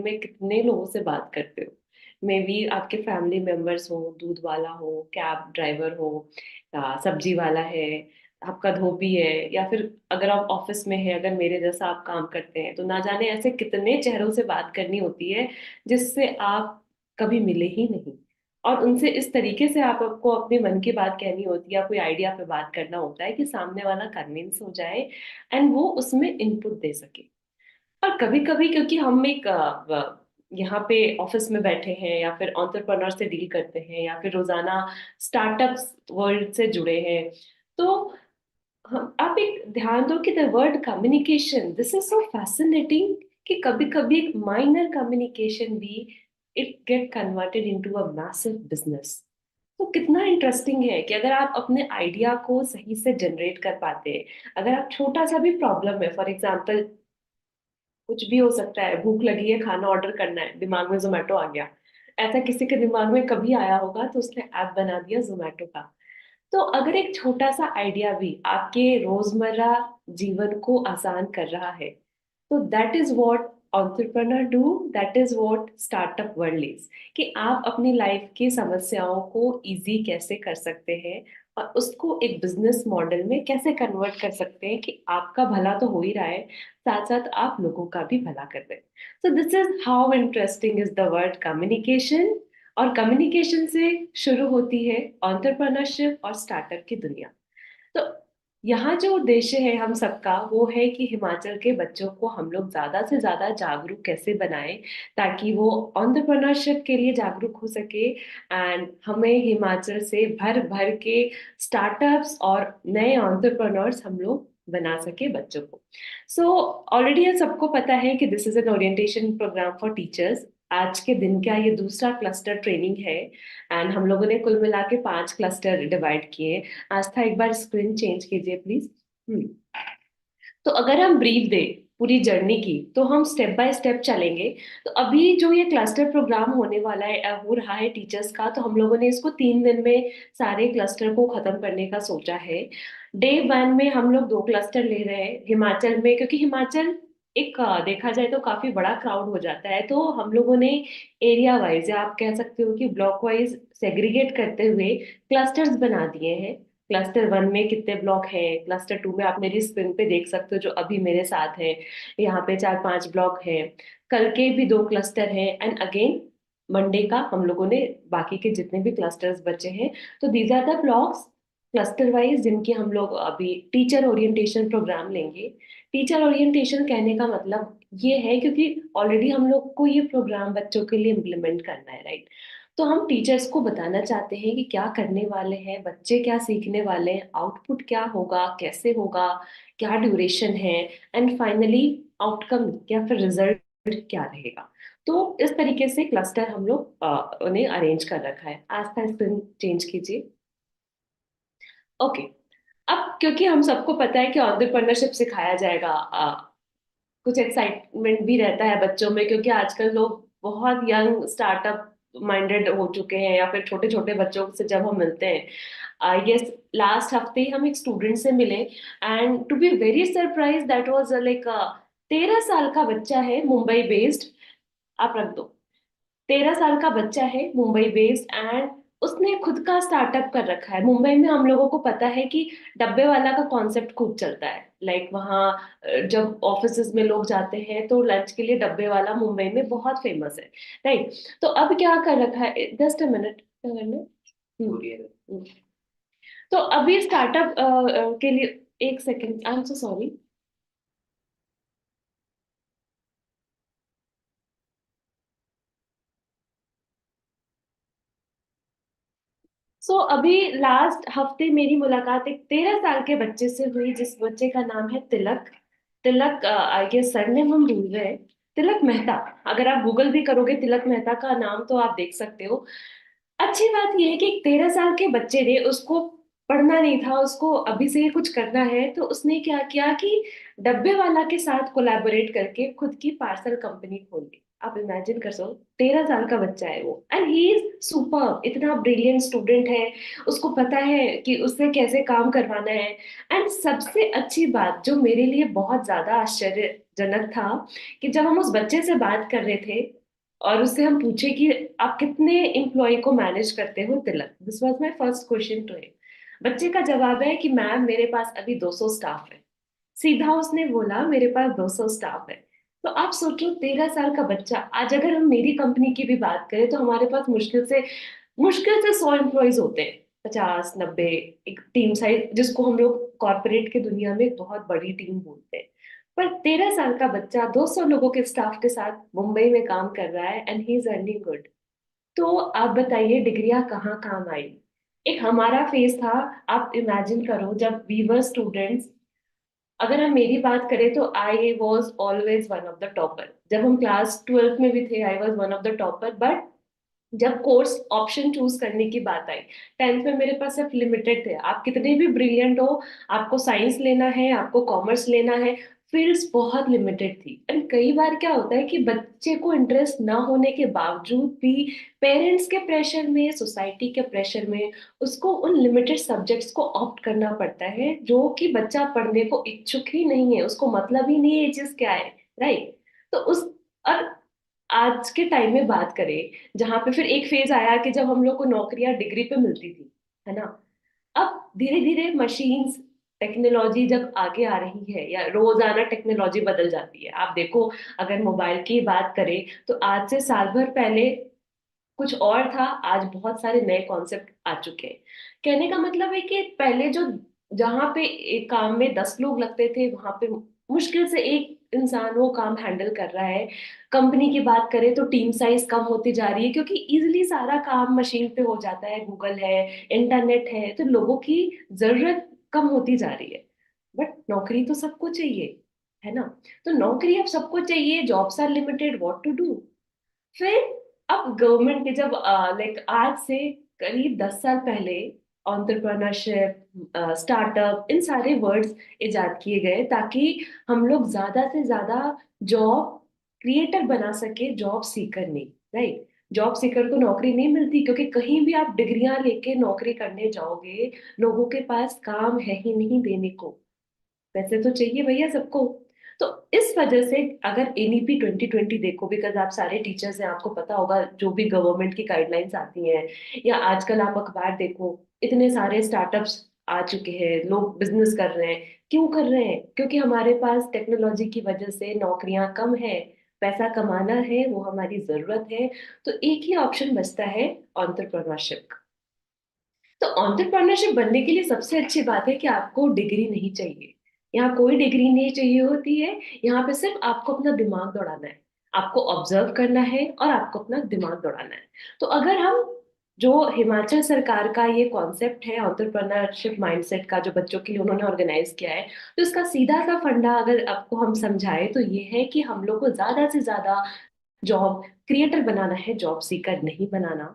में कितने लोगों से बात करते हो। मे बी आपके फैमिली मेंबर्स हो, दूध वाला हो, कैब ड्राइवर हो, सब्जी वाला है, आपका धोबी है, या फिर अगर आप ऑफिस में है, अगर मेरे जैसा आप काम करते हैं, तो ना जाने ऐसे कितने चेहरों से बात करनी होती है जिससे आप कभी मिले ही नहीं। और उनसे इस तरीके से आपको अपने मन की बात कहनी होती है, या कोई आइडिया पे बात करना होता है कि सामने वाला कन्विंस हो जाए एंड वो उसमें इनपुट दे सके। और कभी कभी क्योंकि हम एक यहाँ पे ऑफिस में बैठे हैं, या फिर एंटरप्रेन्योर से डील करते हैं, या फिर रोजाना स्टार्टअप्स वर्ल्ड से जुड़े हैं, तो हम आप एक ध्यान दो कि the word communication, this is so fascinating, कि कभी कभी एक माइनर कम्युनिकेशन भी it get converted into a massive business. तो कितना इंटरेस्टिंग है कि अगर आप अपने आइडिया को सही से जनरेट कर पाते हैं, अगर आप छोटा सा भी प्रॉब्लम है, फॉर एग्जांपल कुछ भी हो सकता है, भूख लगी है, खाना ऑर्डर करना है, दिमाग में जोमेटो आ गया, ऐसा किसी के दिमाग में कभी आया होगा तो उसने ऐप बना दिया जोमेटो का। तो अगर एक छोटा सा आइडिया भी आपके रोजमर्रा जीवन को आसान कर रहा है, तो that is what entrepreneur do, that is what startup world is. कि आप अपनी लाइफ की समस्याओं को इजी कैसे कर सकते हैं, और उसको एक बिजनेस मॉडल में कैसे कन्वर्ट कर सकते हैं कि आपका भला तो हो ही रहा है, साथ साथ आप लोगों का भी भला कर रहे हैं। सो this is how interesting is the word communication. और कम्युनिकेशन से शुरू होती है एंटरप्रेन्योरशिप और स्टार्टअप की दुनिया। तो यहाँ जो उद्देश्य है हम सबका, वो है कि हिमाचल के बच्चों को हम लोग ज्यादा से ज्यादा जागरूक कैसे बनाएं, ताकि वो एंटरप्रेन्योरशिप के लिए जागरूक हो सके, एंड हमें हिमाचल से भर भर के स्टार्टअप्स और नए एंटरप्रेन्योर्स हम लोग बना सके बच्चों को। सो ऑलरेडी सबको पता है कि this is an orientation programme for teachers. आज के दिन का ये दूसरा क्लस्टर ट्रेनिंग है, एंड हम लोगों ने कुल मिला के 5 क्लस्टर डिवाइड किए। आस्था, एक बार स्क्रीन चेंज कीजिए प्लीज। हम्म। तो अगर हम ब्रीफ दे पूरी जर्नी की, तो हम स्टेप बाय स्टेप चलेंगे। तो अभी जो ये क्लस्टर प्रोग्राम होने वाला है, हो रहा है टीचर्स का, तो हम लोगों ने इसको 3 दिन में सारे क्लस्टर को खत्म करने का सोचा है। डे 1 में हम लोग 2 क्लस्टर ले रहे हैं हिमाचल में, क्योंकि हिमाचल एक देखा जाए तो काफी बड़ा क्राउड हो जाता है, तो हम लोगों ने एरिया वाइज, या आप कह सकते हो कि ब्लॉक वाइज सेग्रीगेट करते हुए क्लस्टर्स बना दिए हैं। क्लस्टर 1 में कितने ब्लॉक है, क्लस्टर 2 में आप मेरी स्क्रीन पे देख सकते हो जो अभी मेरे साथ है, यहाँ पे 4-5 ब्लॉक है। कल के भी 2 क्लस्टर हैं, एंड अगेन मंडे का हम लोगों ने बाकी के जितने भी क्लस्टर्स बचे हैं, तो these are the blocks cluster wise जिनकी हम लोग अभी टीचर ओरिएंटेशन प्रोग्राम लेंगे। टीचर ओरिएंटेशन कहने का मतलब ये है, क्योंकि ऑलरेडी हम लोग को ये प्रोग्राम बच्चों के लिए इम्प्लीमेंट करना है, राइट। तो हम टीचर्स को बताना चाहते हैं कि क्या करने वाले हैं बच्चे, क्या सीखने वाले हैं, आउटपुट क्या होगा, कैसे होगा, क्या ड्यूरेशन है, एंड फाइनली आउटकम या फिर रिजल्ट क्या रहेगा। तो इस तरीके से क्लस्टर हम लोग उन्हें अरेंज कर रखा है। आस्था, स्क्रीन चेंज कीजिए। ओके। अब क्योंकि हम सबको पता है कि एंटरप्रेन्योरशिप सिखाया जाएगा, कुछ एक्साइटमेंट भी रहता है बच्चों में, क्योंकि आजकल लोग बहुत यंग स्टार्टअप माइंडेड हो चुके हैं, या फिर छोटे छोटे बच्चों से जब हम मिलते हैं, आई गेस लास्ट हफ्ते ही हम एक स्टूडेंट से मिले, and to be very surprise, that was like 13 साल का बच्चा है, मुंबई बेस्ड। आप रख दो। 13 साल का बच्चा है, मुंबई बेस्ड, एंड उसने खुद का स्टार्टअप कर रखा है। मुंबई में हम लोगों को पता है कि डब्बे वाला का कॉन्सेप्ट खूब चलता है, लाइक वहाँ जब ऑफिसेज में लोग जाते हैं तो लंच के लिए डब्बे वाला मुंबई में बहुत फेमस है, राइट। तो अब क्या कर रखा है, जस्ट अ मिनट, क्या करना है? हम्म। तो अभी स्टार्टअप के लिए, एक second, I am so sorry. So अभी लास्ट हफ्ते मेरी मुलाकात एक 13 साल के बच्चे से हुई, जिस बच्चे का नाम है तिलक। तिलक, आई गेस सरनेम हम भूल रहे हैं, तिलक मेहता। अगर आप गूगल भी करोगे तिलक मेहता का नाम, तो आप देख सकते हो। अच्छी बात यह है कि 13 साल के बच्चे ने, उसको पढ़ना नहीं था, उसको अभी से ही कुछ करना है, तो उसने क्या किया कि डब्बे वाला के साथ कोलैबोरेट करके खुद की पार्सल कंपनी खोल ली। आप इमेजिन कर सको, 13 साल का बच्चा है वो, एंड ही इज सुपर, इतना ब्रिलियंट स्टूडेंट है। उसको पता है कि उससे कैसे काम करवाना है। एंड सबसे अच्छी बात जो मेरे लिए बहुत ज्यादा आश्चर्य जनक था कि जब हम उस बच्चे से बात कर रहे थे और उससे हम पूछे कि आप कितने एम्प्लॉय को मैनेज करते हो Tilak, this was my first question to him. बच्चे का जवाब है कि मैम मेरे पास अभी 200 स्टाफ है। सीधा उसने बोला मेरे पास 200 स्टाफ है। तो आप सोचो 13 साल का बच्चा, आज अगर हम मेरी कंपनी की भी बात करें तो हमारे पास मुश्किल से 100 एम्प्लॉयज होते हैं, 50-90। एक टीम साइज जिसको हम लोग कॉर्पोरेट के दुनिया में बहुत बड़ी टीम बोलते हैं। पर 13 साल का बच्चा 200 लोगों के स्टाफ के साथ मुंबई में काम कर रहा है and he is earning good. तो आप बताइए डिग्रियां कहाँ काम आई। एक हमारा फेज था, आप इमेजिन करो जब वी वर स्टूडेंट्स। अगर हम मेरी बात करें तो I was always one of the topper. जब हम क्लास 12th में भी थे आई was one of the topper. But जब कोर्स ऑप्शन चूज करने की बात आई, 10th में मेरे पास सिर्फ लिमिटेड थे। आप कितने भी ब्रिलियंट हो, आपको साइंस लेना है, आपको कॉमर्स लेना है, फील्ड्स बहुत लिमिटेड थी। एंड कई बार क्या होता है कि बच्चे को इंटरेस्ट ना होने के बावजूद भी पेरेंट्स के प्रेशर में, सोसाइटी के प्रेशर में उसको उन लिमिटेड सब्जेक्ट्स को ऑप्ट करना पड़ता है, जो कि बच्चा पढ़ने को इच्छुक ही नहीं है, उसको मतलब ही नहीं है ये चीज क्या है। राइट। तो उस और आज के टाइम में बात करें, जहां पे फिर एक फेज आया कि जब हम लोग को नौकरियां डिग्री पे मिलती थी, है ना। अब धीरे धीरे मशीन्स, टेक्नोलॉजी जब आगे आ रही है या रोजाना टेक्नोलॉजी बदल जाती है, आप देखो अगर मोबाइल की बात करें तो आज से साल भर पहले कुछ और था, आज बहुत सारे नए कॉन्सेप्ट आ चुके हैं। कहने का मतलब है कि पहले जो, जहाँ पे एक काम में 10 लोग लगते थे, वहां पे मुश्किल से एक इंसान वो काम हैंडल कर रहा है। कंपनी की बात करें तो टीम साइज कम होती जा रही है क्योंकि इजिली सारा काम मशीन पे हो जाता है, गूगल है, इंटरनेट है, तो लोगों की जरूरत कम होती जा रही है। बट नौकरी तो सबको चाहिए, है ना। तो नौकरी अब सबको चाहिए, jobs are limited, what to do. फिर अब गवर्नमेंट के जब लाइक आज से करीब 10 साल पहले एंटरप्रेन्योरशिप, स्टार्टअप, इन सारे वर्ड्स इजाद किए गए ताकि हम लोग ज्यादा से ज्यादा जॉब क्रिएटर बना सके, जॉब सीकर नहीं। राइट। जॉब सीकर को नौकरी नहीं मिलती क्योंकि कहीं भी आप डिग्रियां लेके नौकरी करने जाओगे, लोगों के पास काम है ही नहीं देने को। पैसे तो चाहिए भैया सबको। तो इस वजह से अगर एनईपी 2020 देखो, बिकॉज आप सारे टीचर्स हैं, आपको पता होगा जो भी गवर्नमेंट की गाइडलाइंस आती हैं, या आजकल आप अखबार देखो, इतने सारे स्टार्टअप्स आ चुके हैं, लोग बिजनेस कर रहे हैं। क्यों कर रहे हैं? क्योंकि हमारे पास टेक्नोलॉजी की वजह से नौकरियां कम है, पैसा कमाना है, वो हमारी जरूरत है। तो एक ही ऑप्शन बचता है, एंटरप्रेन्योरशिप। तो एंटरप्रेन्योरशिप बनने के लिए सबसे अच्छी बात है कि आपको डिग्री नहीं चाहिए। यहाँ कोई डिग्री नहीं चाहिए होती है। यहाँ पे सिर्फ आपको अपना दिमाग दौड़ाना है, आपको ऑब्जर्व करना है और आपको अपना दिमाग दौड़ाना है। तो अगर हम, जो हिमाचल सरकार का ये कॉन्सेप्ट है एंटरप्रेन्योरशिप माइंडसेट का, जो बच्चों के लिए उन्होंने ऑर्गेनाइज किया है, तो इसका सीधा सा फंडा अगर आपको हम समझाए तो ये है कि हम लोग को ज्यादा से ज्यादा जॉब क्रिएटर बनाना है, जॉब सीकर नहीं बनाना।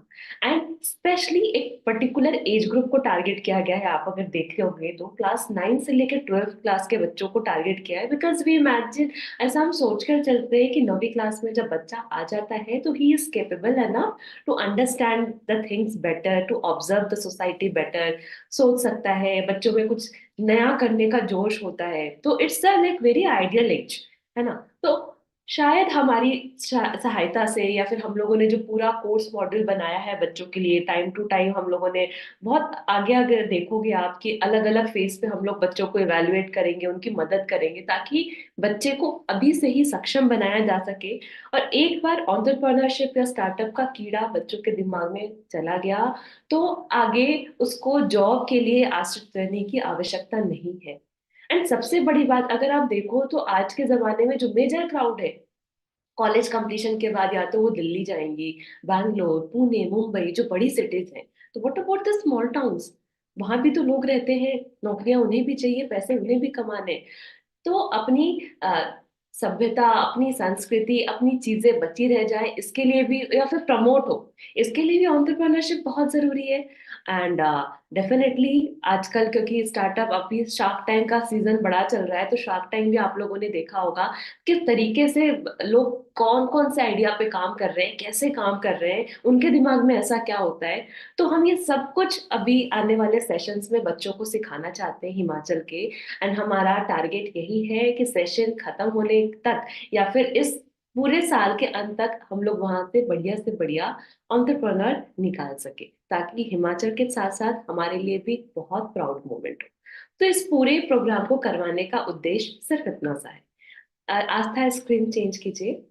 एंड स्पेशली एक पर्टिकुलर एज ग्रुप को टारगेट किया गया है। आप अगर देखे होंगे तो क्लास 9 से लेकर 12th क्लास के बच्चों को टारगेट किया है, बिकॉज वी इमेजिन, ऐसा हम सोच कर चलते हैं कि 9वीं क्लास में जब बच्चा आ जाता है तो ही इज केपेबल है ना, to understand the things better, to observe the society better, सोच सकता है, बच्चों में कुछ नया करने का जोश होता है। तो it's a like very ideal age, है ना। तो शायद हमारी सहायता से, या फिर हम लोगों ने जो पूरा कोर्स मॉडल बनाया है बच्चों के लिए, टाइम टू टाइम हम लोगों ने बहुत आगे आगे देखोगे आप कि अलग अलग फेज पे हम लोग बच्चों को इवेलुएट करेंगे, उनकी मदद करेंगे ताकि बच्चे को अभी से ही सक्षम बनाया जा सके। और एक बार एंटरप्रेन्योरशिप या स्टार्टअप का कीड़ा बच्चों के दिमाग में चला गया तो आगे उसको जॉब के लिए आश्रित रहने की आवश्यकता नहीं है। एंड सबसे बड़ी बात अगर आप देखो तो आज के जमाने में जो मेजर क्राउड है, कॉलेज कंप्लीशन के बाद या तो वो दिल्ली जाएंगी, बैंगलोर, पुणे, मुंबई, जो बड़ी सिटीज हैं। तो what about the small towns? वहां भी तो लोग रहते हैं, नौकरियां उन्हें भी चाहिए, पैसे उन्हें भी कमाने। तो अपनी सभ्यता, अपनी संस्कृति, अपनी चीजें बची रह जाए इसके लिए भी, या फिर प्रमोट हो, इसके लिए भी एंटरप्रेन्योरशिप बहुत जरूरी है। एंड डेफिनेटली आजकल क्योंकि स्टार्टअप अभी शार्क टैंक का सीजन बड़ा चल रहा है, तो शार्क टैंक भी आप लोगों ने देखा होगा किस तरीके से लोग कौन कौन से आइडिया पे काम कर रहे हैं, कैसे काम कर रहे हैं, उनके दिमाग में ऐसा क्या होता है। तो हम ये सब कुछ अभी आने वाले सेशंस में बच्चों को सिखाना चाहते हैं हिमाचल के। एंड हमारा टारगेट यही है कि सेशन खत्म होने तक या फिर इस पूरे साल के अंत तक हम लोग वहां से बढ़िया एंटरप्रेन्योर निकाल सके, ताकि हिमाचल के साथ साथ हमारे लिए भी बहुत प्राउड मोमेंट हो। तो इस पूरे प्रोग्राम को करवाने का उद्देश्य सिर्फ इतना सा है। आस्था स्क्रीन चेंज कीजिए।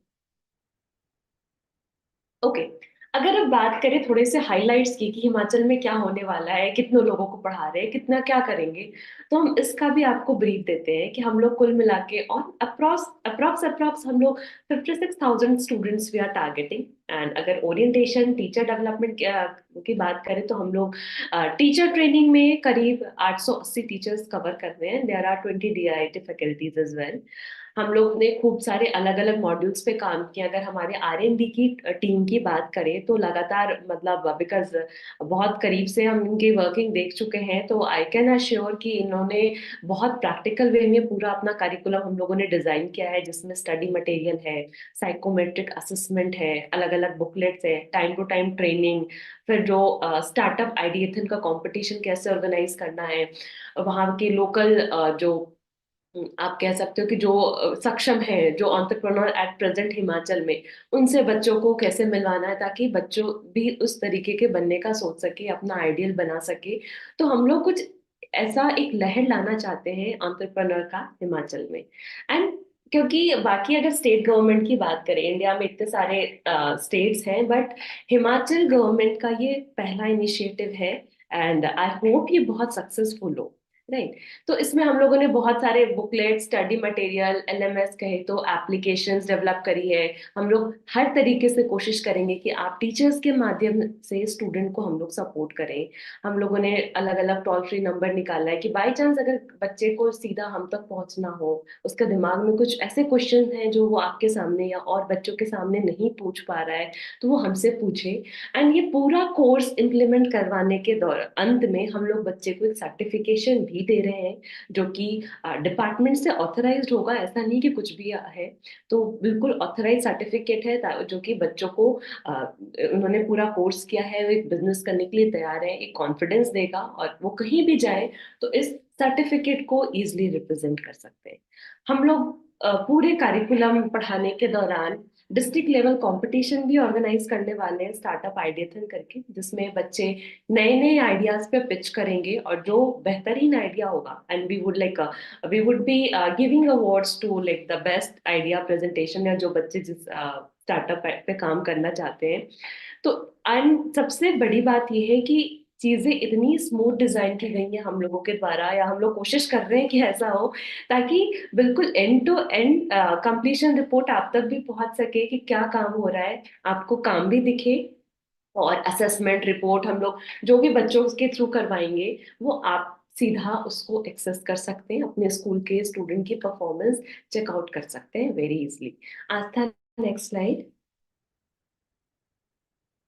ओके। अगर अब बात करें थोड़े से हाइलाइट्स की कि हिमाचल में क्या होने वाला है, कितने लोगों को पढ़ा रहे हैं, कितना क्या करेंगे, तो हम इसका भी आपको ब्रीफ देते हैं कि हम लोग कुल मिला के और अप्रॉक्स अप्रॉक्स अप्रॉक्स हम लोग 56,000 students we are targeting. And अगर ओरिएंटेशन टीचर डेवलपमेंट की बात करें तो हम लोग टीचर ट्रेनिंग में करीब 880 टीचर्स कवर कर रहे हैं। There are 20 DIT faculties as well. हम लोग ने खूब सारे अलग अलग मॉड्यूल्स पे काम किया। अगर हमारे आरएनडी की टीम की बात करें तो लगातार मतलब बिकॉज बहुत करीब से हम इनकी वर्किंग देख चुके हैं, तो आई कैन अश्योर कि इन्होंने बहुत प्रैक्टिकल वे में पूरा अपना करिकुलम हम लोगों ने डिजाइन किया है, जिसमें स्टडी मटेरियल है, साइकोमेट्रिक असेसमेंट है, अलग अलग बुकलेट्स है, टाइम टू टाइम ट्रेनिंग, फिर जो स्टार्टअप आइडिएथन का कंपटीशन कैसे ऑर्गेनाइज करना है, वहाँ के लोकल जो आप कह सकते हो कि जो सक्षम है, जो एंटरप्रेन्योर एट प्रेजेंट हिमाचल में, उनसे बच्चों को कैसे मिलवाना है ताकि बच्चों भी उस तरीके के बनने का सोच सके, अपना आइडियल बना सके। तो हम लोग कुछ ऐसा एक लहर लाना चाहते हैं एंटरप्रेन्योर का हिमाचल में। एंड क्योंकि बाकी अगर स्टेट गवर्नमेंट की बात करें, इंडिया में इतने सारे स्टेट्स हैं, बट हिमाचल गवर्नमेंट का ये पहला इनिशिएटिव है। एंड आई होप ये बहुत सक्सेसफुल हो। राइट। तो इसमें हम लोगों ने बहुत सारे बुकलेट, स्टडी मटेरियल, एलएमएस कहे तो एप्लीकेशंस डेवलप करी है। हम लोग हर तरीके से कोशिश करेंगे कि आप टीचर्स के माध्यम से स्टूडेंट को हम लोग सपोर्ट करें। हम लोगों ने अलग अलग टोल फ्री नंबर निकाला है कि बाई चांस अगर बच्चे को सीधा हम तक पहुंचना हो, उसके दिमाग में कुछ ऐसे क्वेश्चन हैं जो वो आपके सामने या और बच्चों के सामने नहीं पूछ पा रहा है, तो वो हमसे पूछे। एंड ये पूरा कोर्स इम्प्लीमेंट करवाने के दौर अंत में हम लोग बच्चे को एक सर्टिफिकेशन भी दे रहे हैं, जो कि डिपार्टमेंट से ऑथराइज्ड होगा, ऐसा नहीं कि कुछ भी है। तो बिल्कुल ऑथराइज सर्टिफिकेट है, जो कि बच्चों को उन्होंने पूरा कोर्स किया है, वो एक बिजनेस करने के लिए तैयार है, एक कॉन्फिडेंस देगा और वो कहीं भी जाए तो इस सर्टिफिकेट को इजिली रिप्रेजेंट कर सकते हैं। हम लोग पूरे करिकुलम पढ़ाने के दौरान डिस्ट्रिक्ट लेवल कंपटीशन भी ऑर्गेनाइज करने वाले हैं, स्टार्टअप आइडियाथन करके, जिसमें बच्चे नए नए आइडियाज पे पिच करेंगे और जो बेहतरीन आइडिया होगा, and we would be giving awards to like the best idea presentation, या जो बच्चे जिस स्टार्टअप पे काम करना चाहते हैं। तो एंड सबसे बड़ी बात यह है कि चीजें इतनी स्मूथ डिजाइन की गई हैं हम लोगों के द्वारा, या हम लोग कोशिश कर रहे हैं कि ऐसा हो, ताकि बिल्कुल end to end completion report आप तक भी पहुंच सके कि क्या काम हो रहा है, आपको काम भी दिखे। और असेसमेंट रिपोर्ट हम लोग जो भी बच्चों के थ्रू करवाएंगे, वो आप सीधा उसको एक्सेस कर सकते हैं, अपने स्कूल के स्टूडेंट की परफॉर्मेंस चेकआउट कर सकते हैं वेरी इजली। आस्था, नेक्स्ट स्लाइड।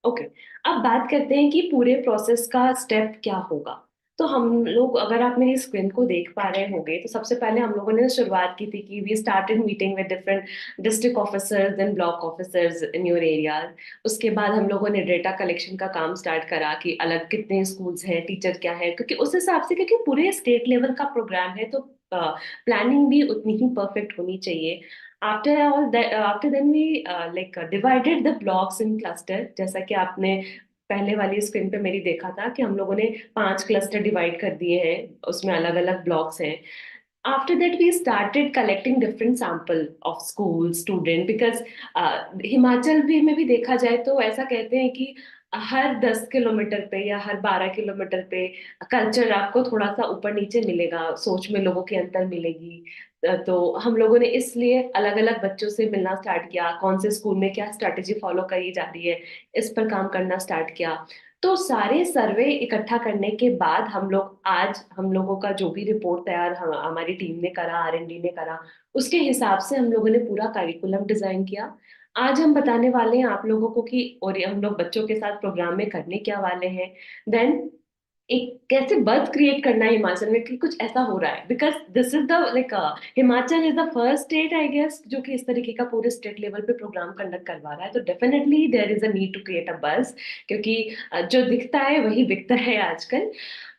ओके। अब बात करते हैं कि पूरे प्रोसेस का स्टेप क्या होगा। तो हम लोग, अगर आप मेरी स्क्रीन को देख पा रहे होंगे, तो सबसे पहले हम लोगों ने शुरुआत की थी कि we started meeting with different district officers and block officers in your area. उसके बाद हम लोगों ने डेटा कलेक्शन का काम स्टार्ट करा कि अलग कितने स्कूल्स हैं, टीचर क्या है, क्योंकि उस हिसाब से, क्योंकि पूरे स्टेट लेवल का प्रोग्राम है, तो प्लानिंग भी उतनी ही परफेक्ट होनी चाहिए। After then we divided the blocks in cluster, जैसा कि आपने पहले वाली स्क्रीन पे मेरी देखा था कि हम लोगों ने 5 क्लस्टर डिवाइड कर दिए हैं, उसमें अलग अलग ब्लॉक्स हैं। After that we started collecting different sample of school student, because Himachal भी में भी देखा जाए तो ऐसा कहते हैं कि हर 10 किलोमीटर पे या हर 12 किलोमीटर पे कल्चर आपको थोड़ा सा ऊपर नीचे मिलेगा, सोच में लोगों की अंतर मिलेगी। तो हम लोगों ने इसलिए अलग अलग बच्चों से मिलना स्टार्ट किया, कौन से स्कूल में क्या स्ट्रेटेजी फॉलो करी जा रही है, इस पर काम करना स्टार्ट किया। तो सारे सर्वे इकट्ठा करने के बाद हम लोग आज, हम लोगों का जो भी रिपोर्ट तैयार हमारी टीम ने करा, आरएनडी ने करा, उसके हिसाब से हम लोगों ने पूरा करिकुलम डिजाइन किया। आज हम बताने वाले हैं आप लोगों को कि और हम लोग बच्चों के साथ प्रोग्राम में करने क्या वाले हैं। देन एक कैसे बuzz क्रिएट करना है हिमाचल में कि कुछ ऐसा हो रहा है, because this is the like Himachal is the first state I guess जो कि इस तरीके का पूरे स्टेट लेवल पे प्रोग्राम कंडक्ट करवा रहा है, तो definitely there is a need to create a buzz, क्योंकि जो दिखता है वही बिकता है आजकल।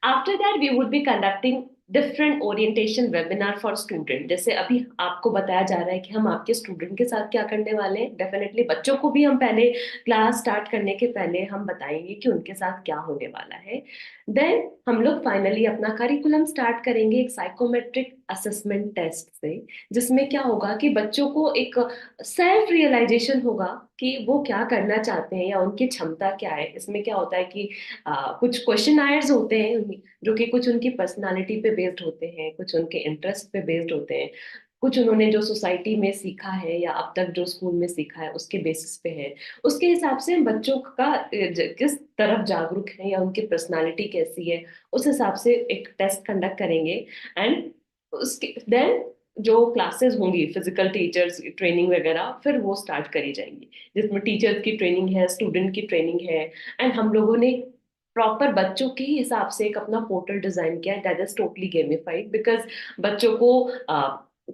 After that we would be conducting different orientation webinar for student, जैसे अभी आपको बताया जा रहा है कि हम आपके स्टूडेंट के साथ क्या करने वाले हैं, डेफिनेटली बच्चों को भी हम पहले क्लास स्टार्ट करने के पहले हम बताएंगे कि उनके साथ क्या होने वाला है। देन हम लोग फाइनली अपना करिकुलम स्टार्ट करेंगे एक साइकोमेट्रिक असेसमेंट टेस्ट से, जिसमें क्या होगा कि बच्चों को एक सेल्फ रियलाइजेशन होगा कि वो क्या करना चाहते हैं या उनकी क्षमता क्या है। इसमें क्या होता है कि कुछ क्वेश्चन आयर्स होते हैं जो कि कुछ उनकी पर्सनालिटी पे बेस्ड होते हैं, कुछ उनके इंटरेस्ट पे बेस्ड होते हैं, कुछ उन्होंने जो सोसाइटी में सीखा है या अब तक जो स्कूल में सीखा है उसके बेसिस पे है। उसके हिसाब से हम बच्चों का किस तरफ जागरूक है या उनकी पर्सनालिटी कैसी है, उस हिसाब से एक टेस्ट कंडक्ट करेंगे। एंड उसके देन जो क्लासेस होंगी फिजिकल टीचर्स ट्रेनिंग वगैरह फिर वो स्टार्ट करी जाएंगी, जिसमें टीचर्स की ट्रेनिंग है, स्टूडेंट की ट्रेनिंग है। एंड हम लोगों ने प्रॉपर बच्चों के ही हिसाब से एक अपना पोर्टल डिजाइन किया है that is totally gamified, because बच्चों को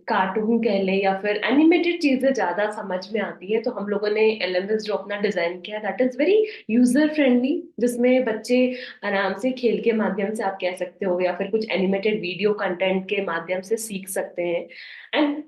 कार्टून कह ले या फिर एनिमेटेड चीजें ज्यादा समझ में आती है, तो हम लोगों ने एलएमएस जो अपना डिजाइन किया that is very user friendly, जिसमें बच्चे आराम से खेल के माध्यम से आप कह सकते हो या फिर कुछ एनिमेटेड वीडियो कंटेंट के माध्यम से सीख सकते हैं। एंड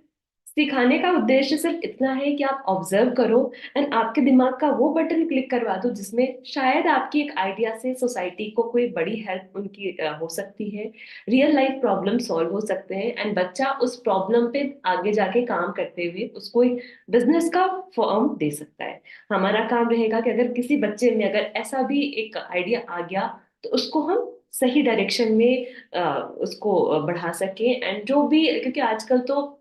सिखाने का उद्देश्य सिर्फ इतना है कि आप ऑब्जर्व करो एंड आपके दिमाग का वो बटन क्लिक करवा दो जिसमें शायद आपकी एक आइडिया से सोसाइटी को कोई बड़ी हेल्प उनकी हो सकती है, रियल लाइफ प्रॉब्लम सॉल्व हो सकते हैं एंड बच्चा उस प्रॉब्लम पे आगे जाके काम करते हुए उसको एक बिजनेस का फॉर्म दे सकता है। हमारा काम रहेगा कि अगर किसी बच्चे में अगर ऐसा भी एक आइडिया आ गया तो उसको हम सही डायरेक्शन में उसको बढ़ा सके। एंड जो भी, क्योंकि आजकल तो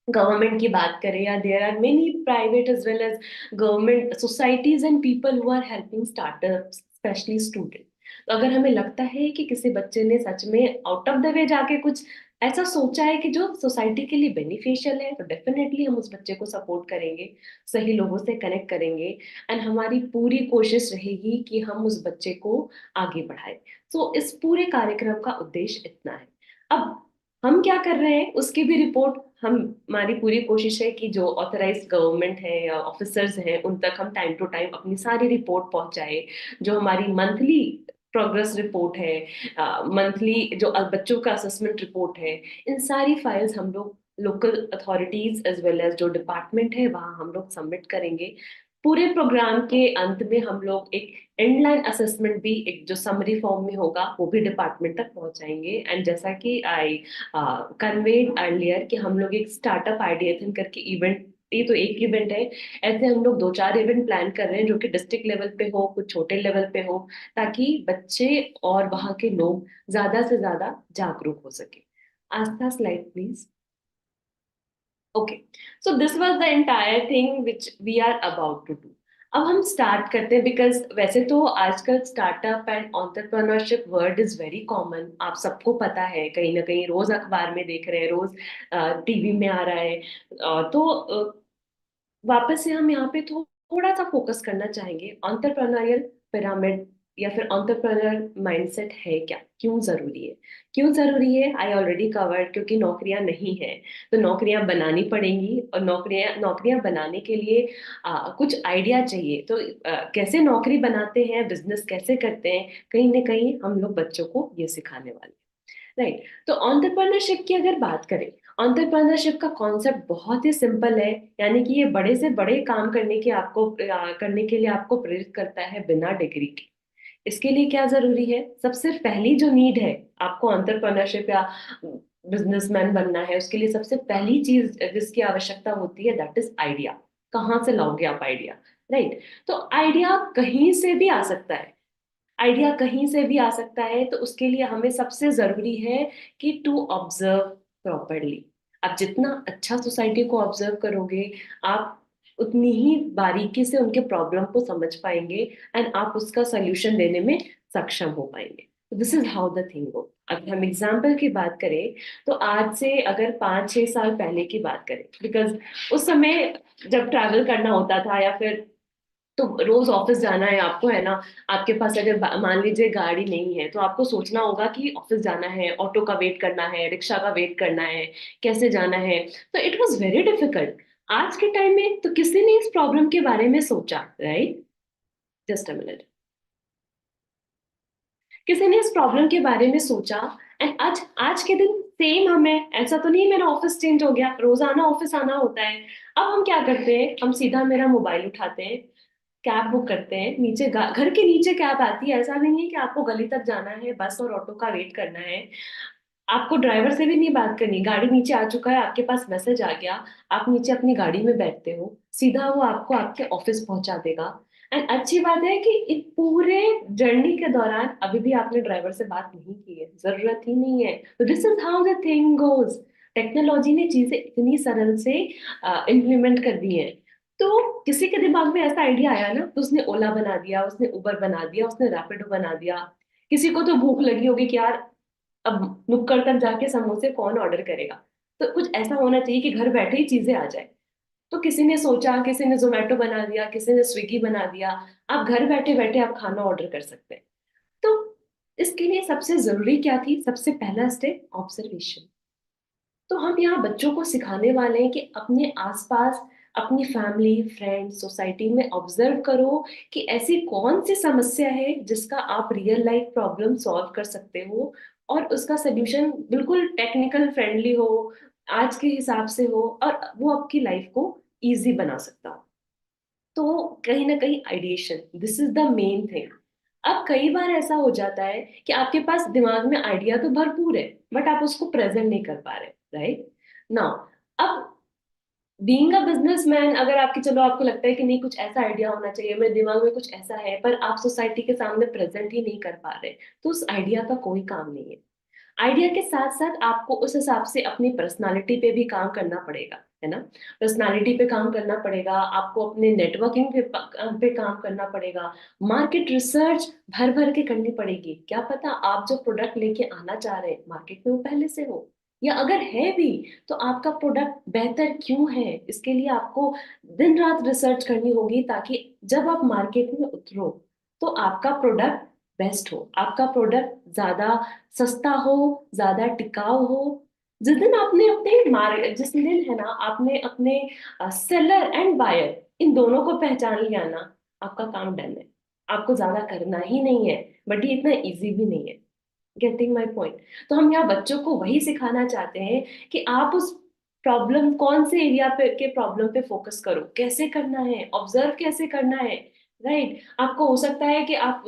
गवर्नमेंट की बात करें या there are many private as well as government societies and people who are helping startup specially student, तो अगर हमें लगता है कि किसी बच्चे ने सच में आउट ऑफ द वे जाके कुछ ऐसा सोचा है कि जो सोसाइटी के लिए बेनिफिशियल है, तो डेफिनेटली हम उस बच्चे को सपोर्ट करेंगे, सही लोगों से कनेक्ट करेंगे एंड हमारी पूरी कोशिश रहेगी कि हम उस बच्चे को आगे बढ़ाए। सो इस पूरे कार्यक्रम का उद्देश्य इतना है। अब हम क्या कर रहे हैं उसकी भी रिपोर्ट, हम हमारी पूरी कोशिश है कि जो ऑथराइज्ड गवर्नमेंट है या ऑफिसर्स हैं उन तक हम टाइम टू टाइम अपनी सारी रिपोर्ट पहुंचाए। जो हमारी मंथली प्रोग्रेस रिपोर्ट है, मंथली जो बच्चों का असेसमेंट रिपोर्ट है, इन सारी फाइल्स हम लोग local authorities as well as जो डिपार्टमेंट है वहाँ हम लोग सबमिट करेंगे। पूरे प्रोग्राम के अंत में हम लोग एक एंडलाइन असेसमेंट भी एक जो समरी फॉर्म में होगा वो भी डिपार्टमेंट तक पहुंचाएंगे। एंड जैसा कि आई कन्वेड अर्लियर कि हम लोग एक स्टार्टअप आइडियाथन करके इवेंट, ये तो एक इवेंट है, ऐसे हम लोग दो चार इवेंट प्लान कर रहे हैं जो कि डिस्ट्रिक्ट लेवल पे हो, कुछ छोटे लेवल पे हो, ताकि बच्चे और वहाँ के लोग ज्यादा से ज्यादा जागरूक हो सके। Aastha slide please. Okay, so this was the entire thing which we are about to do. अब हम स्टार्ट करते हैं, बिकॉज वैसे तो आजकल startup and entrepreneurship word is very common, आप सबको पता है, कहीं ना कहीं रोज अखबार में देख रहे हैं, रोज टीवी में आ रहा है। तो वापस से हम यहाँ पे थोड़ा सा फोकस करना चाहेंगे, एंटरप्रेन्योरियल पिरामिड या फिर एंटरप्रेन्योर माइंडसेट है क्या, क्यों जरूरी है। क्यों जरूरी है आई ऑलरेडी कवर्ड, क्योंकि नौकरियां नहीं है तो नौकरियां बनानी पड़ेंगी, और नौकरियां नौकरियां बनाने के लिए कुछ आइडिया चाहिए। तो कैसे नौकरी बनाते हैं, बिजनेस कैसे करते हैं, कहीं ना कहीं हम लोग बच्चों को ये सिखाने वाले, राइट। तो एंटरप्रेन्योरशिप की अगर बात करें, एंटरप्रेन्योरशिप का कॉन्सेप्ट बहुत ही सिंपल है, यानी कि ये बड़े से बड़े काम करने की आपको करने के लिए आपको प्रेरित करता है बिना डिग्री के। इसके लिए क्या जरूरी है, सबसे पहली जो नीड है आपको एंटरप्रेन्योरशिप या बिजनेसमैन बनना है उसके लिए सबसे पहली चीज जिसकी आवश्यकता होती है दैट इज आइडिया। कहाँ से लाओगे आप आइडिया, राइट। तो आइडिया कहीं से भी आ सकता है, आइडिया कहीं से भी आ सकता है, तो उसके लिए हमें सबसे जरूरी है कि टू ऑब्जर्व प्रॉपरली। आप जितना अच्छा सोसाइटी को ऑब्जर्व करोगे, आप उतनी ही बारीकी से उनके प्रॉब्लम को समझ पाएंगे एंड आप उसका सोल्यूशन देने में सक्षम हो पाएंगे। This is how the thing go. अगर हम एग्जाम्पल की बात करें, तो आज से अगर 5-6 साल पहले की बात करें, बिकॉज उस समय जब ट्रैवल करना होता था या फिर तो रोज ऑफिस जाना है आपको, है ना। आपके पास अगर मान लीजिए गाड़ी नहीं है, तो आपको सोचना होगा कि ऑफिस जाना है, ऑटो का वेट करना है, रिक्शा का वेट करना है, कैसे जाना है। तो इट वाज वेरी डिफिकल्ट। आज के टाइम में तो किसी ने इस प्रॉब्लम के बारे में सोचा, राइट? Just a minute. किसी ने इस प्रॉब्लम के बारे में सोचा। एंड आज आज के दिन सेम हमें, ऐसा तो नहीं है मेरा ऑफिस चेंज हो गया, रोजाना ऑफिस आना होता है। अब हम क्या करते हैं, हम सीधा मेरा मोबाइल उठाते हैं, कैब बुक करते हैं, नीचे घर के नीचे कैब आती है। ऐसा नहीं है कि आपको गली तक जाना है, बस और ऑटो का वेट करना है। आपको ड्राइवर से भी नहीं बात करनी, गाड़ी नीचे आ चुका है, आपके पास मैसेज आ गया, आप नीचे अपनी गाड़ी में बैठते हो, सीधा वो आपको आपके ऑफिस पहुंचा देगा। एंड अच्छी बात है कि इस पूरे जर्नी के दौरान अभी भी आपने ड्राइवर से बात नहीं की है, जरूरत ही नहीं है। तो this is how the thing goes. Technology ने चीजें इतनी सरल से इम्प्लीमेंट कर दी है। तो किसी के दिमाग में ऐसा आइडिया आया ना, तो उसने ओला बना दिया, उसने उबर बना दिया, उसने रैपिडो बना दिया। किसी को तो भूख लगी होगी कि यार अब नुक्कड़ तक जाके समोसे कौन ऑर्डर करेगा। तो कुछ ऐसा होना चाहिए कि घर बैठे ही चीजें आ जाए। तो किसी ने सोचा, किसी ने जोमेटो बना दिया, किसी ने स्विगी बना दिया। आप घर बैठे बैठे आप खाना ऑर्डर कर सकते हैं। तो इसके लिए सबसे जरूरी क्या थी, सबसे पहला स्टेप ऑब्जर्वेशन। तो हम यहाँ बच्चों को सिखाने वाले हैं कि अपने आसपास, अपनी फैमिली, फ्रेंड्स, सोसाइटी में ऑब्जर्व करो कि ऐसी कौन सी समस्या है जिसका आप रियल लाइफ प्रॉब्लम सॉल्व कर सकते हो, और उसका सोल्यूशन बिल्कुल टेक्निकल फ्रेंडली हो, आज के हिसाब से हो, और वो आपकी लाइफ को इजी बना सकता हो। तो कहीं ना कहीं ideation, this is the main thing. अब कई बार ऐसा हो जाता है कि आपके पास दिमाग में आइडिया तो भरपूर है, बट आप उसको प्रेजेंट नहीं कर पा रहे, राइट नाउ। अब बीइंग अ बिजनेसमैन, अगर आपकी, चलो आपको लगता है कि नहीं कुछ ऐसा आइडिया होना चाहिए, मेरे दिमाग में कुछ ऐसा है, पर आप सोसाइटी के सामने प्रेजेंट ही नहीं कर पा रहे, तो उस आइडिया का कोई काम नहीं है। आइडिया के साथ साथ आपको उस हिसाब से अपनी पर्सनालिटी पे भी काम करना पड़ेगा, है ना। पर्सनालिटी पे काम करना पड़ेगा, आपको अपने नेटवर्किंग पे काम करना पड़ेगा। मार्केट रिसर्च भर भर के करनी पड़ेगी। क्या पता आप जो प्रोडक्ट लेके आना चाह रहे हैं मार्केट में वो पहले से हो, या अगर है भी तो आपका प्रोडक्ट बेहतर क्यों है, इसके लिए आपको दिन रात रिसर्च करनी होगी, ताकि जब आप मार्केट में उतरो तो आपका प्रोडक्ट बेस्ट हो, आपका प्रोडक्ट ज्यादा सस्ता हो, ज्यादा टिकाऊ हो। जिस दिन आपने अपने जिस दिन है ना, आपने अपने सेलर एंड बायर इन दोनों को पहचान लिया ना, आपका काम डन है। आपको ज्यादा करना ही नहीं है, बट ये इतना इजी भी नहीं है। Getting my point. तो हम यहाँ बच्चों को वही सिखाना चाहते हैं कि आप उस प्रॉब्लम, कौन से एरिया पे के प्रॉब्लम पे फोकस करो, कैसे करना है, ऑब्जर्व कैसे करना है, राइट। आपको हो सकता है कि आप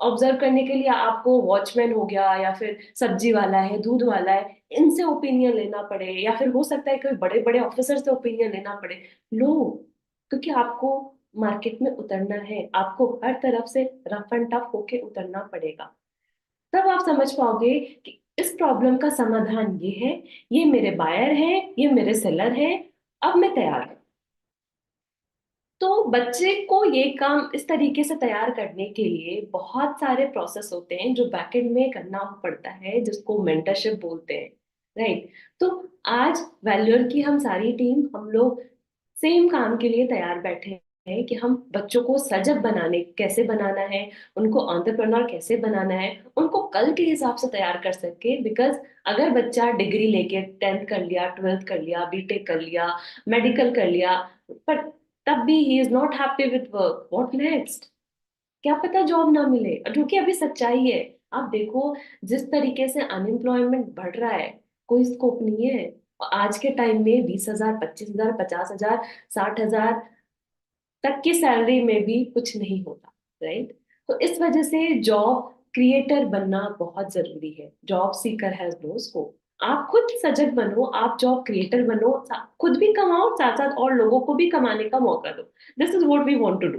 ऑब्जर्व करने के लिए आपको वॉचमैन हो गया, या फिर सब्जी वाला है, दूध वाला है, इनसे ओपिनियन लेना पड़े, या फिर हो सकता है कोई बड़े बड़े ऑफिसर से ओपिनियन लेना पड़े। लो, क्योंकि आपको मार्केट में उतरना है, आपको हर तरफ से रफ एंड टफ होके उतरना पड़ेगा। तब आप समझ पाओगे कि इस प्रॉब्लम का समाधान ये है, ये मेरे बायर है, ये मेरे सेलर है, अब मैं तैयार हूं। तो बच्चे को ये काम इस तरीके से तैयार करने के लिए बहुत सारे प्रोसेस होते हैं जो बैकएंड में करना पड़ता है, जिसको मेंटरशिप बोलते हैं, राइट। तो आज वैल्यूर की हम सारी टीम, हम लोग सेम काम के लिए तैयार बैठे हैं कि हम बच्चों को सजग बनाने, कैसे बनाना है, उनको एंटरप्रेन्योर कैसे बनाना है, उनको कल के हिसाब से तैयार कर सके। बिकॉज अगर बच्चा डिग्री लेके 10th कर लिया, 12th कर लिया, बीटेक कर लिया, मेडिकल कर लिया, पर तब भी he is not happy with work, what next? क्या पता जॉब ना मिले, जो कि अभी सच्चाई है। आप देखो, जिस तरीके से अनएम्प्लॉयमेंट बढ़ रहा है, कोई स्कोप नहीं है। और आज के टाइम में 20,000, 25,000, 50,000, 60,000 तक की सैलरी में भी कुछ नहीं होता, राइट। तो इस वजह से जॉब क्रिएटर बनना बहुत जरूरी है। Job seeker has no scope. आप खुद सजग बनो, आप जॉब क्रिएटर बनो, खुद भी कमाओ, साथ साथ और लोगों को भी कमाने का मौका दो। This is what we want to do.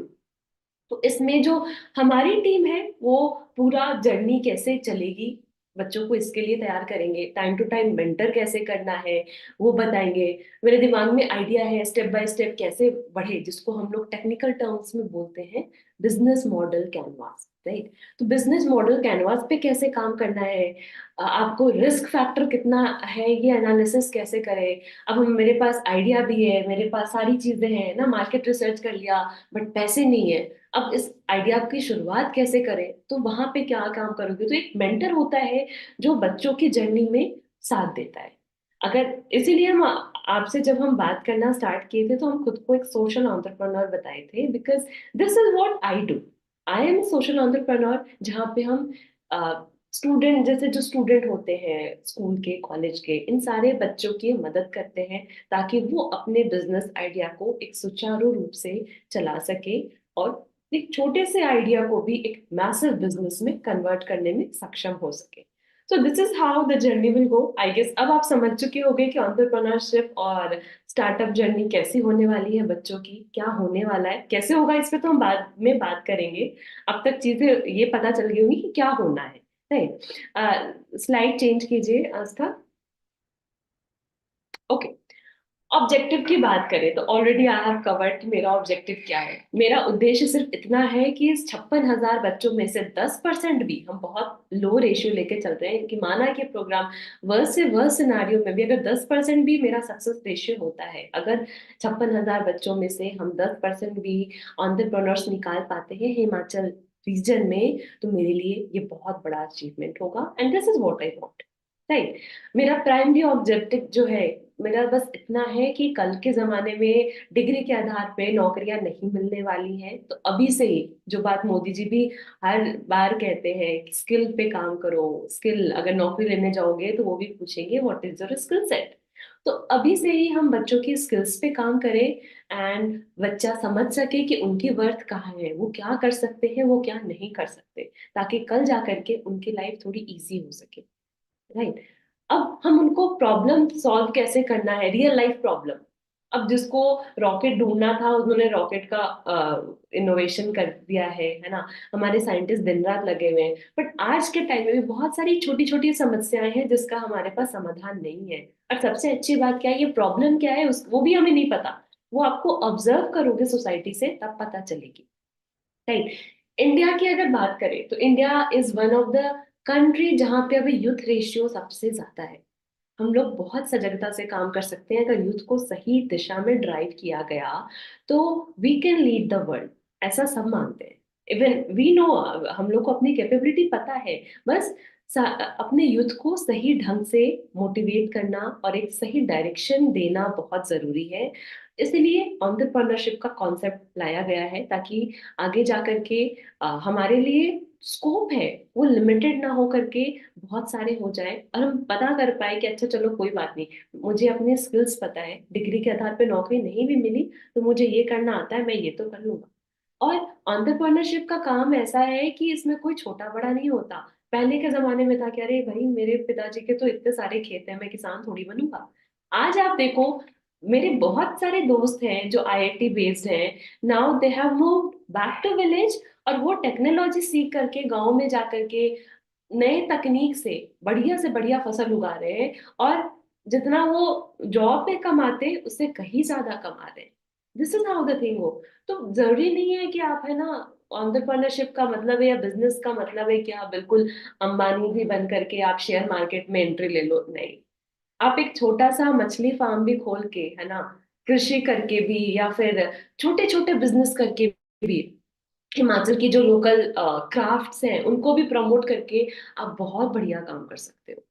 तो इसमें जो हमारी टीम है वो पूरा जर्नी कैसे चलेगी, बच्चों को इसके लिए तैयार करेंगे, टाइम टू टाइम मेंटर कैसे करना है वो बताएंगे। मेरे दिमाग में आइडिया है, स्टेप बाय स्टेप कैसे बढ़े, जिसको हम लोग टेक्निकल टर्म्स में बोलते हैं बिजनेस मॉडल कैनवास। राइट। तो बिजनेस मॉडल कैनवास पे कैसे काम करना है, आपको रिस्क फैक्टर कितना है, ये एनालिसिस कैसे करें। अब हम, मेरे पास आइडिया भी है, मेरे पास सारी चीजें हैं ना, मार्केट रिसर्च कर लिया, बट पैसे नहीं है। अब इस आइडिया की शुरुआत कैसे करें, तो वहां पे क्या काम करोगे। तो एक मेंटर होता है जो बच्चों की जर्नी में साथ देता है। अगर इसीलिए हम आपसे जब हम बात करना स्टार्ट किए थे तो हम खुद को एक सोशल एंटरप्रेन्योर बताए थे, because this is what I do. I am social entrepreneur, जहाँ पे हम स्टूडेंट, जैसे जो स्टूडेंट होते हैं स्कूल के, कॉलेज के, इन सारे बच्चों की मदद करते हैं ताकि वो अपने बिजनेस आइडिया को एक सुचारू रूप से चला सके और एक छोटे से आइडिया को भी एक मैसिव बिजनेस में कन्वर्ट करने में सक्षम हो सके। So this is how the journey will go, I guess. अब आप समझ चुके होंगे कि एंटरप्रेन्योरशिप और स्टार्टअप जर्नी कैसी होने वाली है, बच्चों की क्या होने वाला है, कैसे होगा, इस पे तो हम बाद में बात करेंगे। अब तक चीजें ये पता चल गई होंगी कि क्या होना है। राइट, स्लाइड चेंज कीजिए आस्था। ओके, ऑब्जेक्टिव की बात करें तो ऑलरेडी आई हैव कवर्ड मेरा ऑब्जेक्टिव क्या है। मेरा उद्देश्य सिर्फ इतना है कि इस 56,000 बच्चों में से 10% भी, हम बहुत लो रेशियो लेके चल रहे हैं कि माना कि प्रोग्राम वर्स्ट से वर्स्ट सिनारियो में भी अगर 10% भी मेरा सक्सेस रेशियो होता है, अगर 56,000 बच्चों में से हम 10% भी एंटरप्रेन्योर्स निकाल पाते हैं हिमाचल रीजन में, तो मेरे लिए ये बहुत बड़ा अचीवमेंट होगा, and this is what I want. Right. मेरा प्राइमरी ऑब्जेक्टिव जो है, मेरा बस इतना है कि कल के जमाने में डिग्री के आधार पे नौकरियां नहीं मिलने वाली हैं, तो अभी से ही, जो बात मोदी जी भी हर बार कहते हैं कि स्किल पे काम करो, स्किल, अगर नौकरी लेने जाओगे तो वो भी पूछेंगे what is your skill set. तो अभी से ही हम बच्चों की स्किल्स पे काम करें, एंड बच्चा समझ सके कि उनकी वर्थ कहाँ है, वो क्या कर सकते हैं, वो क्या नहीं कर सकते, ताकि कल जा करके उनकी लाइफ थोड़ी इजी हो सके। राइट। अब हम उनको प्रॉब्लम सॉल्व कैसे करना है, रियल लाइफ प्रॉब्लम। अब जिसको रॉकेट ढूंढना था उन्होंने रॉकेट का इनोवेशन कर दिया है ना। हमारे साइंटिस्ट दिन रात लगे हुए हैं, बट आज के टाइम में भी बहुत सारी छोटी छोटी समस्याएं हैं जिसका हमारे पास समाधान नहीं है। और सबसे अच्छी बात क्या है, ये प्रॉब्लम क्या है वो भी हमें नहीं पता। वो आपको ऑब्जर्व करोगे सोसाइटी से तब पता चलेगी। राइट। इंडिया की अगर बात करें तो India is one of the country जहां पे अभी यूथ रेशियो सबसे ज्यादा है। हम लोग बहुत सजगता से काम कर सकते हैं, अगर यूथ को सही दिशा में ड्राइव किया गया तो we can lead the world, ऐसा सब मानते हैं। इवन वी नो, हम लोग को अपनी कैपेबिलिटी पता है। बस अपने यूथ को सही ढंग से मोटिवेट करना और एक सही डायरेक्शन देना बहुत जरूरी है। इसीलिए एंटरप्रेन्योरशिप का कॉन्सेप्ट लाया गया है, ताकि आगे जा करके हमारे लिए स्कोप है वो लिमिटेड ना हो करके बहुत सारे हो जाए, और हम पता कर पाए कि अच्छा चलो कोई बात नहीं, मुझे अपने स्किल्स पता है, डिग्री के आधार पे नौकरी नहीं भी मिली तो मुझे ये करना आता है, मैं ये तो कर लूंगा। और एंटरप्रेन्योरशिप का काम ऐसा है कि इसमें कोई छोटा बड़ा नहीं होता। पहले के जमाने में था कि अरे भाई मेरे पिताजी के तो इतने सारे खेत हैं, मैं किसान थोड़ी बनूंगा। आज आप देखो, मेरे बहुत सारे दोस्त हैं जो आईआईटी बेस्ड हैं, now they have moved back to village, और वो टेक्नोलॉजी सीख करके गांव में जा करके नए तकनीक से बढ़िया फसल उगा रहे हैं, और जितना वो जॉब पे कमाते उससे कहीं ज्यादा कमा रहे हैं। This is how the thing हो। तो जरूरी नहीं है कि आप, है ना, एंटरप्रेन्योरशिप का मतलब है या बिजनेस का मतलब है कि आप बिल्कुल अंबानी भी बन करके आप शेयर मार्केट में एंट्री ले लो, नहीं। आप एक छोटा सा मछली फार्म भी खोल के, है ना, कृषि करके भी, या फिर छोटे छोटे बिजनेस करके भी, हिमाचल की जो लोकल क्राफ्ट्स हैं उनको भी प्रमोट करके आप बहुत बढ़िया काम कर सकते हो।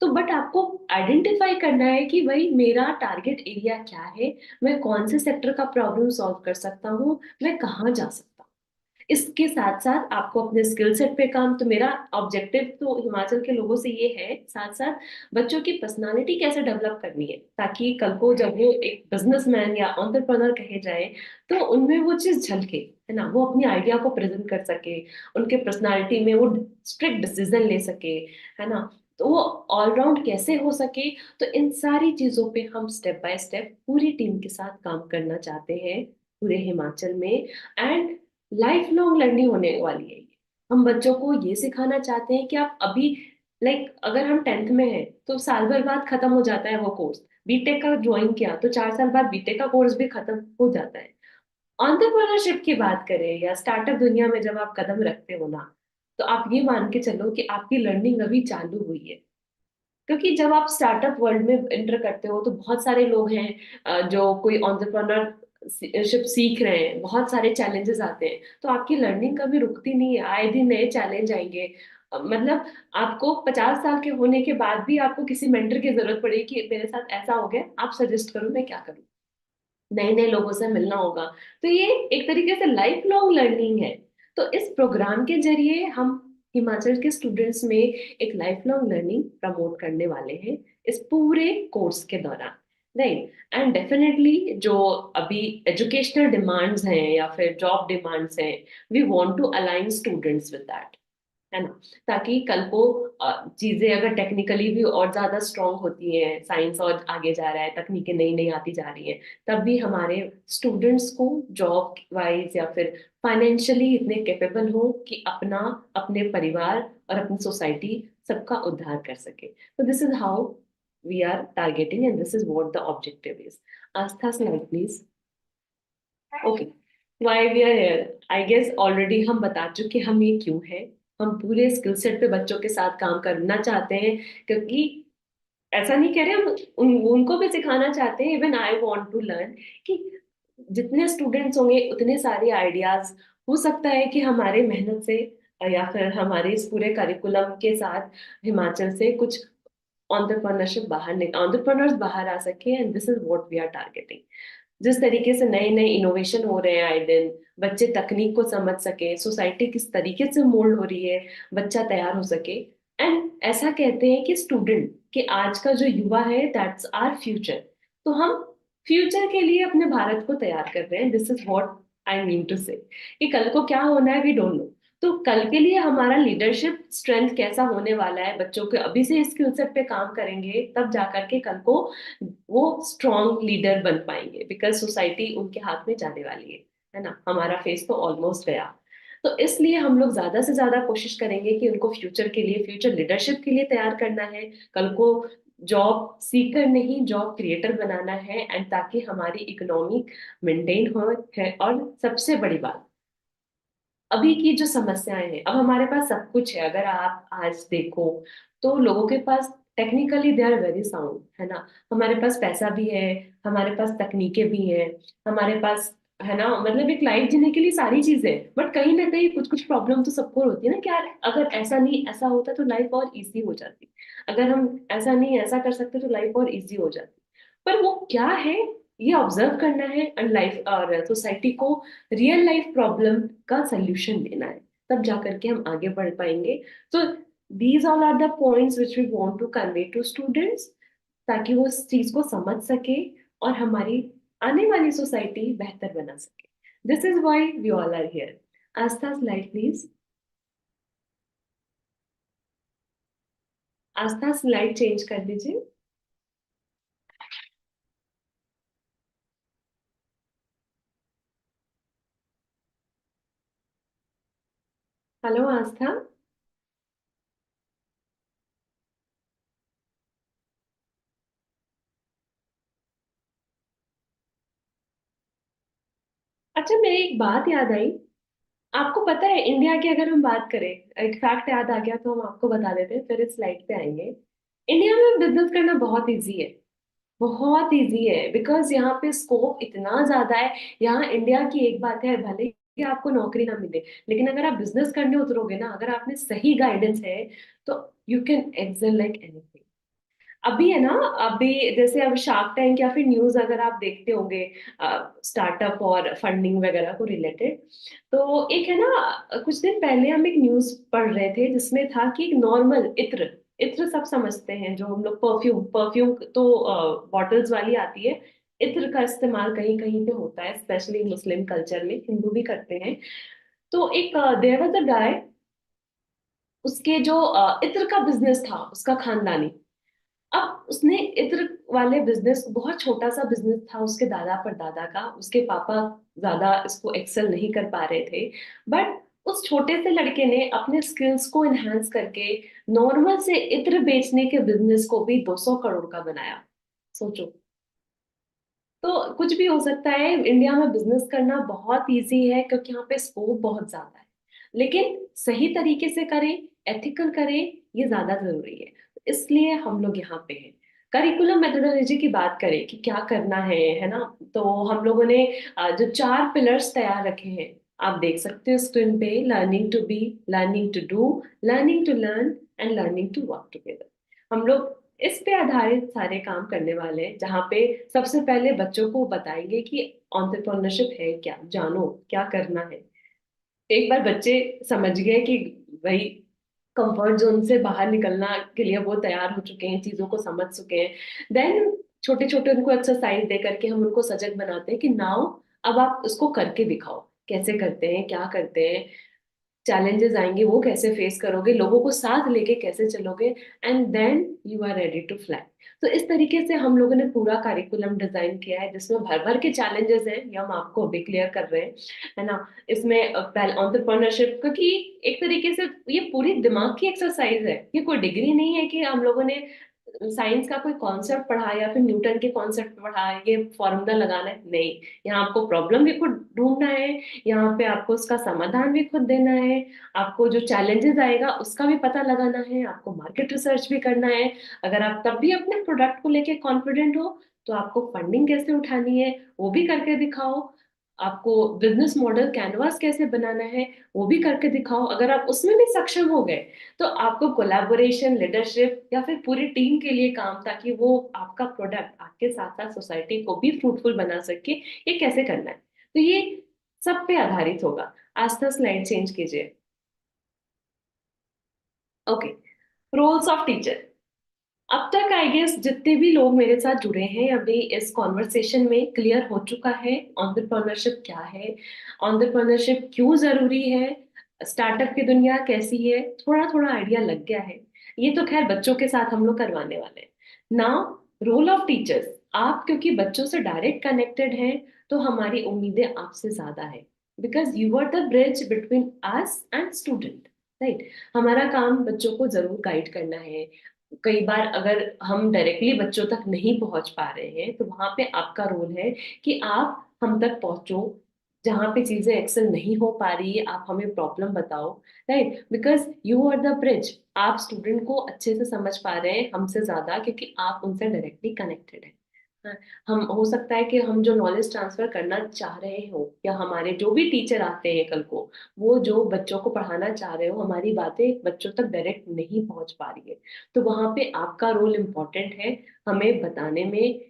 तो बट आपको आइडेंटिफाई करना है कि भाई मेरा टारगेट एरिया क्या है, मैं कौन से सेक्टर का प्रॉब्लम सॉल्व कर सकता हूँ, मैं कहाँ जा सकता हूँ। इसके साथ साथ आपको अपने स्किल सेट पे काम, तो मेरा ऑब्जेक्टिव तो हिमाचल के लोगों से ये है, साथ साथ बच्चों की पर्सनालिटी कैसे डेवलप करनी है, ताकि कल को जब वो एक बिजनेसमैन या एंटरप्रेन्योर कहे जाए तो उनमें वो चीज झलके, है ना, वो अपनी आइडिया को प्रेजेंट कर सके, उनके पर्सनालिटी में वो स्ट्रिक्ट डिसीजन ले सके, है ना, तो वो ऑलराउंड कैसे हो सके। तो इन सारी चीजों पे हम स्टेप बाय स्टेप पूरी टीम के साथ काम करना चाहते हैं पूरे हिमाचल में। एंड लाइफ लॉन्ग लर्निंग होने वाली है ये। हम बच्चों को ये सिखाना चाहते हैं कि आप अभी, लाइक अगर हम 10th में हैं तो साल भर बाद खत्म हो जाता है वो कोर्स। बीटेक का ज्वाइन किया तो 4 साल बाद बीटेक का कोर्स भी खत्म हो जाता है। एंटरप्रेन्योरशिप की बात करें या स्टार्टअप दुनिया में जब आप कदम रखते हो ना, तो आप ये मान के चलो कि आपकी लर्निंग अभी चालू हुई है। क्योंकि जब आप स्टार्टअप वर्ल्ड में एंटर करते हो तो बहुत सारे लोग हैं जो कोई एंटरप्रेन्योरशिप सीख रहे हैं, बहुत सारे चैलेंजेस आते हैं, तो आपकी लर्निंग कभी रुकती नहीं है, आए दिन नए चैलेंज आएंगे। मतलब आपको 50 साल के होने के बाद भी आपको किसी मेंटर की जरूरत पड़ेगी कि मेरे साथ ऐसा हो गया, आप सजेस्ट करो मैं क्या करूँ। नए नए लोगों से मिलना होगा। तो ये एक तरीके से लाइफ लॉन्ग लर्निंग है। तो इस प्रोग्राम के जरिए हम हिमाचल के स्टूडेंट्स में एक लाइफ लॉन्ग लर्निंग प्रमोट करने वाले हैं इस पूरे कोर्स के दौरान। राइट। एंड डेफिनेटली जो अभी एजुकेशनल डिमांड्स हैं या फिर जॉब डिमांड्स हैं, we want to align students with that, है ना। ताकि कल को चीजें अगर टेक्निकली भी और ज्यादा स्ट्रांग होती हैं, साइंस और आगे जा रहा है, तकनीकें नई नई आती जा रही हैं, तब भी हमारे स्टूडेंट्स को जॉब वाइज या फिर फाइनेंशियली इतने कैपेबल हो कि अपना, अपने परिवार और अपनी सोसाइटी सबका उद्धार कर सके। तो this is how we are targeting and this is what the objective is. Aastha, slide please. Okay, why we are here, I guess already हम बता चुके हम ये क्यों है। हम पूरे स्किल सेट पे बच्चों के साथ काम करना चाहते हैं, क्योंकि ऐसा नहीं कह रहे हम उनको भी सिखाना चाहते हैं। Even I want to learn कि जितने स्टूडेंट्स होंगे उतने सारे आइडियाज, हो सकता है कि हमारे मेहनत से या फिर हमारे इस पूरे करिकुलम के साथ हिमाचल से कुछ एंटरप्रेन्योर्स बाहर आ सके, and this is what we are targeting. जिस तरीके से नए नए इनोवेशन हो रहे हैं आए दिन, बच्चे तकनीक को समझ सके, सोसाइटी किस तरीके से मोल्ड हो रही है, बच्चा तैयार हो सके। एंड ऐसा कहते हैं कि स्टूडेंट कि आज का जो युवा है दैट्स आवर फ्यूचर। तो हम फ्यूचर के लिए अपने भारत को तैयार कर रहे हैं, this is what I mean to say. कि कल को क्या होना है वी डोंट नो। तो कल के लिए हमारा लीडरशिप स्ट्रेंथ कैसा होने वाला है, बच्चों के अभी से स्किल सेट पे काम करेंगे तब जाकर के कल को वो स्ट्रॉन्ग लीडर बन पाएंगे, बिकॉज सोसाइटी उनके हाथ में जाने वाली है ना। हमारा फेस तो ऑलमोस्ट गया। तो इसलिए हम लोग ज्यादा से ज्यादा कोशिश करेंगे कि उनको फ्यूचर के लिए, फ्यूचर लीडरशिप के लिए तैयार करना है। कल को जॉब सीकर नहीं, जॉब क्रिएटर बनाना है, एंड ताकि हमारी इकोनॉमी मेंटेन हो है। और सबसे बड़ी बात, अभी की जो समस्याएं हैं, अब हमारे पास सब कुछ है, अगर आप आज देखो तो लोगों के पास technically they are very sound, है ना। हमारे पास पैसा भी है, हमारे पास तकनीकें भी हैं, हमारे पास, है ना, मतलब एक लाइफ जीने के लिए सारी चीजें हैं। बट कहीं ना कहीं कुछ कुछ प्रॉब्लम तो सबको होती है ना कि यार अगर ऐसा नहीं ऐसा होता तो लाइफ और इजी हो जाती, अगर हम ऐसा नहीं ऐसा कर सकते तो लाइफ और इजी हो जाती। पर वो क्या है, ये ऑब्जर्व करना है एंड लाइफ और सोसाइटी को रियल लाइफ प्रॉब्लम का सल्यूशन देना है, तब जाकर के हम आगे बढ़ पाएंगे। तो these all are the points which we want to convey to students, ताकि वो इस चीज को समझ सके और हमारी आने वाली सोसाइटी बेहतर बना सके। This is why we all are here. Aastha, slide please. Aastha, slide change कर दीजिए। हेलो आस्था। अच्छा, मेरी एक बात याद आई। आपको पता है इंडिया की अगर हम बात करें, एक फैक्ट याद आ गया तो हम आपको बता देते हैं, फिर इस स्लाइड पे आएंगे। इंडिया में बिजनेस करना बहुत इजी है, बहुत इजी है, बिकॉज यहाँ पे स्कोप इतना ज्यादा है। यहाँ इंडिया की एक बात है, भले ही आपको नौकरी ना मिले, लेकिन अगर आप बिजनेस करने उतरोगे ना, अगर आपने सही गाइडेंस है, तो you can excel like anything. अभी है ना, अभी जैसे अब शार्क टैंक या फिर न्यूज अगर आप देखते होंगे स्टार्टअप और फंडिंग वगैरह को रिलेटेड, तो एक है ना, कुछ दिन पहले हम एक न्यूज पढ़ रहे थे जिसमें था कि एक नॉर्मल इत्र, इत्र सब समझते हैं, जो हम लोग परफ्यूम, परफ्यूम तो बॉटल्स वाली आती है, इत्र का इस्तेमाल कहीं कहीं पे होता है, स्पेशली मुस्लिम कल्चर में, हिंदू भी करते हैं। तो एक देयर वाज अ गाय, उसके जो इत्र का बिजनेस था उसका खानदानी। अब उसने इत्र वाले बिजनेस, बहुत छोटा सा बिजनेस था उसके दादा परदादा का, उसके पापा ज्यादा इसको एक्सेल नहीं कर पा रहे थे, बट उस छोटे से लड़के ने अपने स्किल्स को एनहांस करके नॉर्मल से इत्र बेचने के बिजनेस को भी 200 करोड़ का बनाया। सोचो। तो कुछ भी हो सकता है, इंडिया में बिजनेस करना बहुत इजी है क्योंकि यहाँ पे स्कोप बहुत ज्यादा है। लेकिन सही तरीके से करें, एथिकल करें, ये ज्यादा जरूरी है। इसलिए हम लोग यहाँ पे हैं। करिकुलम मेथोडोलॉजी की बात करें कि क्या करना है ना, तो हम लोगों ने जो 4 पिलर्स तैयार रखे हैं, आप देख सकते हो स्क्रीन पे। Learning to be, learning to do, learning to learn and learning to work together. हम लोग इस पे आधारित सारे काम करने वाले हैं, जहाँ पे सबसे पहले बच्चों को बताएंगे कि एंटरप्रेन्योरशिप है क्या, जानो क्या करना है। एक बार बच्चे समझ गए कि भाई कंफर्ट जोन से बाहर निकलना के लिए वो तैयार हो चुके हैं, चीजों को समझ चुके हैं, देन छोटे छोटे उनको एक्सरसाइज दे करके हम उनको सजग बनाते हैं कि नाउ अब आप उसको करके दिखाओ, कैसे करते हैं, क्या करते हैं, चैलेंजेस आएंगे वो कैसे फेस करोगे, लोगों को साथ लेके कैसे चलोगे, and then you are ready to fly. तो इस तरीके से हम लोगों ने पूरा करिकुलम डिजाइन किया है, जिसमें भर भर के चैलेंजेस हैं, ये हम आपको अभी क्लियर कर रहे हैं, है ना। इसमें पहले एंटरप्रेन्योरशिप, क्योंकि एक तरीके से ये पूरी दिमाग की एक्सरसाइज है, ये कोई डिग्री नहीं है कि हम लोगों ने साइंस का कोई कॉन्सेप्ट पढ़ा या फिर न्यूटन के कॉन्सेप्ट पढ़ा, ये फॉर्मूला लगाना है, नहीं। यहाँ आपको प्रॉब्लम भी खुद ढूंढना है, यहाँ पे आपको उसका समाधान भी खुद देना है, आपको जो चैलेंजेस आएगा उसका भी पता लगाना है, आपको मार्केट रिसर्च भी करना है। अगर आप तब भी अपने प्रोडक्ट को लेके कॉन्फिडेंट हो, तो आपको फंडिंग कैसे उठानी है वो भी करके दिखाओ, आपको बिजनेस मॉडल कैनवास कैसे बनाना है वो भी करके दिखाओ। अगर आप उसमें भी सक्षम हो गए, तो आपको कोलैबोरेशन, लीडरशिप या फिर पूरी टीम के लिए काम, ताकि वो आपका प्रोडक्ट आपके साथ साथ सोसाइटी को भी फ्रूटफुल बना सके, ये कैसे करना है। तो ये सब पे आधारित होगा। आस्था स्लाइड चेंज कीजिए। Okay, roles of teacher. अब तक आई गेस जितने भी लोग मेरे साथ जुड़े हैं अभी इस कॉन्वर्सेशन में, क्लियर हो चुका है एंटरप्रेन्योरशिप क्या है, एंटरप्रेन्योरशिप क्यों जरूरी है, स्टार्टअप की दुनिया कैसी है, थोड़ा थोड़ा आइडिया लग गया है। ये तो खैर बच्चों के साथ हम लोग करवाने वाले हैं। Now, role of teachers. आप क्योंकि बच्चों से डायरेक्ट कनेक्टेड हैं, तो हमारी उम्मीदें आपसे ज्यादा है, because you are the bridge between us and student, right. हमारा काम बच्चों को जरूर गाइड करना है। कई बार अगर हम डायरेक्टली बच्चों तक नहीं पहुंच पा रहे हैं, तो वहां पे आपका रोल है कि आप हम तक पहुंचो। जहां पे चीजें एक्सेल नहीं हो पा रही है, आप हमें प्रॉब्लम बताओ, right, because you are the bridge. आप स्टूडेंट को अच्छे से समझ पा रहे हैं हमसे ज्यादा, क्योंकि आप उनसे डायरेक्टली कनेक्टेड है। हाँ, हम हो सकता है कि हम जो नॉलेज ट्रांसफर करना चाह रहे हो, या हमारे जो भी टीचर आते हैं कल को, वो जो बच्चों को पढ़ाना चाह रहे हो, हमारी बातें बच्चों तक डायरेक्ट नहीं पहुंच पा रही है, तो वहां पे आपका रोल इम्पोर्टेंट है, हमें बताने में,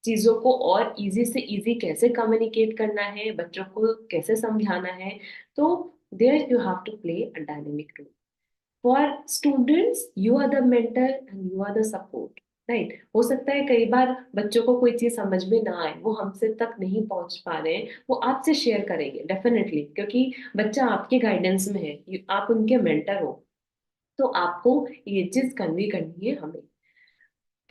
चीजों को और इजी से इजी कैसे कम्युनिकेट करना है, बच्चों को कैसे समझाना है। तो there you have to play a dynamic role. For students you are the mentor and you are the support, right. हो सकता है कई बार बच्चों को कोई चीज समझ में ना आए, वो हमसे तक नहीं पहुंच पा रहे हैं, वो आपसे शेयर करेंगे डेफिनेटली, क्योंकि बच्चा आपके गाइडेंस में है, आप उनके मेंटर हो। तो आपको ये चीज करनी करनी है हमें।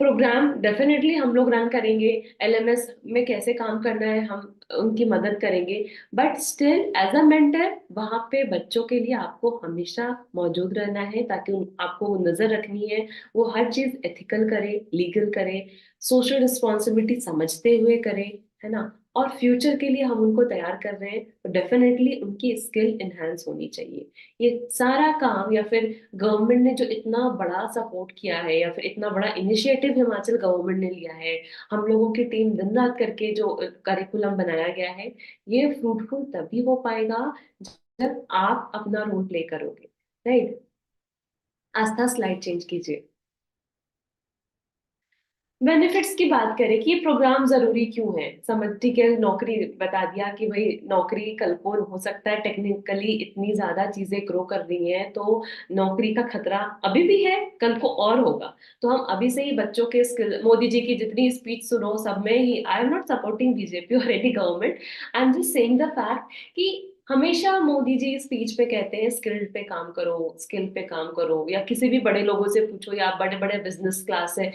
प्रोग्राम डेफिनेटली हम लोग रन करेंगे, एलएमएस में कैसे काम करना है हम उनकी मदद करेंगे, but still as a mentor वहां पे बच्चों के लिए आपको हमेशा मौजूद रहना है, ताकि आपको नजर रखनी है वो हर चीज एथिकल करे, लीगल करे, सोशल रिस्पॉन्सिबिलिटी समझते हुए करे, है ना। और फ्यूचर के लिए हम उनको तैयार कर रहे हैं, तो डेफिनेटली उनकी स्किल इनहेंस होनी चाहिए। ये सारा काम, या फिर गवर्नमेंट ने जो इतना बड़ा सपोर्ट किया है, या फिर इतना बड़ा इनिशिएटिव हिमाचल गवर्नमेंट ने लिया है, हम लोगों की टीम दिन रात करके जो करिकुलम बनाया गया है, ये फ्रूटफुल तभी हो पाएगा जब आप अपना रोल प्ले करोगे, राइट। आस्था स्लाइड चेंज कीजिए। बेनिफिट्स की बात करें कि ये प्रोग्राम जरूरी क्यों है, समझ, ठीक है, नौकरी बता दिया कि भाई नौकरी कल को हो सकता है, टेक्निकली इतनी ज्यादा चीजें ग्रो कर रही हैं, तो नौकरी का खतरा अभी भी है, कल को और होगा। तो हम अभी से ही बच्चों के स्किल, मोदी जी की जितनी स्पीच सुनो सब में ही, I am not supporting BJP और any government, I am just saying the fact कि हमेशा मोदी जी स्पीच पे कहते हैं स्किल पे काम करो, स्किल पे काम करो, या किसी भी बड़े लोगों से पूछो, या बड़े बड़े बिजनेस क्लास से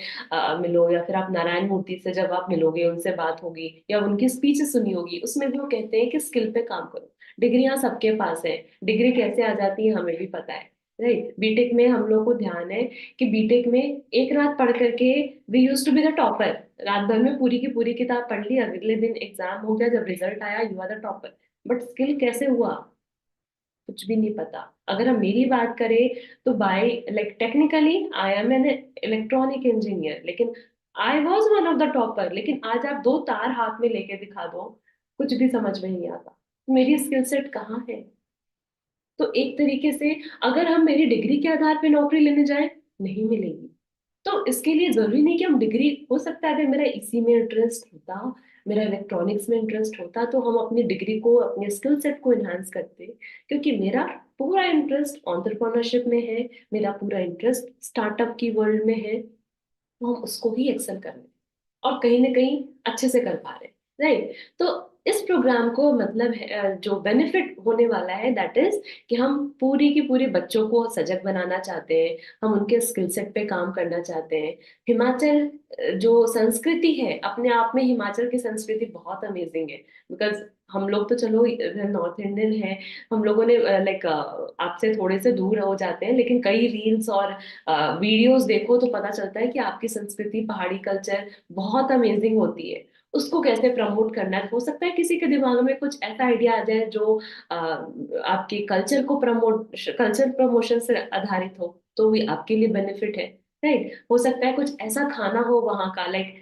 मिलो, या फिर आप नारायण मूर्ति से जब आप मिलोगे, उनसे बात होगी या उनकी स्पीच सुनी होगी, उसमें भी वो कहते हैं कि स्किल पे काम करो। डिग्रियां सबके पास है, डिग्री कैसे आ जाती है हमें भी पता है, राइट। बीटेक में हम लोग को ध्यान है कि बीटेक में एक रात पढ़ करके we use to be the topper, रात भर में पूरी की पूरी किताब पढ़ ली, अगले दिन एग्जाम हो गया, जब रिजल्ट आया you are the topper, but skill कैसे हुआ, कुछ भी नहीं पता। अगर हम मेरी बात करें तो by like technically I am an electronic engineer, लेकिन I was one of the topper, लेकिन आज आप दो तार हाथ में लेके दिखा दो, कुछ भी समझ में नहीं आता। मेरी स्किल सेट कहाँ है? तो एक तरीके से अगर हम मेरी डिग्री के आधार पे नौकरी लेने जाएं, नहीं मिलेगी। तो इसके लिए जरूरी नहीं कि हम डिग्री, हो सकता है अगर मेरा इसी में इंटरेस्ट होता, मेरा इलेक्ट्रॉनिक्स में इंटरेस्ट होता, तो हम अपनी डिग्री को, अपने स्किल सेट को एनहांस करते। क्योंकि मेरा पूरा इंटरेस्ट एंटरप्रेन्योरशिप में है, मेरा पूरा इंटरेस्ट स्टार्टअप की वर्ल्ड में है, तो हम उसको ही एक्सेल कर रहे हैं और कहीं ना कहीं अच्छे से कर पा रहे हैं, राइट। तो इस प्रोग्राम को मतलब है, जो बेनिफिट होने वाला है दैट इज कि हम पूरी की पूरी बच्चों को सजग बनाना चाहते हैं, हम उनके स्किल सेट पे काम करना चाहते हैं। हिमाचल जो संस्कृति है, अपने आप में हिमाचल की संस्कृति बहुत अमेजिंग है। बिकॉज हम लोग तो चलो नॉर्थ इंडियन है, हम लोगों ने लाइक आपसे थोड़े से दूर हो जाते हैं, लेकिन कई रील्स और वीडियोस देखो तो पता चलता है कि आपकी संस्कृति, पहाड़ी कल्चर बहुत अमेजिंग होती है। उसको कैसे प्रमोट करना है, हो सकता है किसी के दिमाग में कुछ ऐसा आइडिया आ जाए जो आपके कल्चर को प्रमोट, कल्चर प्रमोशन से आधारित हो, तो भी आपके लिए बेनिफिट है, राइट। हो सकता है कुछ ऐसा खाना हो वहां का, लाइक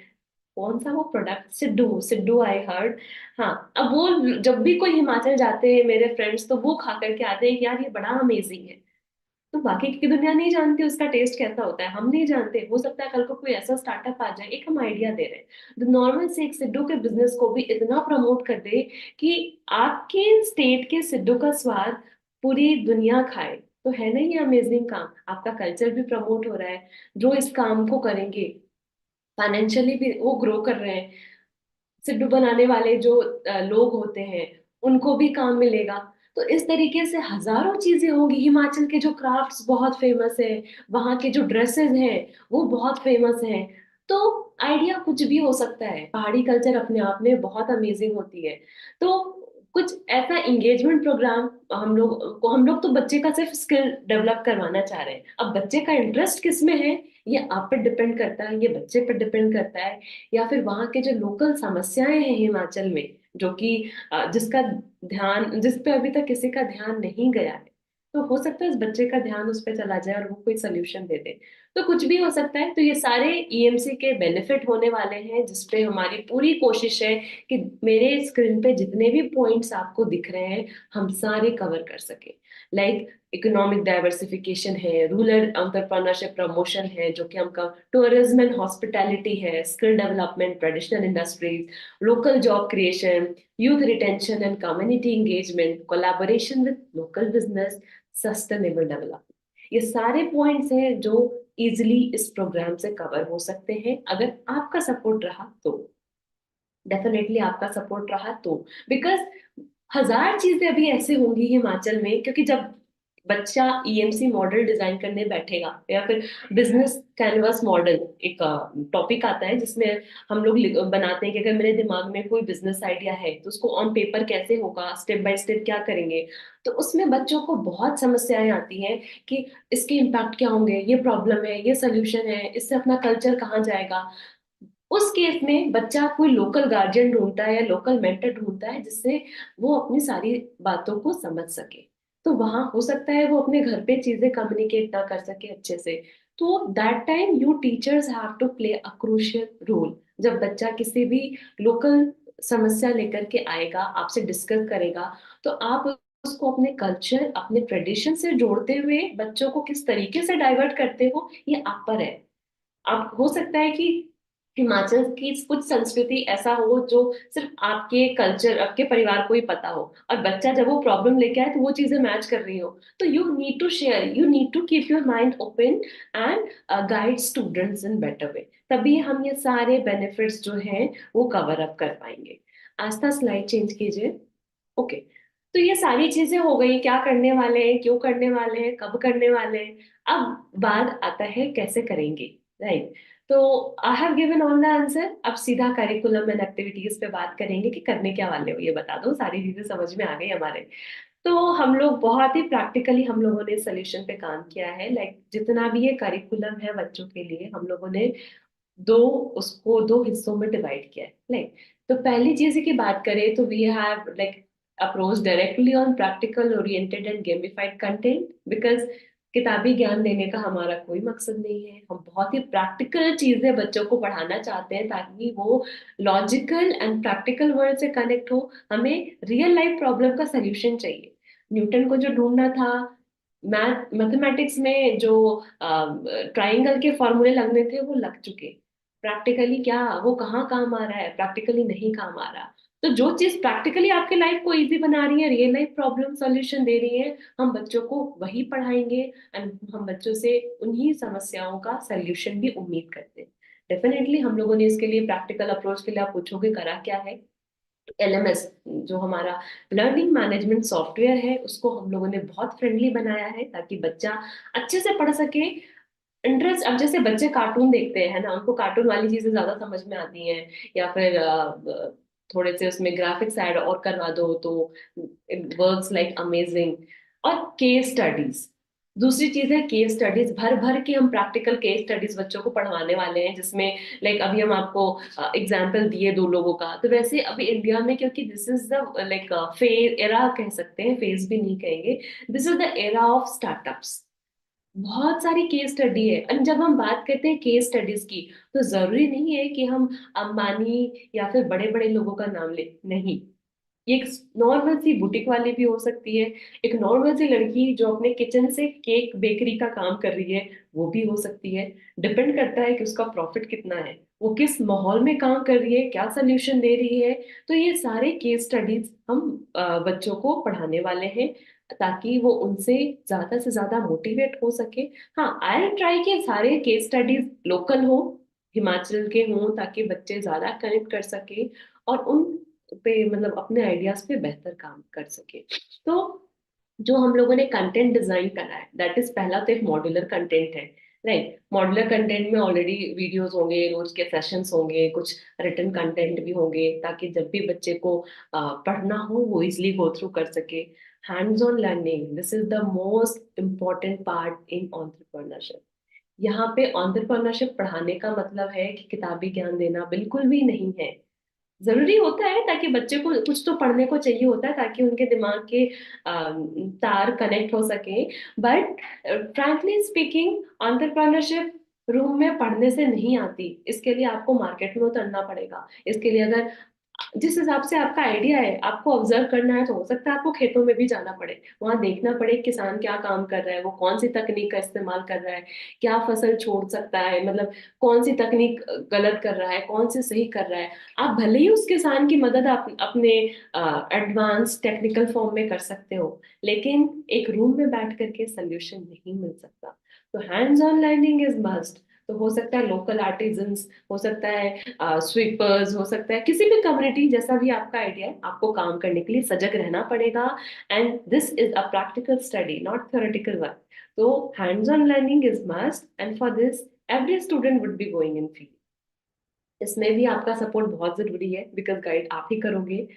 कौन सा वो product, siddu, siddu I heard. हाँ, अब वो जब भी कोई हिमाचल जाते हैं मेरे फ्रेंड्स, तो वो खा करके आते हैं कि यार ये बड़ा अमेजिंग है। तो बाकी की दुनिया नहीं जानती उसका टेस्ट कैसा होता है, हम नहीं जानते। हो सकता है कल को कोई ऐसा स्टार्टअप आ जाए, एक हम आइडिया दे रहे हैं, तो नॉर्मल से एक सिड्डू के बिजनेस को भी इतना प्रमोट कर दे कि आपके स्टेट के सिड्डू का स्वाद पूरी दुनिया खाए। तो है ना ये अमेजिंग काम, आपका कल्चर भी प्रमोट हो रहा है, जो इस काम को करेंगे फाइनेंशियली भी वो ग्रो कर रहे हैं। सिड्डू बनाने वाले जो लोग होते हैं, उनको भी काम मिलेगा। तो इस तरीके से हजारों चीजें होंगी। हिमाचल के जो क्राफ्ट्स बहुत फेमस है, वहाँ के जो ड्रेसेस हैं वो बहुत फेमस हैं। तो आइडिया कुछ भी हो सकता है, पहाड़ी कल्चर अपने आप में बहुत अमेजिंग होती है। तो कुछ ऐसा इंगेजमेंट प्रोग्राम हम लोग तो बच्चे का सिर्फ स्किल डेवलप करवाना चाह रहे हैं। अब बच्चे का इंटरेस्ट किस में है, ये आप पे डिपेंड करता है, ये बच्चे पे डिपेंड करता है, या फिर वहाँ के जो लोकल समस्याएं हैं हिमाचल में, जो कि जिसका ध्यान, जिस पे अभी तक किसी का ध्यान नहीं गया है। तो हो सकता है इस बच्चे का ध्यान उस पे चला जाए और वो कोई सोल्यूशन दे दे। तो कुछ भी हो सकता है। तो ये सारे ईएमसी के बेनिफिट होने वाले हैं, जिसपे हमारी पूरी कोशिश है कि मेरे स्क्रीन पे जितने भी पॉइंट्स आपको दिख रहे हैं, हम सारे कवर कर सके। लाइक इकोनॉमिक डाइवर्सिफिकेशन है, रूरल एंटरप्रेन्योरशिप प्रमोशन है जो कि हम टूरिज्म एंड हॉस्पिटैलिटी है, skill development, traditional industries, local job creation, youth retention and community engagement, collaboration with local business, sustainable development. ये सारे पॉइंट्स हैं जो इजिली इस प्रोग्राम से कवर हो सकते हैं, अगर आपका सपोर्ट रहा तो। डेफिनेटली आपका सपोर्ट रहा तो, बिकॉज हजार चीजें अभी ऐसे होंगी हिमाचल में, क्योंकि जब बच्चा ईएमसी मॉडल डिजाइन करने बैठेगा, या फिर बिजनेस कैनवस मॉडल, एक टॉपिक आता है जिसमें हम लोग बनाते हैं कि अगर मेरे दिमाग में कोई बिजनेस आइडिया है तो उसको ऑन पेपर कैसे होगा, स्टेप बाय स्टेप क्या करेंगे। तो उसमें बच्चों को बहुत समस्याएं आती हैं कि इसके इम्पैक्ट क्या होंगे, ये प्रॉब्लम है, ये सोल्यूशन है, इससे अपना कल्चर कहाँ जाएगा। उस केस में बच्चा कोई लोकल गार्जियन ढूंढता है या लोकल मेंटर ढूंढता है, जिससे वो अपनी सारी बातों को समझ सके। तो वहां हो सकता है वो अपने घर पे चीजें कम्युनिकेट ना कर सके अच्छे से। तो that time you teachers have to play a crucial role. जब बच्चा किसी भी लोकल समस्या लेकर के आएगा, आपसे डिस्कस करेगा, तो आप उसको अपने कल्चर, अपने ट्रेडिशन से जोड़ते हुए बच्चों को किस तरीके से डाइवर्ट करते हो, ये आप पर है। अब हो सकता है कि हिमाचल की कुछ संस्कृति ऐसा हो जो सिर्फ आपके कल्चर, आपके परिवार को ही पता हो, और बच्चा जब वो प्रॉब्लम लेके आए तो वो चीजें मैच कर रही हो। तो you need to share, you need to keep your mind open and guide students in better way. तभी हम ये सारे बेनिफिट्स जो हैं वो कवर अप कर पाएंगे। आस्था स्लाइड चेंज कीजिए। ओके, तो ये सारी चीजें हो गई, क्या करने वाले हैं, क्यों करने वाले हैं, कब करने वाले हैं। अब बात आता है कैसे करेंगे, राइट। तो I have given all the answer. अब सीधा करिकुलम एंड एक्टिविटीज पे बात करेंगे कि करने क्या वाले हो, ये बता दो, सारी चीजें समझ में आ गई हमारे। तो हम लोग बहुत ही प्रैक्टिकली हम लोगों ने सोल्यूशन पे काम किया है। लाइक जितना भी ये करिकुलम है बच्चों के लिए, हम लोगों ने दो उसको दो हिस्सों में डिवाइड किया है। लाइक तो पहली चीज की बात करें तो we have like approach directly on practical oriented and gamified content because किताबी ज्ञान देने का हमारा कोई मकसद नहीं है। हम बहुत ही प्रैक्टिकल चीजें बच्चों को पढ़ाना चाहते हैं ताकि वो लॉजिकल एंड प्रैक्टिकल वर्ल्ड से कनेक्ट हो। हमें रियल लाइफ प्रॉब्लम का सलूशन चाहिए। न्यूटन को जो ढूंढना था, मैथमेटिक्स में जो ट्राइंगल के फॉर्मूले लगने थे वो लग चुके। प्रैक्टिकली क्या वो कहाँ काम आ रहा है? प्रैक्टिकली नहीं काम आ रहा। तो जो चीज प्रैक्टिकली आपके लाइफ को इजी बना रही है, रियल लाइफ प्रॉब्लम सॉल्यूशन दे रही है, हम बच्चों को वही पढ़ाएंगे। एंड हम बच्चों से उन्हीं समस्याओं का सॉल्यूशन भी उम्मीद करते हैं। डेफिनेटली हम लोगों ने इसके लिए प्रैक्टिकल अप्रोच के लिए, आप पूछोगे करा क्या है, LMS जो हमारा लर्निंग मैनेजमेंट सॉफ्टवेयर है उसको हम लोगों ने बहुत फ्रेंडली बनाया है ताकि बच्चा अच्छे से पढ़ सके। इंटरेस्ट, अब जैसे बच्चे कार्टून देखते हैं है ना, उनको कार्टून वाली चीजें ज्यादा समझ में आती हैं, या फिर थोड़े से उसमें ग्राफिक्स ऐड और करवा दो तो इट वर्क्स लाइक अमेजिंग। और केस स्टडीज, दूसरी चीज है केस स्टडीज। भर भर के हम प्रैक्टिकल केस स्टडीज बच्चों को पढ़वाने वाले हैं जिसमें लाइक अभी हम आपको एग्जाम्पल दिए दो लोगों का। तो वैसे अभी इंडिया में, क्योंकि this is the like phase era कह सकते हैं, फेज भी नहीं कहेंगे, this is the era of startups. बहुत सारी केस स्टडी है। और जब हम बात करते हैं केस स्टडीज की, तो जरूरी नहीं है कि हम अंबानी या फिर बड़े बड़े लोगों का नाम ले, नहीं। ये एक नॉर्मल सी बुटीक वाली भी हो सकती है, एक नॉर्मल सी लड़की जो अपने किचन से केक बेकरी का काम कर रही है वो भी हो सकती है। डिपेंड करता है कि उसका प्रॉफिट कितना है, वो किस माहौल में काम कर रही है, क्या सोल्यूशन दे रही है। तो ये सारे केस स्टडीज हम बच्चों को पढ़ाने वाले हैं ताकि वो उनसे ज्यादा से ज्यादा मोटिवेट हो सके। हाँ, आई ट्राई कि सारे केस स्टडीज लोकल हो, हिमाचल के हों, ताकि बच्चे ज्यादा कनेक्ट कर सके और उन पे मतलब अपने आइडियाज पे बेहतर काम कर सके। तो जो हम लोगों ने कंटेंट डिजाइन करा है, दैट इज पहला तो एक मॉड्यूलर कंटेंट है। राइट, मॉड्यूलर कंटेंट में ऑलरेडी वीडियोस होंगे, रोज के सेशंस होंगे, कुछ रिटन कंटेंट भी होंगे ताकि जब भी बच्चे को पढ़ना हो वो इजिली गो थ्रू कर सके। Hands on learning, this is the most important part in entrepreneurship. यहाँ पे एंटरप्रेन्योरशिप पढ़ाने का मतलब है कि किताबी ज्ञान देना बिल्कुल भी नहीं है। जरूरी होता है ताकि बच्चे को कुछ तो पढ़ने को चाहिए होता है ताकि उनके दिमाग के तार कनेक्ट हो सके। But frankly speaking, entrepreneurship room में पढ़ने से नहीं आती। इसके लिए आपको मार्केट में उतरना पड़ेगा। इसके लिए अगर जिस हिसाब से आपका आइडिया है आपको ऑब्जर्व करना है, तो हो सकता है आपको खेतों में भी जाना पड़े, वहां देखना पड़े किसान क्या काम कर रहा है, वो कौन सी तकनीक का इस्तेमाल कर रहा है, क्या फसल छोड़ सकता है, मतलब कौन सी तकनीक गलत कर रहा है, कौन सी सही कर रहा है। आप भले ही उस किसान की मदद आप अपने एडवांस टेक्निकल फॉर्म में कर सकते हो, लेकिन एक रूम में बैठ करके सोल्यूशन नहीं मिल सकता। तो hands on learning is must. तो हो सकता है लोकल आर्टिजन्स, हो सकता है स्वीपर्स, हो सकता है किसी भी कम्युनिटी, जैसा भी आपका आइडिया है, आपको काम करने के लिए सजग रहना पड़ेगा। And this is a practical study, not theoretical one. तो hands on learning is must, and for this every student would be going in field. इसमें भी आपका सपोर्ट बहुत जरूरी है बिकॉज गाइड आप ही करोगे।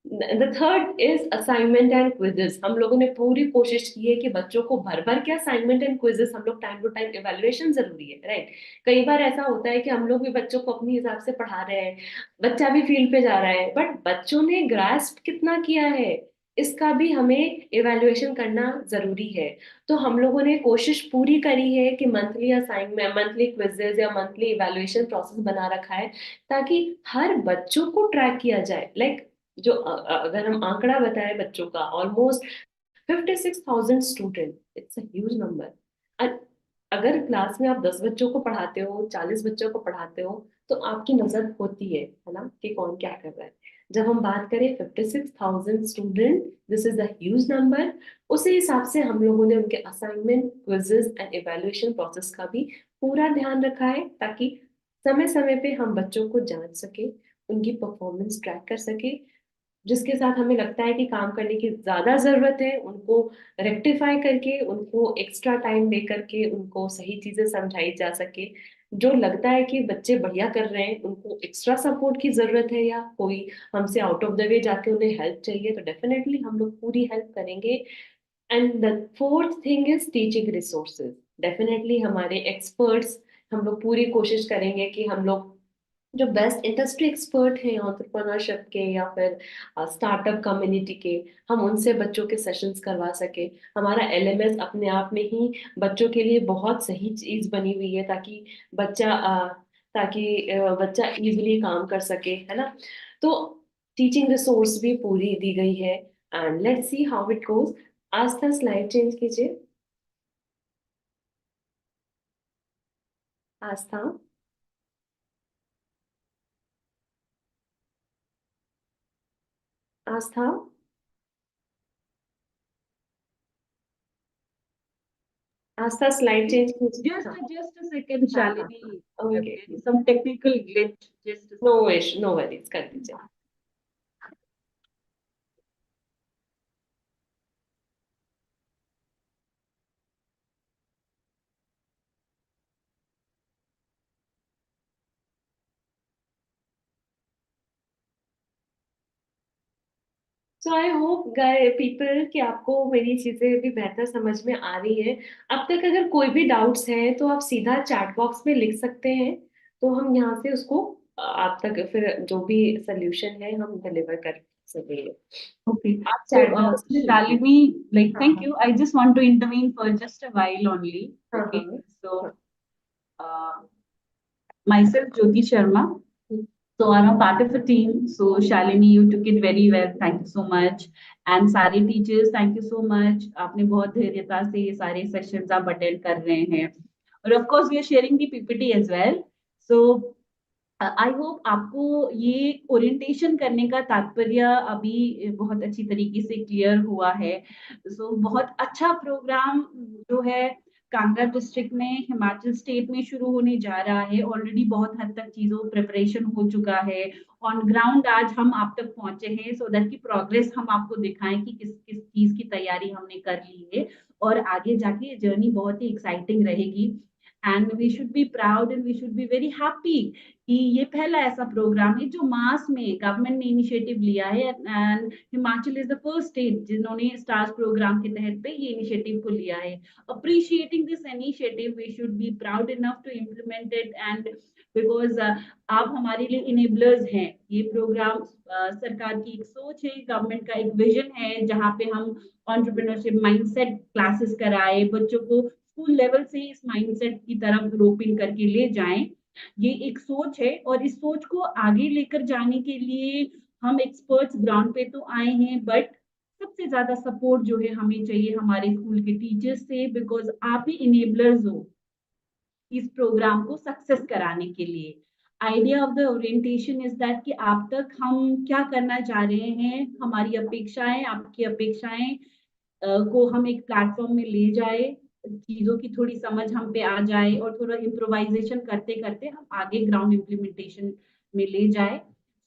The third is assignment and quizzes. हम लोगों ने पूरी कोशिश की है कि बच्चों को भर भर के असाइनमेंट एंड क्विजेस, हम लोग टाइम टू टाइम इवेल्युएशन जरूरी है, राइट। कई बार ऐसा होता है कि हम लोग भी बच्चों को अपने हिसाब से पढ़ा रहे हैं, बच्चा भी फील्ड पे जा रहा है, बट बच्चों ने ग्रास्प कितना किया है इसका भी हमें इवेल्युएशन करना जरूरी है। तो हम लोगों ने कोशिश पूरी करी है कि मंथली असाइनमेंट, मंथली क्विजेस या मंथली इवेल्युएशन प्रोसेस बना रखा है ताकि हर बच्चों को ट्रैक किया जाए। लाइक जो अगर हम आंकड़ा बताएं बच्चों का, almost 56,000 student, it's a huge number. अगर क्लास में आप 10 बच्चों को पढ़ाते हो, 40 बच्चों को पढ़ाते हो, तो आपकी नजर होती है ना, कि कौन क्या कर रहा है। जब हम बात करें 56,000 student, this is the huge number. उसी हिसाब से हम लोगों ने उनके assignment, quizzes and evaluation process का भी पूरा ध्यान रखा है ताकि समय समय पे हम बच्चों को जांच सके, उनकी परफॉर्मेंस ट्रैक कर सके। जिसके साथ हमें लगता है कि काम करने की ज्यादा जरूरत है, उनको रेक्टिफाई करके, उनको एक्स्ट्रा टाइम दे करके उनको सही चीजें समझाई जा सके। जो लगता है कि बच्चे बढ़िया कर रहे हैं, उनको एक्स्ट्रा सपोर्ट की जरूरत है या कोई हमसे आउट ऑफ द वे जाके उन्हें हेल्प चाहिए, तो डेफिनेटली हम लोग पूरी हेल्प करेंगे। And the fourth thing is teaching resources. Definitely हमारे एक्सपर्ट्स, हम लोग पूरी कोशिश करेंगे कि हम लोग जो बेस्ट इंडस्ट्री एक्सपर्ट हैं एंटरप्रेन्योरशिप के या फिर स्टार्टअप कम्युनिटी के, हम उनसे बच्चों के सेशंस करवा सके। हमारा एलएमएस अपने आप में ही बच्चों के लिए बहुत सही चीज बनी हुई है, ताकि बच्चा इजीली काम कर सके, है ना। तो टीचिंग रिसोर्स भी पूरी दी गई है। And let's see how it goes. Aastha slide change कीजिए। आस्था। आस्था। आस्था स्लाइड चेंज कीजिए। Just हाँ just a second, हाँ हाँ। Shalini. Okay. There is some technical glitch. Just a no second. इश, नो वरीज, कर दीजिए। सो आई होप गाय पीपल कि आपको मेरी चीजें भी बेहतर समझ में आ रही है। अब तक अगर कोई भी डाउट्स हैं तो आप सीधा चैट बॉक्स में लिख सकते हैं, तो हम यहाँ से उसको आप तक फिर जो भी सोल्यूशन है हम डिलीवर कर सकेंगे। Okay. आप So, चैट बॉक्स में लिखिए। Shalini, like, हाँ thank हाँ you. I just want to intervene for just a while only. हाँ हाँ Okay. So, हाँ। uh, myself, Jyoti Sharma. So I'm a part of a team. So Shalini, you took it very well. Thank you so much. And सारे teachers, thank you so much. आपने बहुत धैर्यता से ये सारे sessions आप attend कर रहे हैं. और of course we are sharing the PPT as well. So I hope आपको ये ओरिएंटेशन करने का तात्पर्य अभी बहुत अच्छी तरीके से क्लियर हुआ है। बहुत अच्छा प्रोग्राम जो है कांगड़ा डिस्ट्रिक्ट में हिमाचल स्टेट में शुरू होने जा रहा है। ऑलरेडी बहुत हद तक चीजों प्रिपरेशन हो चुका है। ऑन ग्राउंड आज हम आप तक पहुंचे हैं सो दैट की प्रोग्रेस हम आपको दिखाएं कि किस किस चीज की तैयारी हमने कर ली है। और आगे जाके ये जर्नी बहुत ही एक्साइटिंग रहेगी। And we should be proud and we should be very happy कि ये पहला ऐसा प्रोग्राम है जो मास में गवर्नमेंट ने इनिशिएटिव लिया है। And Himachal is the first state जिन्होंने स्टार्स प्रोग्राम के तहत पे ये इनिशिएटिव को लिया है। Appreciating this initiative we should be proud enough to implement it. And because आप हमारे लिए इनेबलर्स हैं। ये प्रोग्राम सरकार की एक सोच है, गवर्नमेंट का एक विजन है जहाँ पे हम एंटरप्रेन्योरशिप माइंडसेट क्लासेस कराए, बच्चों को स्कूल लेवल से इस माइंडसेट की तरफ ग्रोपिंग करके ले जाएं। ये एक सोच है और इस सोच को आगे लेकर जाने के लिए हम एक्सपर्ट्स ग्राउंड पे तो आए हैं, बट सबसे ज्यादा सपोर्ट जो है हमें चाहिए हमारे स्कूल के टीचर्स से, बिकॉज आप ही इनेबलर्स हो इस प्रोग्राम को सक्सेस कराने के लिए। Idea of the orientation is that कि आप तक हम क्या करना चाह रहे हैं, हमारी अपेक्षाएं, आपकी अपेक्षाएं को हम एक प्लेटफॉर्म में ले जाए, चीजों की थोड़ी समझ हम पे आ जाए और थोड़ा इम्प्रोवाइजेशन करते करते हम आगे ग्राउंड इम्प्लीमेंटेशन में ले जाए।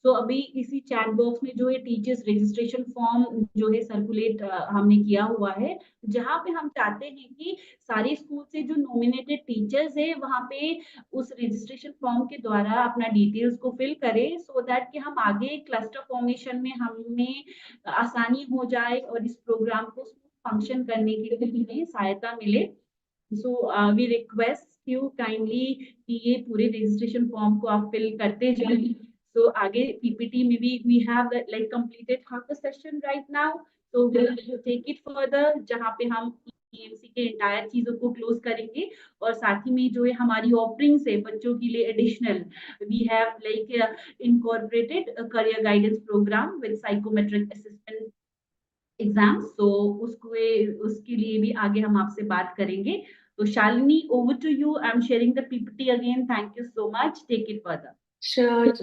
तो अभी इसी चैट बॉक्स में जो है टीचर्स रजिस्ट्रेशन फॉर्म जो है सर्कुलेट हमने किया हुआ है, जहाँ पे हम चाहते हैं कि सारे स्कूल से जो नॉमिनेटेड टीचर्स है वहाँ पे उस रजिस्ट्रेशन फॉर्म के द्वारा अपना डिटेल्स को फिल करें सो दैट कि हम आगे क्लस्टर फॉर्मेशन में हमें आसानी हो जाए और इस प्रोग्राम को फंक्शन करने के लिए हमें सहायता मिले। So we request you kindly कि ये पूरे रजिस्ट्रेशन फॉर्म को आप फिल करते जाएं। सो आगे पीपीटी में भी we have like completed half the session right now. So we will take it further जहाँ पे हम ईएमसी के एंटायर चीजों को क्लोज करेंगे। और साथ ही में जो है हमारी ऑफरिंग्स है बच्चों के लिए additional, we have like incorporated career guidance programme with psychometric assistant exam. So उसको उसके लिए भी आगे हम आपसे बात करेंगे। तो Shalini, over to you. I am sharing the PPT again. Thank you so much. Take it further. Sure.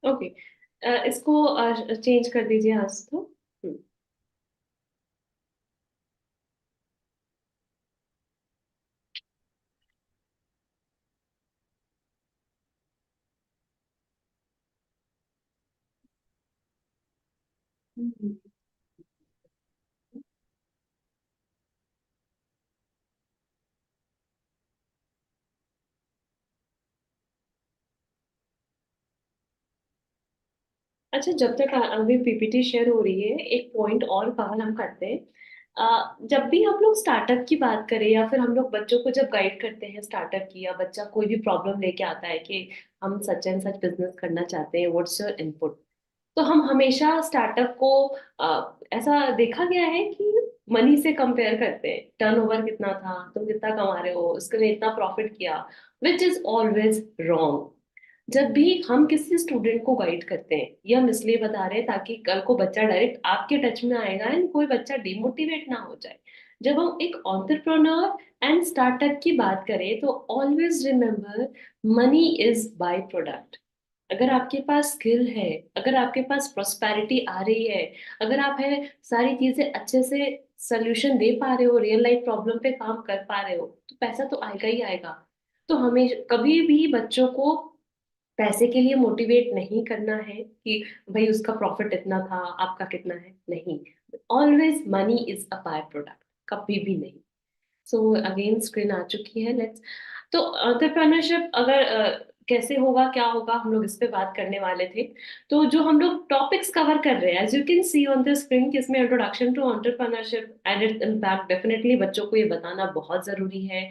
Okay. इसको चेंज कर दीजिए आज तो। हम्म। अच्छा, जब तक अभी पीपीटी शेयर हो रही है, एक पॉइंट और कवर हम करते हैं। जब भी हम लोग स्टार्टअप की बात करें या फिर हम लोग बच्चों को जब गाइड करते हैं स्टार्टअप की, या बच्चा कोई भी प्रॉब्लम लेके आता है कि हम सच एंड सच बिजनेस करना चाहते हैं, व्हाट्स योर इनपुट, तो हम हमेशा स्टार्टअप को ऐसा देखा गया है कि मनी से कंपेयर करते हैं। टर्नओवर कितना था, तुम कितना कमा रहे हो, उसने इतना प्रॉफिट किया, विच इज ऑलवेज रॉन्ग। जब भी हम किसी स्टूडेंट को गाइड करते हैं, ये हम इसलिए बता रहे हैं ताकि कल को बच्चा डायरेक्ट आपके टच में आएगा एंड कोई बच्चा डिमोटिवेट ना हो जाए। जब हम एक एंटरप्रेन्योर एंड स्टार्टअप की बात करें तो always remember, money is by product. अगर आपके पास स्किल है, अगर आपके पास प्रोस्पेरिटी आ रही है, अगर आप है सारी चीजें अच्छे से सोल्यूशन दे पा रहे हो, रियल लाइफ प्रॉब्लम पे काम कर पा रहे हो, तो पैसा तो आएगा ही आएगा। तो हमें कभी भी बच्चों को पैसे के लिए मोटिवेट नहीं करना है कि भाई उसका प्रॉफिट इतना था, आपका कितना है, नहीं। Always money is a by product, कभी भी नहीं। सो अगेन स्क्रीन आ चुकी है, लेट्स। तो एंटरप्रेन्योरशिप अगर कैसे होगा, क्या होगा, हम लोग इस पे बात करने वाले थे। तो जो हम लोग टॉपिक्स कवर कर रहे हैं, as you can see on the screen, कि इसमें introduction to entrepreneurship and its impact, definitely बच्चों को ये बताना बहुत जरूरी है।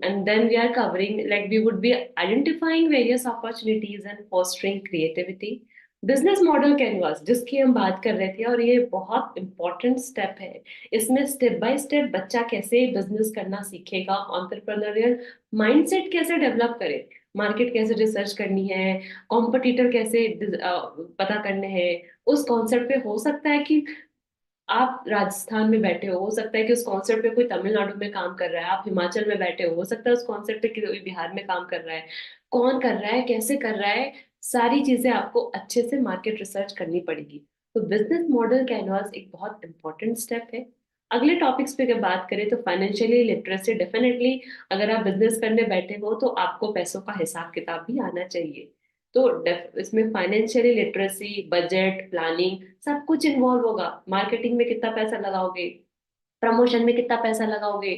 And then we are covering, like we would be identifying various opportunities and fostering creativity. Business model canvas जिसकी हम बात कर रहे थे, और ये बहुत इंपॉर्टेंट स्टेप है। इसमें स्टेप बाय स्टेप बच्चा कैसे बिजनेस करना सीखेगा, एंटरप्रेन्योरियल माइंडसेट कैसे डेवलप करे, मार्केट कैसे रिसर्च करनी है, कॉम्पिटिटर कैसे पता करने हैं। उस कॉन्सेप्ट पे हो सकता है कि आप राजस्थान में बैठे हो सकता है कि उस कॉन्सेप्ट पे कोई तमिलनाडु में काम कर रहा है, आप हिमाचल में बैठे हो सकता है उस कॉन्सेप्ट पे कोई बिहार में काम कर रहा है। कौन कर रहा है, कैसे कर रहा है, सारी चीजें आपको अच्छे से मार्केट रिसर्च करनी पड़ेगी। तो बिजनेस मॉडल कैनवास एक बहुत इंपॉर्टेंट स्टेप है। अगले टॉपिक्स पे अगर बात करें तो फाइनेंशियली लिटरेसी, डेफिनेटली अगर आप बिजनेस करने बैठे हो तो आपको पैसों का हिसाब किताब भी आना चाहिए। तो इसमें फाइनेंशियली लिटरेसी, बजट प्लानिंग, सब कुछ इन्वॉल्व होगा। मार्केटिंग में कितना पैसा लगाओगे, प्रमोशन में कितना पैसा लगाओगे,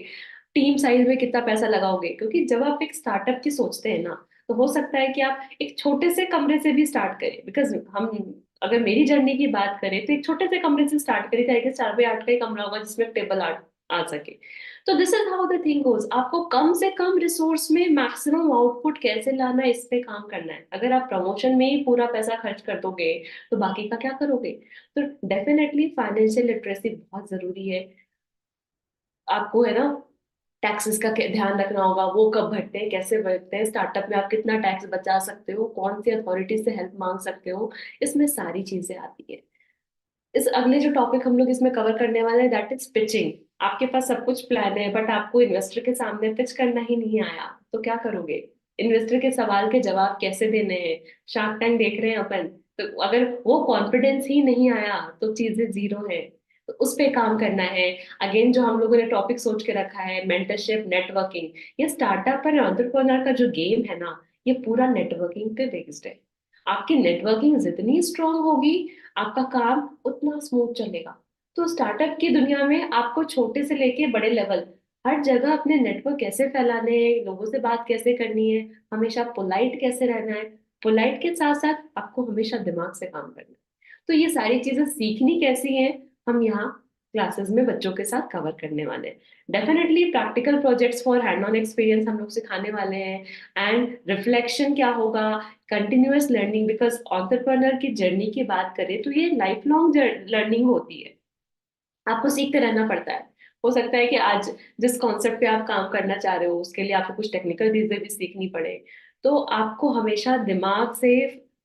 टीम साइज में कितना पैसा लगाओगे, क्योंकि जब आप एक स्टार्टअप की सोचते हैं ना, तो हो सकता है कि आप एक छोटे से कमरे से भी स्टार्ट करें। बिकॉज हम, अगर मेरी जर्नी की बात करें तो एक छोटे से कमरे से स्टार्ट करी, चाहे कि 4x8 का ही कमरा होगा जिसमें टेबल आ सके। तो this is how the thing goes, आपको कम से कम रिसोर्स में मैक्सिमम आउटपुट कैसे लाना है, इस पे काम करना है। अगर आप प्रमोशन में ही पूरा पैसा खर्च कर दोगे तो बाकी का क्या करोगे। तो डेफिनेटली फाइनेंशियल लिटरेसी बहुत जरूरी है। आपको है ना, टैक्सेस का ध्यान रखना होगा, वो कब भरते हैं, कैसे भरते हैं, स्टार्टअप में आप कितना टैक्स बचा सकते हो, कौन सी अथॉरिटी से हेल्प मांग सकते हो, इसमें सारी चीजें आती है। इस अगले जो टॉपिक हम लोग इसमें कवर करने वाले हैं, दैट इज पिचिंग। आपके पास सब कुछ प्लान है बट आपको इन्वेस्टर के सामने पिच करना ही नहीं आया, तो क्या करोगे। इन्वेस्टर के सवाल के जवाब कैसे देने हैं, शार्क टैंक देख रहे हैं अपन, तो अगर वो कॉन्फिडेंस ही नहीं आया तो चीजें जीरो है। तो उस पे काम करना है। अगेन जो हम लोगों ने टॉपिक सोच के रखा है, मेंटरशिप, नेटवर्किंग। ये स्टार्टअप और एंटरप्रेन्योर का जो गेम है ना, ये पूरा नेटवर्किंग पे बेस्ड है। आपकी नेटवर्किंग जितनी स्ट्रांग होगी, आपका काम उतना स्मूथ चलेगा। तो स्टार्टअप की दुनिया में आपको छोटे से लेके बड़े लेवल, हर जगह अपने नेटवर्क कैसे फैलाने हैं, लोगों से बात कैसे करनी है, हमेशा पोलाइट कैसे रहना है, पोलाइट के साथ साथ आपको हमेशा दिमाग से काम करना है। तो ये सारी चीजें सीखनी कैसी है, हम यहाँ क्लासेस में बच्चों के साथ कवर करने वाले हैं। Definitely practical projects for hand on experience हम लोग सिखाने वाले हैं। एंड रिफ्लेक्शन क्या होगा, कंटिन्यूअस लर्निंग, बिकॉज एंटरप्रेन्योर की जर्नी की बात करें तो ये लाइफ लॉन्ग लर्निंग होती है। आपको सीखते रहना पड़ता है। हो सकता है कि आज जिस कॉन्सेप्ट पे आप काम करना चाह रहे हो उसके लिए आपको कुछ टेक्निकल चीजें भी सीखनी पड़े। तो आपको हमेशा दिमाग से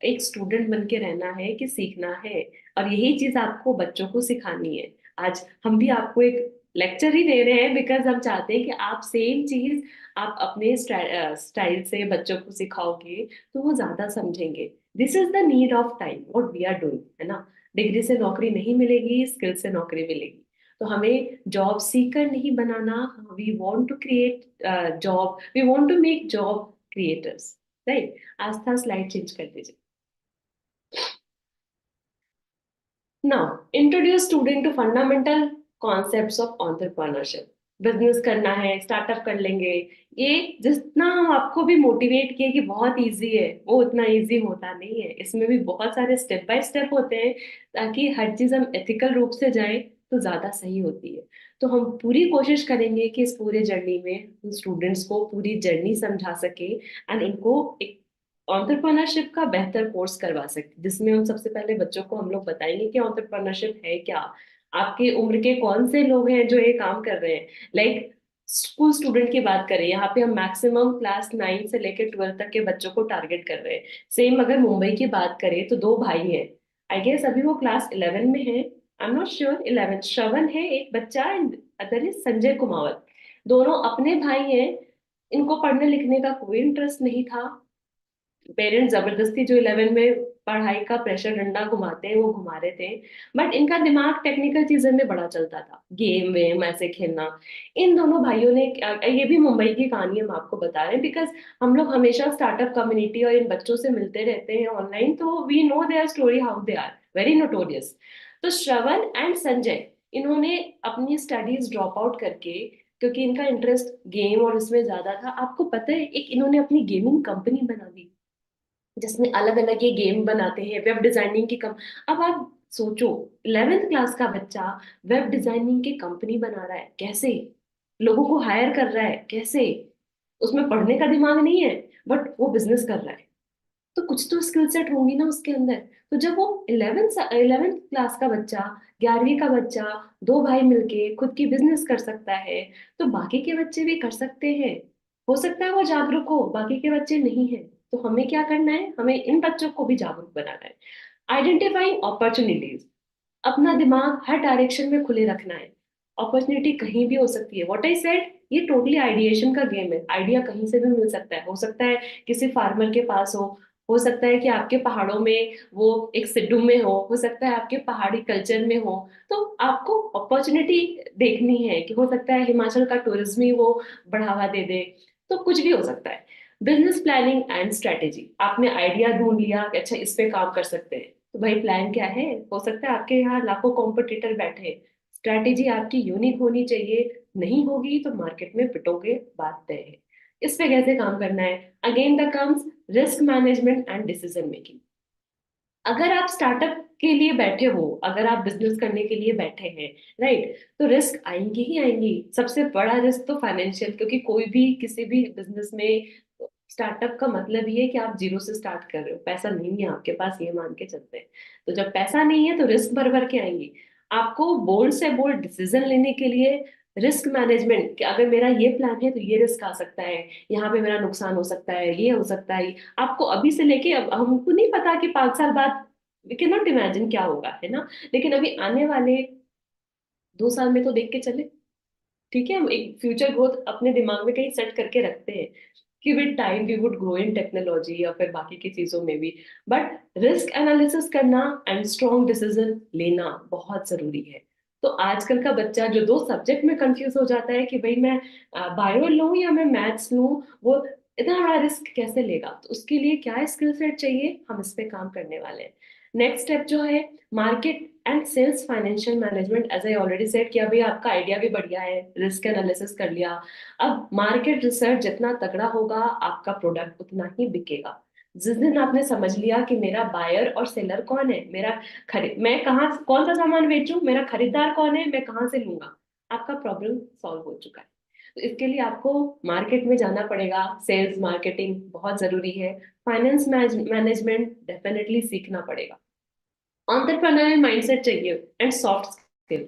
एक स्टूडेंट बन के रहना है कि सीखना है, और यही चीज आपको बच्चों को सिखानी है। आज हम भी आपको एक लेक्चर ही दे रहे हैं बिकॉज हम चाहते हैं कि आप सेम चीज आप अपने स्टाइल से बच्चों को सिखाओगे तो वो ज्यादा समझेंगे। This is the need of time, what we are doing, है ना। डिग्री से नौकरी नहीं मिलेगी, स्किल से नौकरी मिलेगी। तो हमें जॉब सीकर नहीं बनाना, we want to create job, we want to make job creators, right. Aastha slide change कर दीजिए। Now introduce student to fundamental concepts of entrepreneurship. Business करना है, स्टार्टअप कर लेंगे। ये जितना हम आपको भी मोटिवेट किए कि बहुत इजी है, वो उतना इजी होता नहीं है। इसमें भी बहुत सारे स्टेप बाय स्टेप होते हैं, ताकि हर चीज हम एथिकल रूप से जाए तो ज्यादा सही होती है। तो हम पूरी कोशिश करेंगे कि इस पूरे जर्नी में स्टूडेंट्स को पूरी जर्नी समझा सके, एंड उनको एक एंटरप्रेन्योरशिप का बेहतर कोर्स करवा सकते, जिसमें हम सबसे पहले बच्चों को हम लोग बताएंगे कि एंटरप्रेन्योरशिप है क्या, आपके उम्र के कौन से लोग हैं जो ये काम कर रहे हैं। लाइक स्कूल स्टूडेंट की बात करें, यहाँ पे हम मैक्सिमम क्लास 9 से लेकर 12 तक के बच्चों को टारगेट कर रहे हैं। सेम अगर मुंबई की बात करें तो दो भाई हैं, आई गेस अभी वो क्लास 11 में है, आई एम नॉट श्योर, 11 श्रवण है एक बच्चा, and other is Sanjay Kumawat. दोनों अपने भाई हैं। इनको पढ़ने लिखने का कोई इंटरेस्ट नहीं था। पेरेंट्स जबरदस्ती जो 11 में पढ़ाई का प्रेशर डंडा घुमाते हैं वो घुमा रहे थे, बट इनका दिमाग टेक्निकल चीजों में बड़ा चलता था, गेम वेम ऐसे खेलना। इन दोनों भाइयों ने ये भी मुंबई की कहानी हम आपको बता रहे हैं, बिकॉज हम लोग हमेशा स्टार्टअप कम्युनिटी और इन बच्चों से मिलते रहते हैं ऑनलाइन, तो we know their story how they are very notorious. तो श्रवण एंड संजय, इन्होंने अपनी स्टडीज ड्रॉप आउट करके, क्योंकि इनका इंटरेस्ट गेम और इसमें ज्यादा था, आपको पता है एक इन्होंने अपनी गेमिंग कंपनी बना दी, जिसमें अलग अलग ये गेम बनाते हैं, वेब डिजाइनिंग की कम। अब आप सोचो, 11th क्लास का बच्चा वेब डिजाइनिंग की कंपनी बना रहा है, कैसे? लोगों को हायर कर रहा है, कैसे? उसमें पढ़ने का दिमाग नहीं है, बट वो बिजनेस कर रहा है। तो कुछ तो स्किल सेट होंगी ना उसके अंदर। तो जब वो 11th क्लास का बच्चा, 11वीं का बच्चा, दो भाई मिलके खुद की बिजनेस कर सकता है, तो बाकी के बच्चे भी कर सकते हैं। हो सकता है वो जागरूक हो, बाकी के बच्चे नहीं है। तो हमें क्या करना है, हमें इन बच्चों को भी जागरूक बनाना है। आइडेंटिफाइंग अपॉर्चुनिटीज, अपना दिमाग हर डायरेक्शन में खुले रखना है। अपॉर्चुनिटी कहीं भी हो सकती है, व्हाट आई सेड, ये टोटली आइडिएशन का गेम है, आइडिया कहीं से भी मिल सकता है। हो सकता है किसी फार्मर के पास हो सकता है कि आपके पहाड़ों में वो एक सिड्डू में हो सकता है आपके पहाड़ी कल्चर में हो। तो आपको अपॉर्चुनिटी देखनी है, कि हो सकता है हिमाचल का टूरिज्म ही वो बढ़ावा दे दे। तो कुछ भी हो सकता है। बिजनेस प्लानिंग एंड स्ट्रेटेजी, आपने आइडिया ढूंढ लिया कि अच्छा इस पे काम कर सकते हैं, तो भाई प्लान क्या है? हो सकता है आपके यहाँ लाखों कॉम्पिटिटर बैठे हैं, स्ट्रैटेजी आपकी यूनिक होनी चाहिए। नहीं होगी तो मार्केट में पिटोगे, बात तय है। इस पे कैसे काम करना है? Again the comes risk management and decision making. अगर आप स्टार्टअप के लिए बैठे हो, अगर आप बिजनेस करने के लिए बैठे हैं, राइट, तो रिस्क आएंगी ही आएंगी। सबसे बड़ा रिस्क तो फाइनेंशियल, क्योंकि कोई भी किसी भी बिजनेस में, स्टार्टअप का मतलब ये है कि आप जीरो से स्टार्ट कर रहे हो, पैसा नहीं है आपके पास, ये मान के चलते हैं। तो जब पैसा नहीं है तो रिस्क भर भर के आएंगी। आपको बोल्ड से बोल्ड डिसीजन लेने के लिए रिस्क मैनेजमेंट, कि अगर मेरा ये प्लान है तो ये रिस्क आ सकता है, यहाँ पे मेरा नुकसान हो सकता है, ये हो सकता है। आपको अभी से लेके, अब हमको नहीं पता कि 5 साल बाद, वी कैन नॉट इमेजिन क्या होगा, है ना? लेकिन अभी आने वाले 2 साल में तो देख के चले। ठीक है, हम एक फ्यूचर ग्रोथ अपने दिमाग में कहीं सेट करके रखते हैं कि with time we would grow in technology या फिर बाकी की चीजों में भी। बट रिस्क एनालिसिस करना एंड स्ट्रॉन्ग डिसीजन लेना बहुत जरूरी है। तो आजकल का बच्चा जो दो सब्जेक्ट में कंफ्यूज हो जाता है कि भाई मैं बायो लूं या मैं मैथ्स लूं, वो इतना बड़ा रिस्क कैसे लेगा? तो उसके लिए क्या स्किल सेट चाहिए, हम इस पे काम करने वाले हैं। नेक्स्ट स्टेप जो है, market and sales financial management. As I already said किया, भाई आपका आइडिया भी बढ़िया है, रिस्क एनालिसिस कर लिया। अब मार्केट रिसर्च जितना तगड़ा होगा, आपका प्रोडक्ट उतना ही बिकेगा। जिस दिन आपने समझ लिया कि मेरा बायर और सेलर कौन है, मेरा खरीद, मैं कहाँ कौन सा सामान बेचूं, मेरा खरीदार कौन है, मैं कहाँ से लूंगा, आपका प्रॉब्लम सॉल्व हो चुका है। तो इसके लिए आपको मार्केट में जाना पड़ेगा, सेल्स मार्केटिंग बहुत जरूरी है। फाइनेंस मैनेजमेंट डेफिनेटली सीखना पड़ेगा। एंटरप्रेन्योरियल माइंडसेट चाहिए एंड सॉफ्ट स्किल।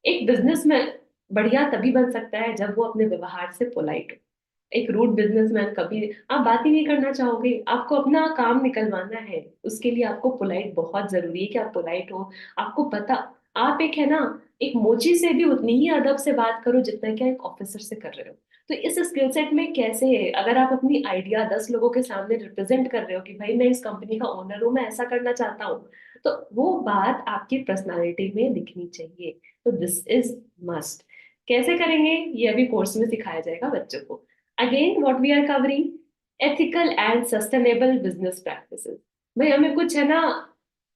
एक बिजनेस में बढ़िया तभी बन सकता है जब वो अपने व्यवहार से पोलाइट हो। एक रूड बिजनेसमैन कभी, आप बात ही नहीं करना चाहोगे, आपको अपना काम निकलवाना है, उसके लिए आपको पोलाइट बहुत जरूरी है कि आप पोलाइट हो। आपको पता, आप एक है ना, एक मोची से भी उतनी ही अदब से बात करो जितना क्या एक ऑफिसर से कर रहे हो। तो इस स्किल सेट में कैसे है, अगर आप अपनी आइडिया 10 लोगों के सामने रिप्रेजेंट कर रहे हो कि भाई मैं इस कंपनी का ओनर हूँ, मैं ऐसा करना चाहता हूँ, तो वो बात आपकी पर्सनालिटी में दिखनी चाहिए। तो दिस इज मस्ट। कैसे करेंगे ये अभी कोर्स में सिखाया जाएगा बच्चों को। Again what we are covering, ethical and sustainable business practices. भाई हमें कुछ है ना,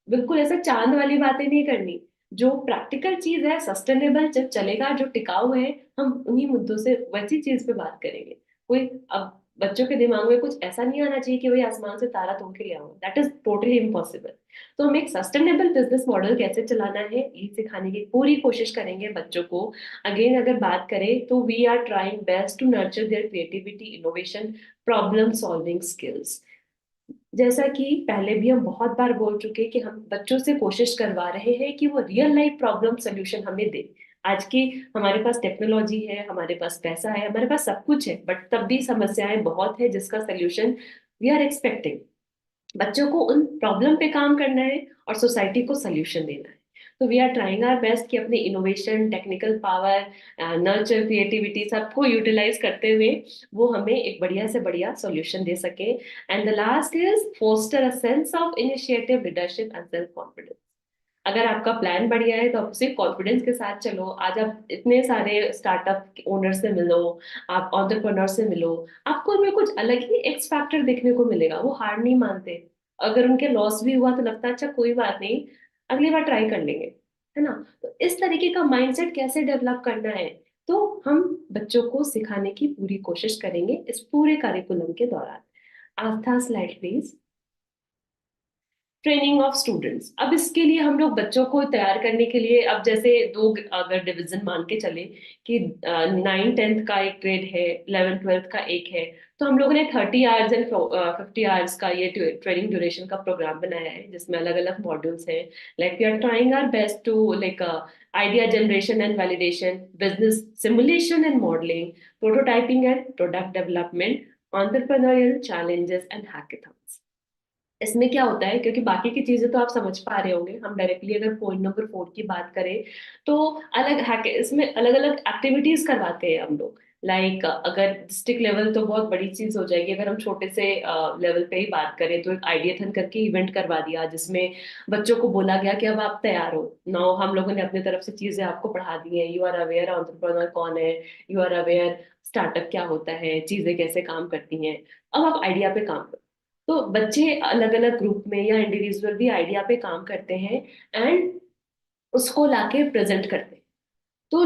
बिल्कुल ऐसा चांद वाली बातें नहीं करनी। जो प्रैक्टिकल चीज है, सस्टेनेबल जब चलेगा, जो टिकाऊ है, हम उन्हीं मुद्दों से वैसी चीज पे बात करेंगे। कोई अब बच्चों के दिमाग में कुछ ऐसा नहीं आना चाहिए कि भाई आसमान से तारा तोड़ के ले आऊंगा, दैट इज टोटली इम्पॉसिबल। तो हम एक सस्टेनेबल बिजनेस मॉडल कैसे चलाना है ये सिखाने की पूरी कोशिश करेंगे बच्चों को। अगेन अगर बात करें तो we are trying best to nurture their creativity, innovation, problem solving skills. जैसा कि पहले भी हम बहुत बार बोल चुके हैं कि हम बच्चों से कोशिश करवा रहे हैं कि वो रियल लाइफ प्रॉब्लम सोल्यूशन हमें दे। आज की हमारे पास टेक्नोलॉजी है, हमारे पास पैसा है, हमारे पास सब कुछ है, बट तब भी समस्याएं बहुत है जिसका सोल्यूशन वी आर एक्सपेक्टिंग। बच्चों को उन प्रॉब्लम पे काम करना है और सोसाइटी को सोल्यूशन देना है। तो we are trying our best कि अपने innovation, technical power, nurture, creativity सबको यूटिलाइज करते हुए वो हमें एक बढ़िया से बढ़िया सॉल्यूशन दे सके। And the last is foster a sense of initiative, leadership and self confidence. अगर आपका प्लान बढ़िया है तो आप उसे कॉन्फिडेंस के साथ चलो। आज आप इतने सारे स्टार्टअप ओनर से मिलो, आप एंटरप्रेन्योर से मिलो, आपको उनमें कुछ अलग ही एक्स फैक्टर देखने को मिलेगा। वो हार नहीं मानते। अगर उनके लॉस भी हुआ तो लगता है अच्छा कोई बात नहीं, अगली बार ट्राई कर लेंगे, है ना। तो इस तरीके का माइंडसेट कैसे डेवलप करना है, तो हम बच्चों को सिखाने की पूरी कोशिश करेंगे इस पूरे कार्यकुलम के दौरान। Aastha, slide please. Training of students. अब इसके लिए हम लोग बच्चों को तैयार करने के लिए, अब जैसे दो अगर डिवीजन मान के चले कि 9th 10th का एक ग्रेड है, 11th 12th का एक है, तो हम लोगों ने 30 आवर्स एंड 50 आवर्स का ये ट्रेनिंग ड्यूरेशन का प्रोग्राम बनाया है जिसमें अलग अलग मॉड्यूल्स हैं। Like we are trying our best to like idea generation and validation, business simulation and modelling, prototyping and product development, entrepreneurial challenges and hackathons. इसमें क्या होता है, क्योंकि बाकी की चीजें तो आप समझ पा रहे होंगे, हम डायरेक्टली अगर पॉइंट नंबर 4 की बात करें तो अलग हैक इसमें अलग अलग एक्टिविटीज करवाते हैं हम लोग। लाइक अगर डिस्ट्रिक्ट लेवल तो बहुत बड़ी चीज हो जाएगी, अगर हम छोटे से लेवल पे ही बात करें तो एक आइडियाथन करके इवेंट करवा दिया जिसमें बच्चों को बोला गया कि अब आप तैयार हो नाउ, हम लोगों ने अपनी तरफ से चीजें आपको पढ़ा दी हैं, यू आर अवेयर एंटरप्रेन्योर कौन है, यू आर अवेयर स्टार्टअप क्या होता है, चीजें कैसे काम करती हैं, अब आप आइडिया पे काम करो। तो बच्चे अलग अलग ग्रुप में या इंडिविजुअल भी आइडिया पे काम करते हैं एंड उसको लाके प्रेजेंट करते हैं। तो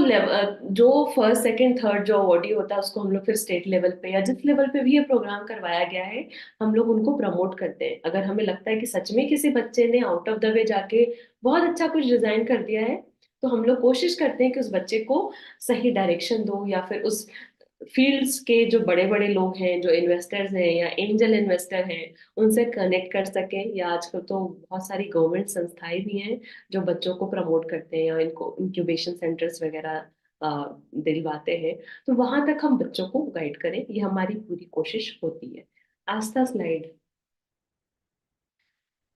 जो फर्स्ट सेकंड थर्ड जो अवार्डी होता है उसको हम लोग फिर स्टेट लेवल पे या जिस लेवल पे भी ये प्रोग्राम करवाया गया है हम लोग उनको प्रमोट करते हैं। अगर हमें लगता है कि सच में किसी बच्चे ने आउट ऑफ द वे जाके बहुत अच्छा कुछ डिजाइन कर दिया है, तो हम लोग कोशिश करते हैं कि उस बच्चे को सही डायरेक्शन दो, या फिर उस फील्ड्स के जो बड़े बड़े लोग हैं, जो इन्वेस्टर्स हैं या एंजल इन्वेस्टर हैं, उनसे कनेक्ट कर सकें। या आजकल तो बहुत सारी गवर्नमेंट संस्थाएं भी हैं जो बच्चों को प्रमोट करते हैं या इनको इंक्यूबेशन सेंटर्स वगैरह दिलवाते हैं। तो वहां तक हम बच्चों को गाइड करें, ये हमारी पूरी कोशिश होती है। Aastha, slide.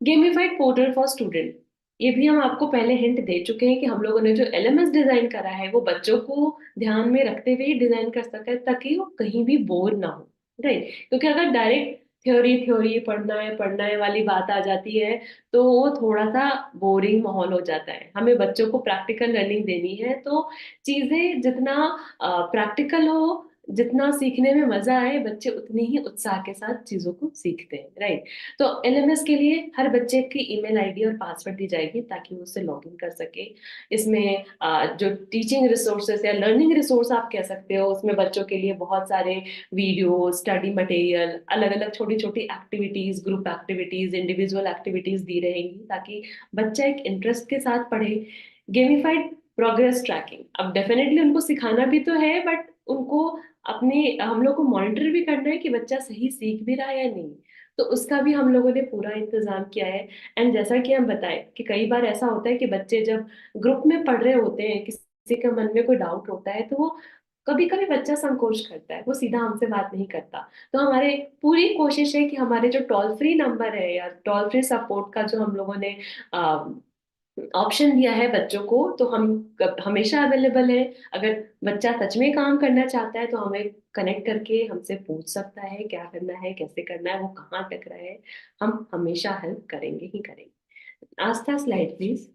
Gamified portal for student. ये भी हम आपको पहले हिंट दे चुके हैं कि हम लोगों ने जो एलएमएस डिजाइन करा है वो बच्चों को ध्यान में रखते हुए ही डिजाइन कर सकते हैं ताकि वो कहीं भी बोर ना हो। राइट, क्योंकि अगर डायरेक्ट थ्योरी थ्योरी पढ़ना है वाली बात आ जाती है तो वो थोड़ा सा बोरिंग माहौल हो जाता है। हमें बच्चों को प्रैक्टिकल लर्निंग देनी है, तो चीजें जितना प्रैक्टिकल हो, जितना सीखने में मजा आए, बच्चे उतनी ही उत्साह के साथ चीजों को सीखते हैं। राइट। तो एलएमएस के लिए हर बच्चे की ईमेल आईडी और पासवर्ड दी जाएगी ताकि वो उससे लॉग इन कर सके। इसमें जो टीचिंग रिसोर्सेस या लर्निंग रिसोर्स आप कह सकते हो, उसमें बच्चों के लिए बहुत सारे वीडियो, स्टडी मटेरियल, अलग अलग छोटी छोटी activities, group activities, individual activities दी रहेंगी ताकि बच्चा एक इंटरेस्ट के साथ पढ़े। गेमिफाइड प्रोग्रेस ट्रैकिंग, अब डेफिनेटली उनको सिखाना भी तो है बट उनको अपने हम लोग को मॉनिटर भी करना है कि बच्चा सही सीख भी रहा है या नहीं। तो उसका भी हम लोगों ने पूरा इंतजाम किया है। एंड जैसा कि हम बताए कि कई बार ऐसा होता है कि बच्चे जब ग्रुप में पढ़ रहे होते हैं, किसी के मन में कोई डाउट होता है तो वो कभी कभी बच्चा संकोच करता है, वो सीधा हमसे बात नहीं करता। तो हमारे पूरी कोशिश है कि हमारे जो टोल फ्री नंबर है या टोल फ्री सपोर्ट का जो हम लोगों ने ऑप्शन दिया है बच्चों को, तो हम हमेशा अवेलेबल है। अगर बच्चा सच में काम करना चाहता है तो हमें कनेक्ट करके हमसे पूछ सकता है क्या करना है, कैसे करना है, वो कहाँ अटक रहा है, हम हमेशा हेल्प करेंगे ही करेंगे। आस्था, स्लाइड प्लीज।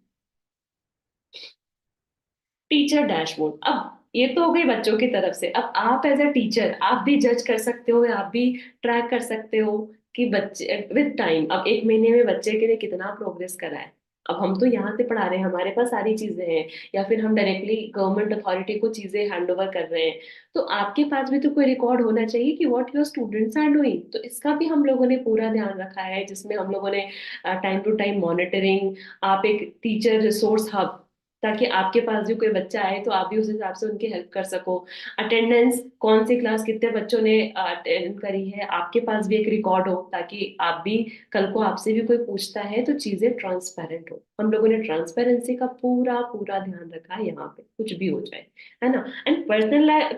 Teacher dashboard. अब ये तो हो गई बच्चों की तरफ से, अब आप एज अ टीचर आप भी जज कर सकते हो, आप भी ट्रैक कर सकते हो कि बच्चे विद टाइम, अब एक महीने में बच्चे के लिए कितना प्रोग्रेस करा है। अब हम तो यहाँ से पढ़ा रहे हैं, हमारे पास सारी चीजें हैं, या फिर हम डायरेक्टली गवर्नमेंट अथॉरिटी को चीजें हैंड ओवर कर रहे हैं, तो आपके पास भी तो कोई रिकॉर्ड होना चाहिए कि what your students are doing. तो इसका भी हम लोगों ने पूरा ध्यान रखा है, जिसमें हम लोगों ने टाइम टू टाइम मॉनिटरिंग, आप एक टीचर रिसोर्स हब, ताकि आपके पास भी कोई बच्चा आए तो आप भी उस हिसाब से उनकी हेल्प कर सको। अटेंडेंस, कौन सी क्लास कितने बच्चों ने अटेंड करी है, आपके पास भी एक रिकॉर्ड हो, ताकि आप भी कल को आपसे भी कोई पूछता है तो चीजें ट्रांसपेरेंट हो। हम लोगों ने ट्रांसपेरेंसी का पूरा पूरा ध्यान रखा है, यहाँ पे कुछ भी हो जाए, है ना। एंड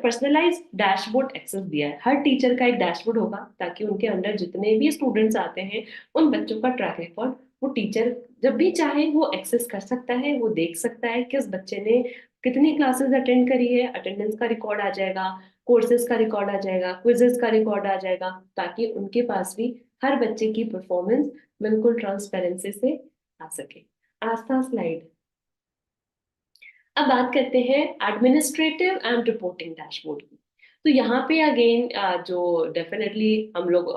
पर्सनलाइज डैशबोर्ड एक्सेस दिया है, हर टीचर का एक डैशबोर्ड होगा, ताकि उनके अंडर जितने भी स्टूडेंट्स आते हैं उन बच्चों का ट्रैक रिकॉर्ड वो टीचर जब भी चाहे वो एक्सेस कर सकता है, वो देख सकता है कि उस बच्चे ने कितनी क्लासेस अटेंड करी है, अटेंडेंस का रिकॉर्ड आ जाएगा, कोर्सेज का रिकॉर्ड आ जाएगा, क्विजेस का रिकॉर्ड आ जाएगा, ताकि उनके पास भी हर बच्चे की परफॉर्मेंस बिल्कुल ट्रांसपेरेंसी से आ सके। आस्था स्लाइड। अब बात करते हैं एडमिनिस्ट्रेटिव एंड रिपोर्टिंग डैशबोर्ड की। तो यहाँ पे अगेन जो डेफिनेटली हम लोग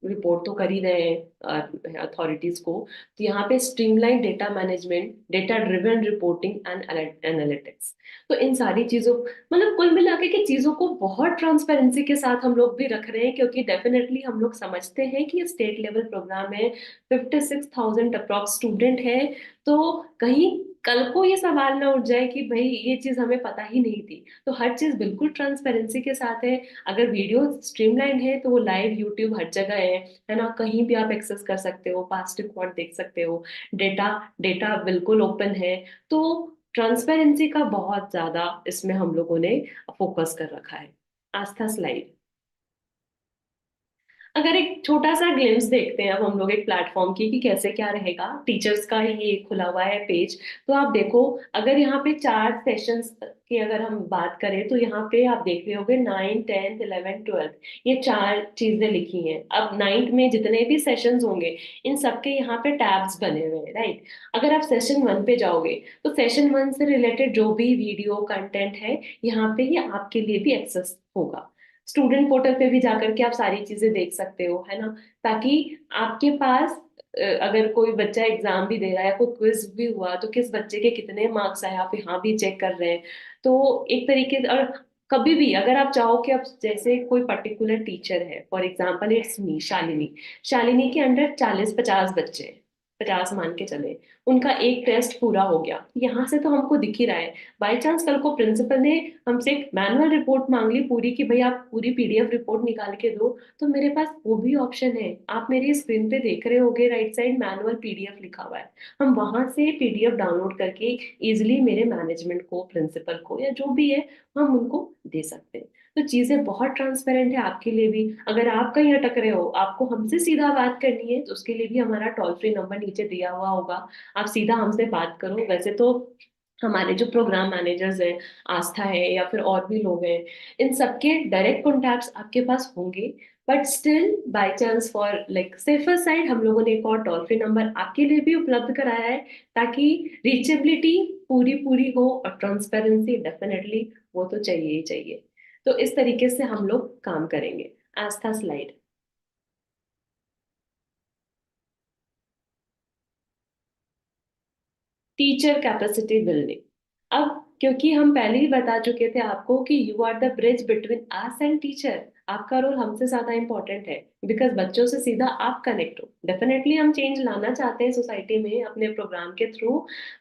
रिपोर्ट तो कर ही रहे हैं अथॉरिटीज को, तो यहाँ पे streamline data management, data driven reporting and analytics. तो इन सारी चीजों, मतलब कुल मिला के चीजों को बहुत ट्रांसपेरेंसी के साथ हम लोग भी रख रहे हैं, क्योंकि डेफिनेटली हम लोग समझते हैं कि ये स्टेट लेवल प्रोग्राम है, 56,000 अप्रॉक्स स्टूडेंट है। तो कहीं कल को ये सवाल ना उठ जाए कि भाई ये चीज हमें पता ही नहीं थी। तो हर चीज बिल्कुल ट्रांसपेरेंसी के साथ है। अगर वीडियो स्ट्रीमलाइन है तो वो लाइव यूट्यूब हर जगह है ना, कहीं भी आप एक्सेस कर सकते हो, पास्ट रिकॉर्ड देख सकते हो, डेटा डेटा बिल्कुल ओपन है। तो ट्रांसपेरेंसी का बहुत ज्यादा इसमें हम लोगों ने फोकस कर रखा है। आस्था स्लाइड। अगर एक छोटा सा ग्लिम्स देखते हैं अब हम लोग एक प्लेटफॉर्म की कि कैसे क्या रहेगा, टीचर्स का ही ये खुला हुआ है पेज। तो आप देखो, अगर यहाँ पे 4 सेशंस की अगर हम बात करें तो यहाँ पे आप देख रहे होगे 9, 10, 11, 12, ये 4 चीजें लिखी हैं। अब 9th में जितने भी सेशंस होंगे इन सबके यहाँ पे टैब्स बने हुए हैं, राइट। अगर आप सेशन 1 पे जाओगे तो सेशन 1 से रिलेटेड जो भी वीडियो कंटेंट है यहाँ पे ये आपके लिए भी एक्सेस होगा। स्टूडेंट पोर्टल पे भी जाकर के आप सारी चीजें देख सकते हो, है ना, ताकि आपके पास अगर कोई बच्चा एग्जाम भी दे रहा है, कोई क्विज भी हुआ, तो किस बच्चे के कितने मार्क्स आए आप यहाँ भी चेक कर रहे हैं। तो एक तरीके से, और कभी भी अगर आप चाहो कि अब जैसे कोई पर्टिकुलर टीचर है, for example it's me Shalini, Shalini के अंडर 40-50 बच्चे हैं, 50 मान के चले, उनका एक टेस्ट पूरा हो गया, यहाँ से तो हमको दिख ही रहा है। बाई चांस कल को प्रिंसिपल ने हमसे एक मैनुअल रिपोर्ट मांग ली पूरी, कि भाई आप पूरी पीडीएफ रिपोर्ट निकाल के दो, तो मेरे पास वो भी ऑप्शन है। आप मेरी स्क्रीन पे देख रहे होगे राइट साइड मैनुअल पीडीएफ लिखा हुआ है, हम वहां से पीडीएफ डाउनलोड करके इजिली मेरे मैनेजमेंट को, प्रिंसिपल को, या जो भी है हम उनको दे सकते हैं। तो चीजें बहुत ट्रांसपेरेंट है आपके लिए भी। अगर आप कहीं अटक रहे हो, आपको हमसे सीधा बात करनी है, तो उसके लिए भी हमारा टोल फ्री नंबर नीचे दिया हुआ होगा, आप सीधा हमसे बात करो। वैसे तो हमारे जो प्रोग्राम मैनेजर्स हैं, आस्था है या फिर और भी लोग हैं, इन सबके डायरेक्ट कॉन्टैक्ट्स आपके पास होंगे। But still by chance for like safer side हम लोगों ने एक और टोल फ्री नंबर आपके लिए भी उपलब्ध कराया है, ताकि रीचेबिलिटी पूरी पूरी हो, और ट्रांसपेरेंसी डेफिनेटली वो तो चाहिए ही चाहिए। तो इस तरीके से हम लोग काम करेंगे। आस्था स्लाइड। Teacher capacity building. अब क्योंकि हम पहले ही बता चुके थे आपको कि you are the bridge between us and teacher, आपका रोल हमसे ज्यादा इंपॉर्टेंट है, बिकॉज बच्चों से सीधा आप कनेक्ट हो। डेफिनेटली हम चेंज लाना चाहते हैं सोसाइटी में अपने प्रोग्राम के through,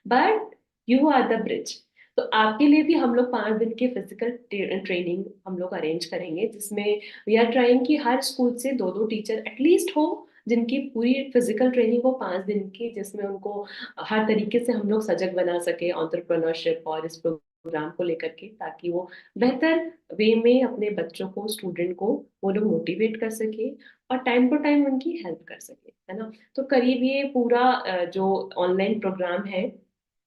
but you are the bridge. तो आपके लिए भी हम लोग 5 दिन की फिजिकल ट्रेनिंग हम लोग अरेंज करेंगे, जिसमें वी आर ट्राइंग कि हर स्कूल से 2-2 टीचर एटलीस्ट हो, जिनकी पूरी फिजिकल ट्रेनिंग हो 5 दिन की, जिसमें उनको हर तरीके से हम लोग सजग बना सके एंटरप्रेन्योरशिप और इस प्रोग्राम को लेकर के, ताकि वो बेहतर वे में अपने बच्चों को, स्टूडेंट को वो लोग मोटिवेट कर सके और टाइम टू टाइम उनकी हेल्प कर सके, है ना। तो करीब ये पूरा जो ऑनलाइन प्रोग्राम है,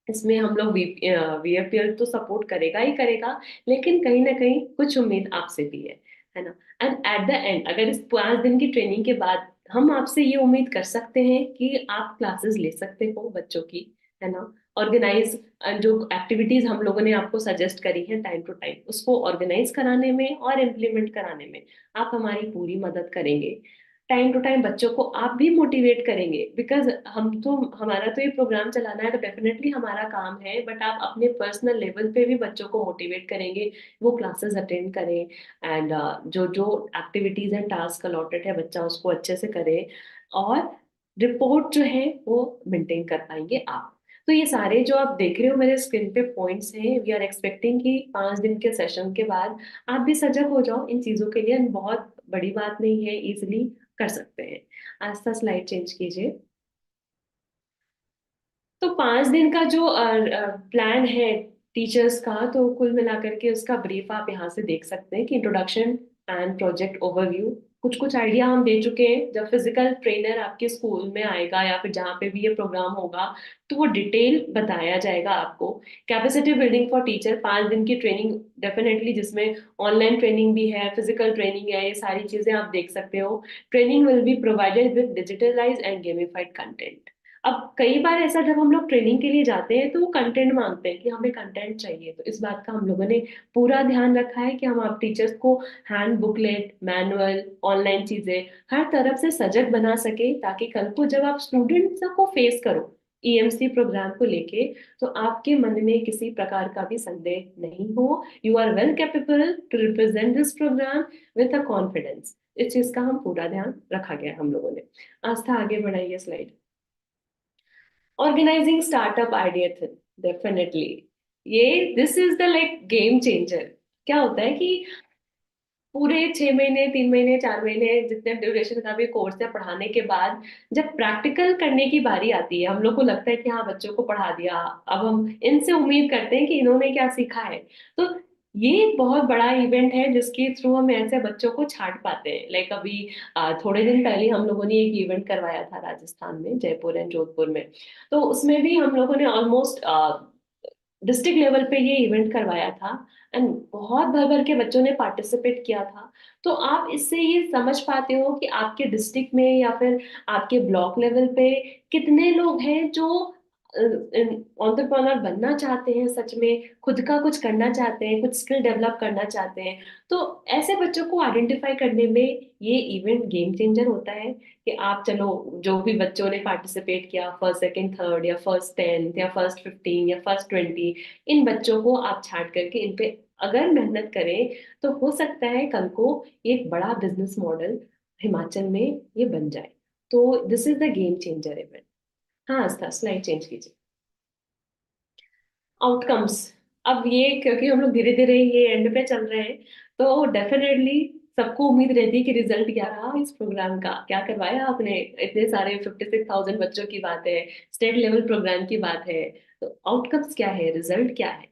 इसमें हम लोग वीएफपीएल तो सपोर्ट करेगा ही करेगा, लेकिन कहीं ना कहीं कुछ उम्मीद आपसे भी है ना। एंड एट द एंड, अगर इस 5 दिन की ट्रेनिंग के बाद हम आपसे ये उम्मीद कर सकते हैं कि आप क्लासेस ले सकते हो बच्चों की, है ना, ऑर्गेनाइज जो एक्टिविटीज हम लोगों ने आपको सजेस्ट करी है टाइम टू टाइम, उसको ऑर्गेनाइज कराने में और इम्प्लीमेंट कराने में आप हमारी पूरी मदद करेंगे। टाइम टू टाइम बच्चों को आप भी मोटिवेट करेंगे, बिकॉज हमारा तो ये प्रोग्राम चलाना है तो डेफिनेटली हमारा काम है, बट आप अपने पर्सनल लेवल पे भी बच्चों को मोटिवेट करेंगे, वो क्लासेस अटेंड करें, एंड जो जो एक्टिविटीज एंड टास्क अलॉटेड है बच्चा उसको अच्छे से करे, और रिपोर्ट जो है वो मेंटेन कर पाएंगे आप। तो ये सारे जो आप देख रहे हो मेरे स्क्रीन पे पॉइंट्स हैं, वी आर एक्सपेक्टिंग कि 5 दिन के सेशन के बाद आप भी सजग हो जाओ इन चीजों के लिए, बहुत बड़ी बात नहीं है, इजिली कर सकते हैं। आस्था स्लाइड चेंज कीजिए। तो 5 दिन का जो प्लान है टीचर्स का, तो कुल मिलाकर के उसका ब्रीफ आप यहाँ से देख सकते हैं कि इंट्रोडक्शन एंड प्रोजेक्ट ओवरव्यू, कुछ कुछ आइडिया हम दे चुके हैं। जब फिजिकल ट्रेनर आपके स्कूल में आएगा या फिर जहाँ पे भी ये प्रोग्राम होगा तो वो डिटेल बताया जाएगा आपको। कैपेसिटी बिल्डिंग फॉर टीचर, 5 दिन की ट्रेनिंग डेफिनेटली, जिसमें ऑनलाइन ट्रेनिंग भी है, फिजिकल ट्रेनिंग है, ये सारी चीजें आप देख सकते हो। Training will be provided with digitalize and gamified content. अब कई बार ऐसा जब हम लोग ट्रेनिंग के लिए जाते हैं तो वो कंटेंट मांगते हैं कि हमें कंटेंट चाहिए, तो इस बात का हम लोगों ने पूरा ध्यान रखा है कि हम आप टीचर्स को हैंड बुकलेट, मैनुअल, ऑनलाइन चीजें हर तरफ से सजग बना सके, ताकि कल को जब आप स्टूडेंट्स को फेस करो ईएमसी प्रोग्राम को लेके, तो आपके मन में किसी प्रकार का भी संदेह नहीं हो। You are well capable to represent this program with a confidence. इस चीज का हम पूरा ध्यान रखा गया हम लोगों ने। आस्था आगे बढ़ाइए स्लाइड। ऑर्गेनाइजिंग स्टार्टअप आइडिया थे, डेफिनेटली ये this is the like game changer. क्या होता है कि पूरे 6 महीने, 3 महीने, 4 महीने, जितने ड्यूरेशन का भी कोर्स है पढ़ाने के बाद, जब प्रैक्टिकल करने की बारी आती है, हम लोग को लगता है कि हाँ बच्चों को पढ़ा दिया, अब हम इनसे उम्मीद करते हैं कि इन्होंने क्या सीखा है। तो ये एक बहुत बड़ा इवेंट है जिसके थ्रू हम ऐसे बच्चों को छांट पाते हैं। लाइक अभी थोड़े दिन पहले हम लोगों ने एक इवेंट करवाया था राजस्थान में, जयपुर एंड जोधपुर में। तो उसमें भी हम लोगों ने ऑलमोस्ट डिस्ट्रिक्ट लेवल पे ये इवेंट करवाया था, एंड बहुत भर भर के बच्चों ने पार्टिसिपेट किया था। तो आप इससे ये समझ पाते हो कि आपके डिस्ट्रिक्ट में या फिर आपके ब्लॉक लेवल पे कितने लोग हैं जो एंटरप्रेन्योर बनना चाहते हैं, सच में खुद का कुछ करना चाहते हैं, कुछ स्किल डेवलप करना चाहते हैं। तो ऐसे बच्चों को आइडेंटिफाई करने में ये इवेंट गेम चेंजर होता है। कि आप चलो, जो भी बच्चों ने पार्टिसिपेट किया, फर्स्ट सेकंड थर्ड या फर्स्ट 10 या फर्स्ट 15 या फर्स्ट 20, इन बच्चों को आप छांट करके इन पे अगर मेहनत करें तो हो सकता है कल को एक बड़ा बिजनेस मॉडल हिमाचल में ये बन जाए। तो this is the game changer event. हाँ आस्था स्लाइड चेंज कीजिए। आउटकम्स। अब ये क्योंकि हम लोग धीरे धीरे ये एंड पे चल रहे हैं, तो डेफिनेटली सबको उम्मीद रहती है कि रिजल्ट क्या रहा इस प्रोग्राम का, क्या करवाया आपने, इतने सारे 56,000 बच्चों की बात है, स्टेट लेवल प्रोग्राम की बात है। तो आउटकम्स क्या है, रिजल्ट क्या है।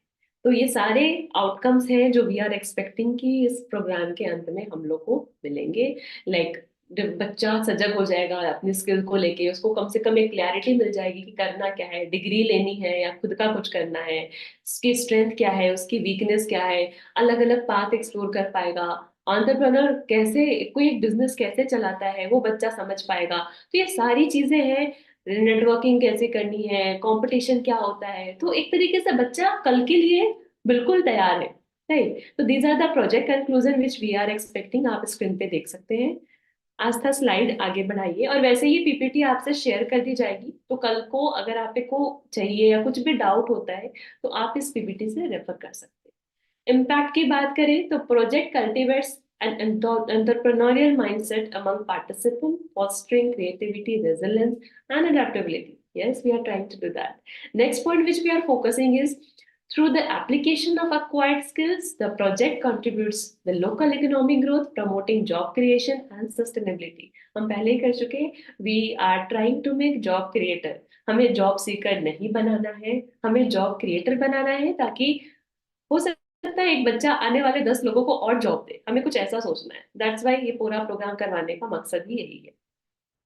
तो ये सारे आउटकम्स हैं जो वी आर एक्सपेक्टिंग कि इस प्रोग्राम के अंत में हम लोग को मिलेंगे। लाइक जब बच्चा सजग हो जाएगा अपनी स्किल को लेके, उसको कम से कम एक क्लैरिटी मिल जाएगी कि करना क्या है, डिग्री लेनी है या खुद का कुछ करना है, उसकी स्ट्रेंथ क्या है, उसकी वीकनेस क्या है, अलग अलग पाथ एक्सप्लोर कर पाएगा। एंटरप्रेन्योर कैसे, कोई एक बिजनेस कैसे चलाता है वो बच्चा समझ पाएगा। तो ये सारी चीजें हैं। नेटवर्किंग कैसे करनी है, कंपटीशन क्या होता है, तो एक तरीके से बच्चा कल के लिए बिल्कुल तैयार है। राइट, तो these are the project conclusion which we are expecting, आप स्क्रीन पे देख सकते हैं। आस्था स्लाइड आगे बढ़ाइए, और वैसे ही पीपीटी आपसे शेयर कर दी जाएगी, तो कल को अगर आपको चाहिए या कुछ भी डाउट होता है तो आप इस पीपीटी से रेफर कर सकते हैं। इम्पैक्ट की बात करें तो project cultivates an entrepreneurial mindset among participants, fostering creativity, resilience, and adaptability. Yes, we are trying to do that. Next point which we are focusing is through the application of acquired skills, the project contributes the local economic growth, promoting job creation and sustainability. हम पहले ही कर चुके, we are trying to make job creator. हमें job seeker नहीं बनाना है, हमें job creator बनाना है, ताकि हो सकता है एक बच्चा आने वाले 10 लोगों को और जॉब दे, हमें कुछ ऐसा सोचना है। दैट्स वाई ये पूरा प्रोग्राम करवाने का मकसद ही यही है।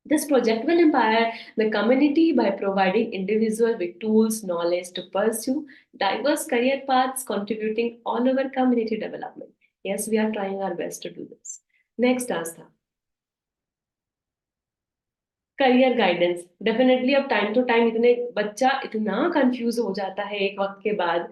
This project will empower the community by providing individuals with tools, knowledge to pursue diverse career paths, contributing all over community development. Yes, we are trying our best to do this. Next, Astha. Career guidance, definitely अब time to time इतने बच्चा इतना confuse हो जाता है एक वक्त के बाद।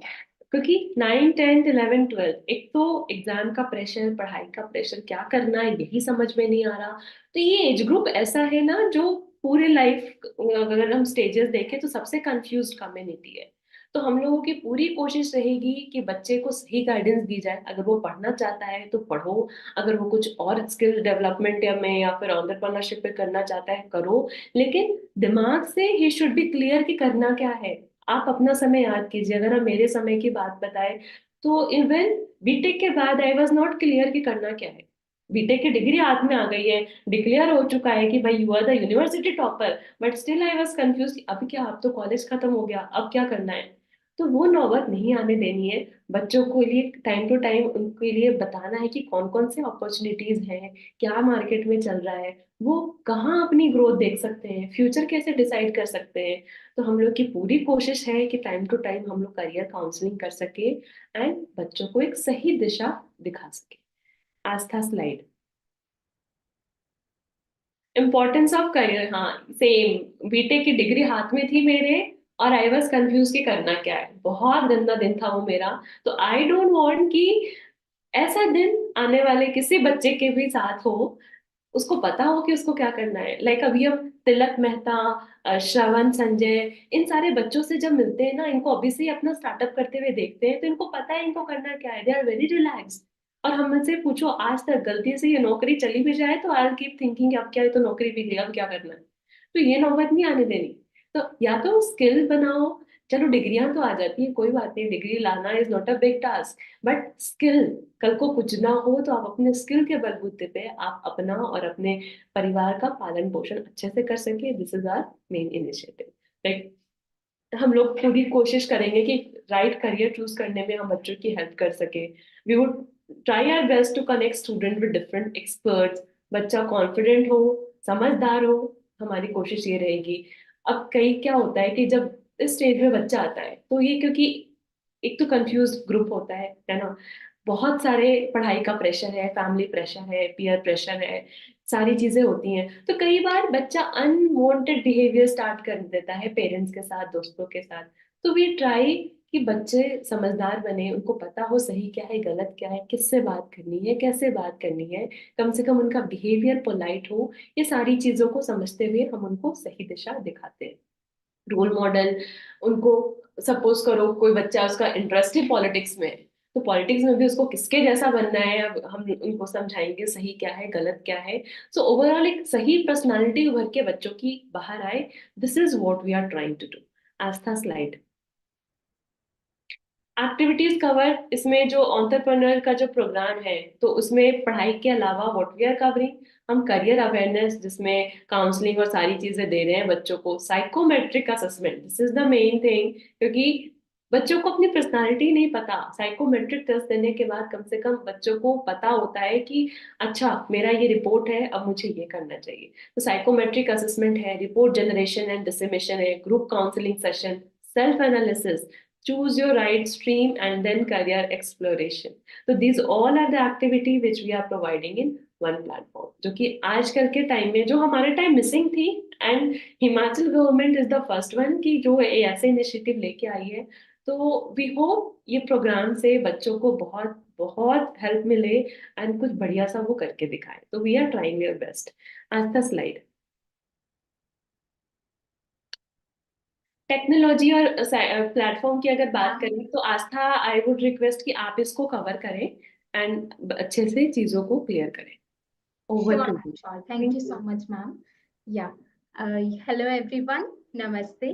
क्योंकि 9, 10, 11, 12 एक तो एग्जाम का प्रेशर, पढ़ाई का प्रेशर, क्या करना है यही समझ में नहीं आ रहा। तो ये एज ग्रुप ऐसा है ना जो पूरे लाइफ, अगर हम स्टेजेस देखें तो सबसे कंफ्यूज्ड कम्युनिटी है। तो हम लोगों की पूरी कोशिश रहेगी कि बच्चे को सही गाइडेंस दी जाए। अगर वो पढ़ना चाहता है तो पढ़ो, अगर वो कुछ और स्किल डेवलपमेंट या में या फिर एंटरप्रेन्योरशिप पे करना चाहता है करो, लेकिन दिमाग से ही शुड बी क्लियर कि करना क्या है। आप अपना समय याद कीजिए, अगर हम मेरे समय की बात बताएं तो इवन बीटेक के बाद आई वॉज नॉट क्लियर कि करना क्या है। बीटेक की डिग्री हाथ में आ गई है, डिक्लेयर हो चुका है कि भाई you are the university topper, but still I was confuse, अब क्या, अब तो कॉलेज खत्म हो गया, अब क्या करना है। तो वो नौबत नहीं आने देनी है। बच्चों को लिए टाइम टू टाइम उनके लिए बताना है कि कौन कौन से अपॉर्चुनिटीज हैं, क्या मार्केट में चल रहा है, वो कहाँ अपनी ग्रोथ देख सकते हैं, फ्यूचर कैसे डिसाइड कर सकते हैं। तो हम लोग की पूरी कोशिश है कि टाइम टू टाइम हम लोग करियर काउंसलिंग कर सके एंड बच्चों को एक सही दिशा दिखा सके। Aastha slide. Importance of career, हाँ सेम, बीटेक की डिग्री हाथ में थी मेरे और आई वॉज कंफ्यूज कि करना क्या है। बहुत गंदा दिन था वो मेरा। तो आई डोंट वांट कि ऐसा दिन आने वाले किसी बच्चे के भी साथ हो, उसको पता हो कि उसको क्या करना है। लाइक अभी हम तिलक मेहता, श्रवण, संजय, इन सारे बच्चों से जब मिलते हैं ना, इनको अभी से ही अपना स्टार्टअप करते हुए देखते हैं तो इनको पता है इनको करना क्या है, दे आर वेरी रिलैक्स। और हमसे पूछो आज तक गलती से ये नौकरी चली भी जाए तो आई कीप थिंकिंग अब क्या है, तो नौकरी भी गई, अब क्या करना है। तो ये नौबत नहीं आने देनी। तो या तो स्किल बनाओ, चलो डिग्रियां तो आ जाती है, कोई बात नहीं, डिग्री लाना is not a big task, but skill, कल को कुछ ना हो तो आप अपने स्किल के बलबूते पे आप अपना और अपने परिवार का पालन पोषण अच्छे से कर सके। This is our main initiative. Like हम लोग पूरी कोशिश करेंगे कि राइट करियर चूज करने में हम बच्चों की हेल्प कर सके। We would try our best to connect student with different experts. बच्चा कॉन्फिडेंट हो, समझदार हो, हमारी कोशिश ये रहेगी। अब कई क्या होता है कि जब इस स्टेज में बच्चा आता है तो ये, क्योंकि एक तो कंफ्यूज ग्रुप होता है ना, बहुत सारे पढ़ाई का प्रेशर है, फैमिली प्रेशर है, पीयर प्रेशर है, सारी चीजें होती हैं। तो कई बार बच्चा अनवांटेड बिहेवियर स्टार्ट कर देता है पेरेंट्स के साथ, दोस्तों के साथ। तो वी ट्राई कि बच्चे समझदार बने, उनको पता हो सही क्या है गलत क्या है, किससे बात करनी है, कैसे बात करनी है, कम से कम उनका बिहेवियर पोलाइट हो। ये सारी चीजों को समझते हुए हम उनको सही दिशा दिखाते हैं। रोल मॉडल उनको, सपोज करो कोई बच्चा उसका इंटरेस्ट है पॉलिटिक्स में, तो पॉलिटिक्स में भी उसको किसके जैसा बनना है, अब हम उनको समझाएंगे सही क्या है गलत क्या है। सो ओवरऑल एक सही पर्सनालिटी उभर के बच्चों की बाहर आए। This is what we are trying to do. Aastha slide. Activities cover, इसमें जो एंटरप्रेन्योर का जो प्रोग्राम है तो उसमें पढ़ाई के अलावा व्हाट वी आर कवरिंग, हम करियर अवेयरनेस जिसमें काउंसलिंग और सारी चीजें दे रहे हैं बच्चों को। Psychometric assessment, this is the main thing, क्योंकि बच्चों को अपनी पर्सनालिटी नहीं पता। साइकोमेट्रिक टेस्ट देने के बाद कम से कम बच्चों को पता होता है कि अच्छा मेरा ये रिपोर्ट है, अब मुझे ये करना चाहिए। तो साइकोमेट्रिक असेसमेंट है, रिपोर्ट जनरेशन एंड डिसमिशन है, group counselling session, self analysis, choose your right stream, and then career exploration. So these all are the activity which we are providing in one platform, जो कि आजकल के time में जो हमारे time missing थी। And Himachal government is the first one की जो ऐसे इनिशिएटिव लेके आई है। तो वी होप ये प्रोग्राम से बच्चों को बहुत बहुत हेल्प मिले एंड कुछ बढ़िया सा वो करके दिखाए। तो we are trying your best. आज का स्लाइड, टेक्नोलॉजी और प्लेटफॉर्म की अगर बात हाँ, करें तो आस्था, आई वुड रिक्वेस्ट कि आप इसको कवर करें एंड अच्छे से चीजों को क्लियर करें। Over sure, to ma'am, you. sure. Thank thank you you. so much, ma'am. Yeah. Hello, everyone. Namaste.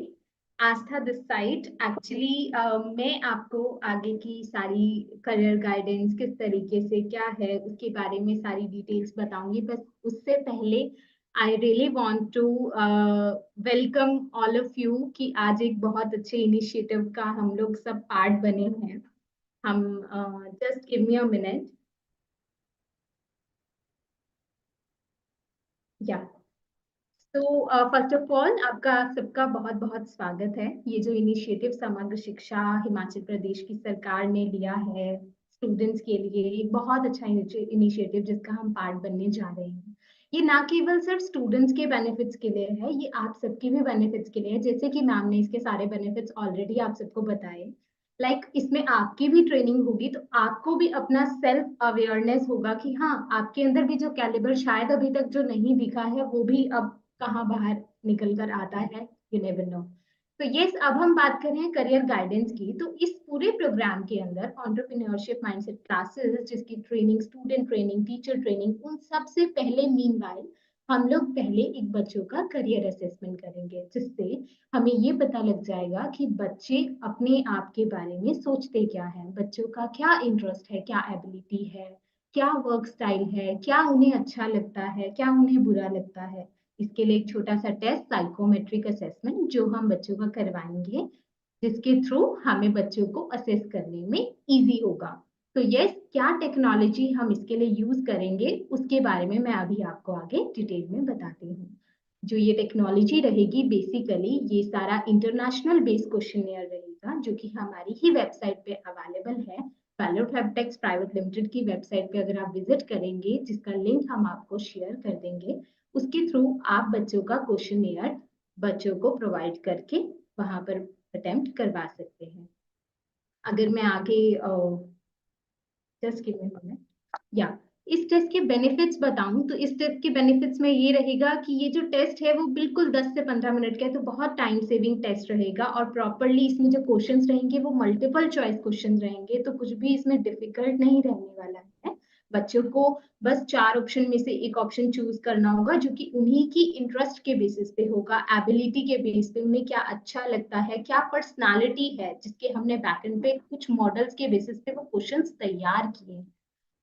Aastha this side actually मैं आपको आगे की सारी करियर गाइडेंस किस तरीके से क्या है उसके बारे में सारी डिटेल्स बताऊंगी। बस उससे पहले I really want to welcome all of you कि आज एक बहुत अच्छे इनिशिएटिव का हम लोग सब पार्ट बने हैं। हम just give me a minute. या तो फर्स्ट ऑफ ऑल आपका सबका बहुत बहुत स्वागत है। ये जो इनिशिएटिव समग्र शिक्षा हिमाचल प्रदेश की सरकार ने लिया है स्टूडेंट्स के लिए, एक बहुत अच्छा इनिशिएटिव जिसका हम पार्ट बनने जा रहे हैं। ये ना केवल सिर्फ स्टूडेंट्स के बेनिफिट्स के लिए है, ये आप सबके भी बेनिफिट्स के लिए है। जैसे कि मैम ने इसके सारे बेनिफिट्स ऑलरेडी आप सबको बताए। इसमें आपकी भी ट्रेनिंग होगी, तो आपको भी अपना सेल्फ अवेयरनेस होगा कि हाँ, आपके अंदर भी जो कैलिबर शायद अभी तक जो नहीं दिखा है वो भी अब कहाँ बाहर निकल कर आता है, यू नेवर नो। तो यस, अब हम बात कर रहे हैं करियर गाइडेंस की। तो इस पूरे प्रोग्राम के अंदर एंटरप्रेन्योरशिप माइंडसेट क्लासेस, जिसकी training, student training, teacher training, उन सबसे पहले मीनवाइल हम लोग पहले एक बच्चों का करियर असेसमेंट करेंगे, जिससे हमें ये पता लग जाएगा कि बच्चे अपने आप के बारे में सोचते क्या हैं, बच्चों का क्या इंटरेस्ट है, क्या एबिलिटी है, क्या वर्क स्टाइल है, क्या उन्हें अच्छा लगता है, क्या उन्हें बुरा लगता है। इसके लिए एक छोटा सा टेस्ट, साइकोमेट्रिक असेसमेंट, जो हम बच्चों का करवाएंगे, जिसके थ्रू हमें बच्चों को असेस करने में इजी होगा। तो यस, क्या टेक्नोलॉजी हम इसके लिए यूज करेंगे, उसके बारे में मैं अभी आपको आगे डिटेल में बताती हूँ। जो ये टेक्नोलॉजी रहेगी, बेसिकली ये सारा इंटरनेशनल बेस्ड क्वेश्चनियर रहेगा, जो कि हमारी ही वेबसाइट पे अवेलेबल है। वैल्यू फैबटेक्स प्राइवेट लिमिटेड की वेबसाइट पे अगर आप विजिट करेंगे, जिसका लिंक हम आपको शेयर कर देंगे, उसके थ्रू आप बच्चों का क्वेश्चनियर बच्चों को प्रोवाइड करके वहां पर अटेम्प्ट करवा सकते हैं। अगर मैं आगे जस्ट गिव मी मोमेंट, या इस टेस्ट के बेनिफिट्स बताऊं, तो इस टेस्ट के बेनिफिट्स में ये रहेगा कि ये जो टेस्ट है वो बिल्कुल 10 से 15 मिनट का है, तो बहुत टाइम सेविंग टेस्ट रहेगा। और प्रॉपरली इसमें जो क्वेश्चंस रहेंगे वो मल्टीपल चॉइस क्वेश्चंस रहेंगे, तो कुछ भी इसमें डिफिकल्ट नहीं रहने वाला है। बच्चों को बस 4 ऑप्शन में से एक ऑप्शन चूज करना होगा, जो कि उन्हीं की इंटरेस्ट के बेसिस पे होगा, एबिलिटी के बेस पे, उन्हें क्या अच्छा लगता है, क्या पर्सनालिटी है, जिसके हमने बैकएंड पे कुछ मॉडल्स के बेसिस पे वो क्वेश्चंस तैयार किए हैं।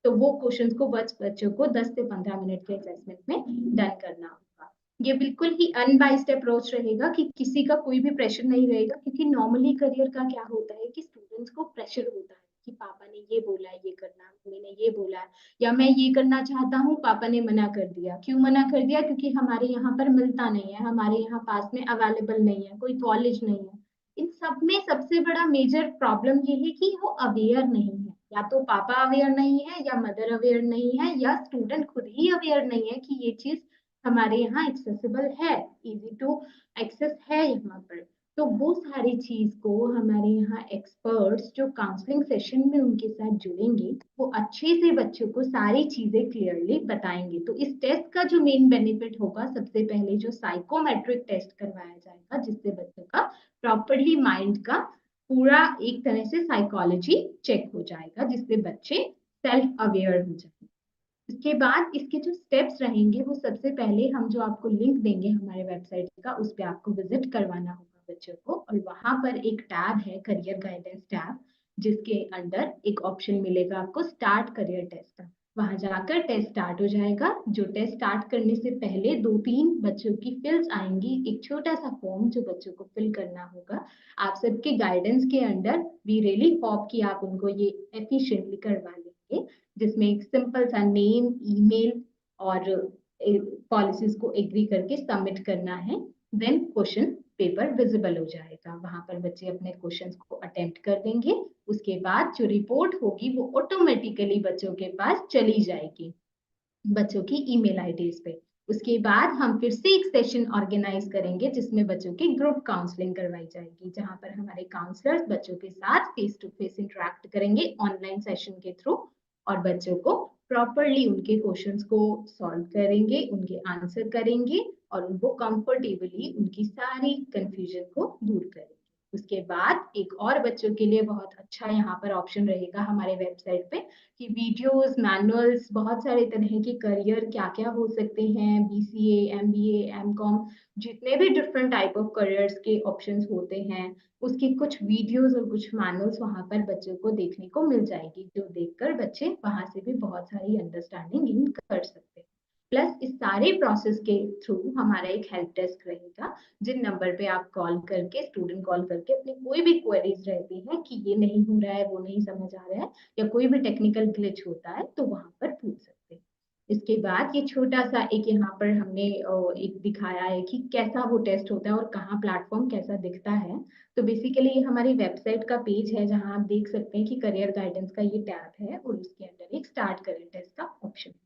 तो वो क्वेश्चंस को बच्चों को 10 से 15 मिनट के असेसमेंट में डन करना होगा। ये बिल्कुल ही अनबाइस्ड अप्रोच रहेगा, कि किसी का कोई भी प्रेशर नहीं रहेगा, क्योंकि नॉर्मली करियर का क्या होता है कि स्टूडेंट्स को प्रेशर होता है कि पापा ने ये बोला है ये करना, मम्मी ने ये बोला है, या मैं ये करना चाहता हूँ, पापा ने मना कर दिया। क्यों मना कर दिया? क्योंकि हमारे यहाँ पर मिलता नहीं है, हमारे यहाँ पास में अवेलेबल नहीं है, कोई कॉलेज नहीं है। इन सब में सबसे बड़ा मेजर प्रॉब्लम ये है कि वो अवेयर नहीं है, या तो पापा अवेयर नहीं है, या मदर अवेयर नहीं है, या स्टूडेंट खुद ही अवेयर नहीं है कि ये चीज हमारे यहाँ एक्सेसिबल है, इजी टू एक्सेस है यहाँ पर। तो वो सारी चीज को हमारे यहाँ एक्सपर्ट्स जो काउंसलिंग सेशन में उनके साथ जुड़ेंगे, वो अच्छे से बच्चों को सारी चीजें क्लियरली बताएंगे। तो इस टेस्ट का जो मेन बेनिफिट होगा, सबसे पहले जो साइकोमेट्रिक टेस्ट करवाया जाएगा, जिससे बच्चों का प्रॉपरली माइंड का पूरा एक तरह से साइकोलॉजी चेक हो जाएगा, जिससे बच्चे सेल्फ अवेयर हो जाएंगे। इसके बाद इसके जो स्टेप्स रहेंगे, वो सबसे पहले हम जो आपको लिंक देंगे हमारे वेबसाइट का, उस पर आपको विजिट करवाना होगा बच्चों को, और वहां पर एक टैब है, करियर गाइडेंस टैब, जिसके अंदर एक ऑप्शन मिलेगा आपको स्टार्ट करियर टेस्ट का। वहां जाकर टेस्ट स्टार्ट हो जाएगा। जो टेस्ट स्टार्ट करने से पहले 2-3 बच्चों की फिल्स आएंगी, एक छोटा सा फॉर्म जो बच्चों को फिल करना होगा। आप सबके गाइडेंस के अंडर वी रियली होप कि आप उनको ये एफिशिएंटली करवा लेंगे, जिसमें एक सिंपल सा नेम, ईमेल और पॉलिसीज को एग्री करके सबमिट करना है। देन क्वेश्चन पेपर विजिबल हो जाएगा, वहां पर बच्चे अपने क्वेश्चंस को अटेम्प्ट कर देंगे। उसके बाद जो रिपोर्ट होगी वो ऑटोमेटिकली बच्चों के पास चली जाएगी, बच्चों की ईमेल आईडीज पे। उसके बाद हम फिर से एक सेशन ऑर्गेनाइज करेंगे, जिसमें बच्चों की ग्रुप काउंसलिंग करवाई जाएगी, जहां पर हमारे काउंसलर्स बच्चों के साथ फेस टू फेस इंटरेक्ट करेंगे ऑनलाइन सेशन के थ्रू, और बच्चों को प्रॉपरली उनके क्वेश्चंस को सॉल्व करेंगे, उनके आंसर करेंगे, और उनको कंफर्टेबली उनकी सारी कंफ्यूजन को दूर करेंगे। उसके बाद एक और बच्चों के लिए बहुत अच्छा यहाँ पर ऑप्शन रहेगा हमारे वेबसाइट पे, कि वीडियोस, मैनुअल्स, बहुत सारे तरह के करियर क्या क्या हो सकते हैं, बीसीए, एमबीए, एमकॉम, जितने भी डिफरेंट टाइप ऑफ करियर्स के ऑप्शंस होते हैं, उसकी कुछ वीडियोस और कुछ मैनुअल्स वहां पर बच्चों को देखने को मिल जाएगी, जो देखकर बच्चे वहां से भी बहुत सारी अंडरस्टैंडिंग गेन कर सकते हैं। प्लस इस सारे प्रोसेस के थ्रू हमारा एक हेल्प डेस्क रहेगा, जिन नंबर पे आप कॉल करके, स्टूडेंट कॉल करके अपनी कोई भी क्वेरीज रहती है कि ये नहीं हो रहा है, वो नहीं समझ आ रहा है, या कोई भी टेक्निकल ग्लिच होता है, तो वहां पर पूछ सकते हैं। इसके बाद ये छोटा सा एक यहाँ पर हमने एक दिखाया है कि कैसा वो टेस्ट होता है और कहाँ प्लेटफॉर्म कैसा दिखता है। तो बेसिकली ये हमारी वेबसाइट का पेज है, जहाँ आप देख सकते हैं कि करियर गाइडेंस का ये टैब है, और उसके अंदर एक स्टार्ट करियर टेस्ट का ऑप्शन है।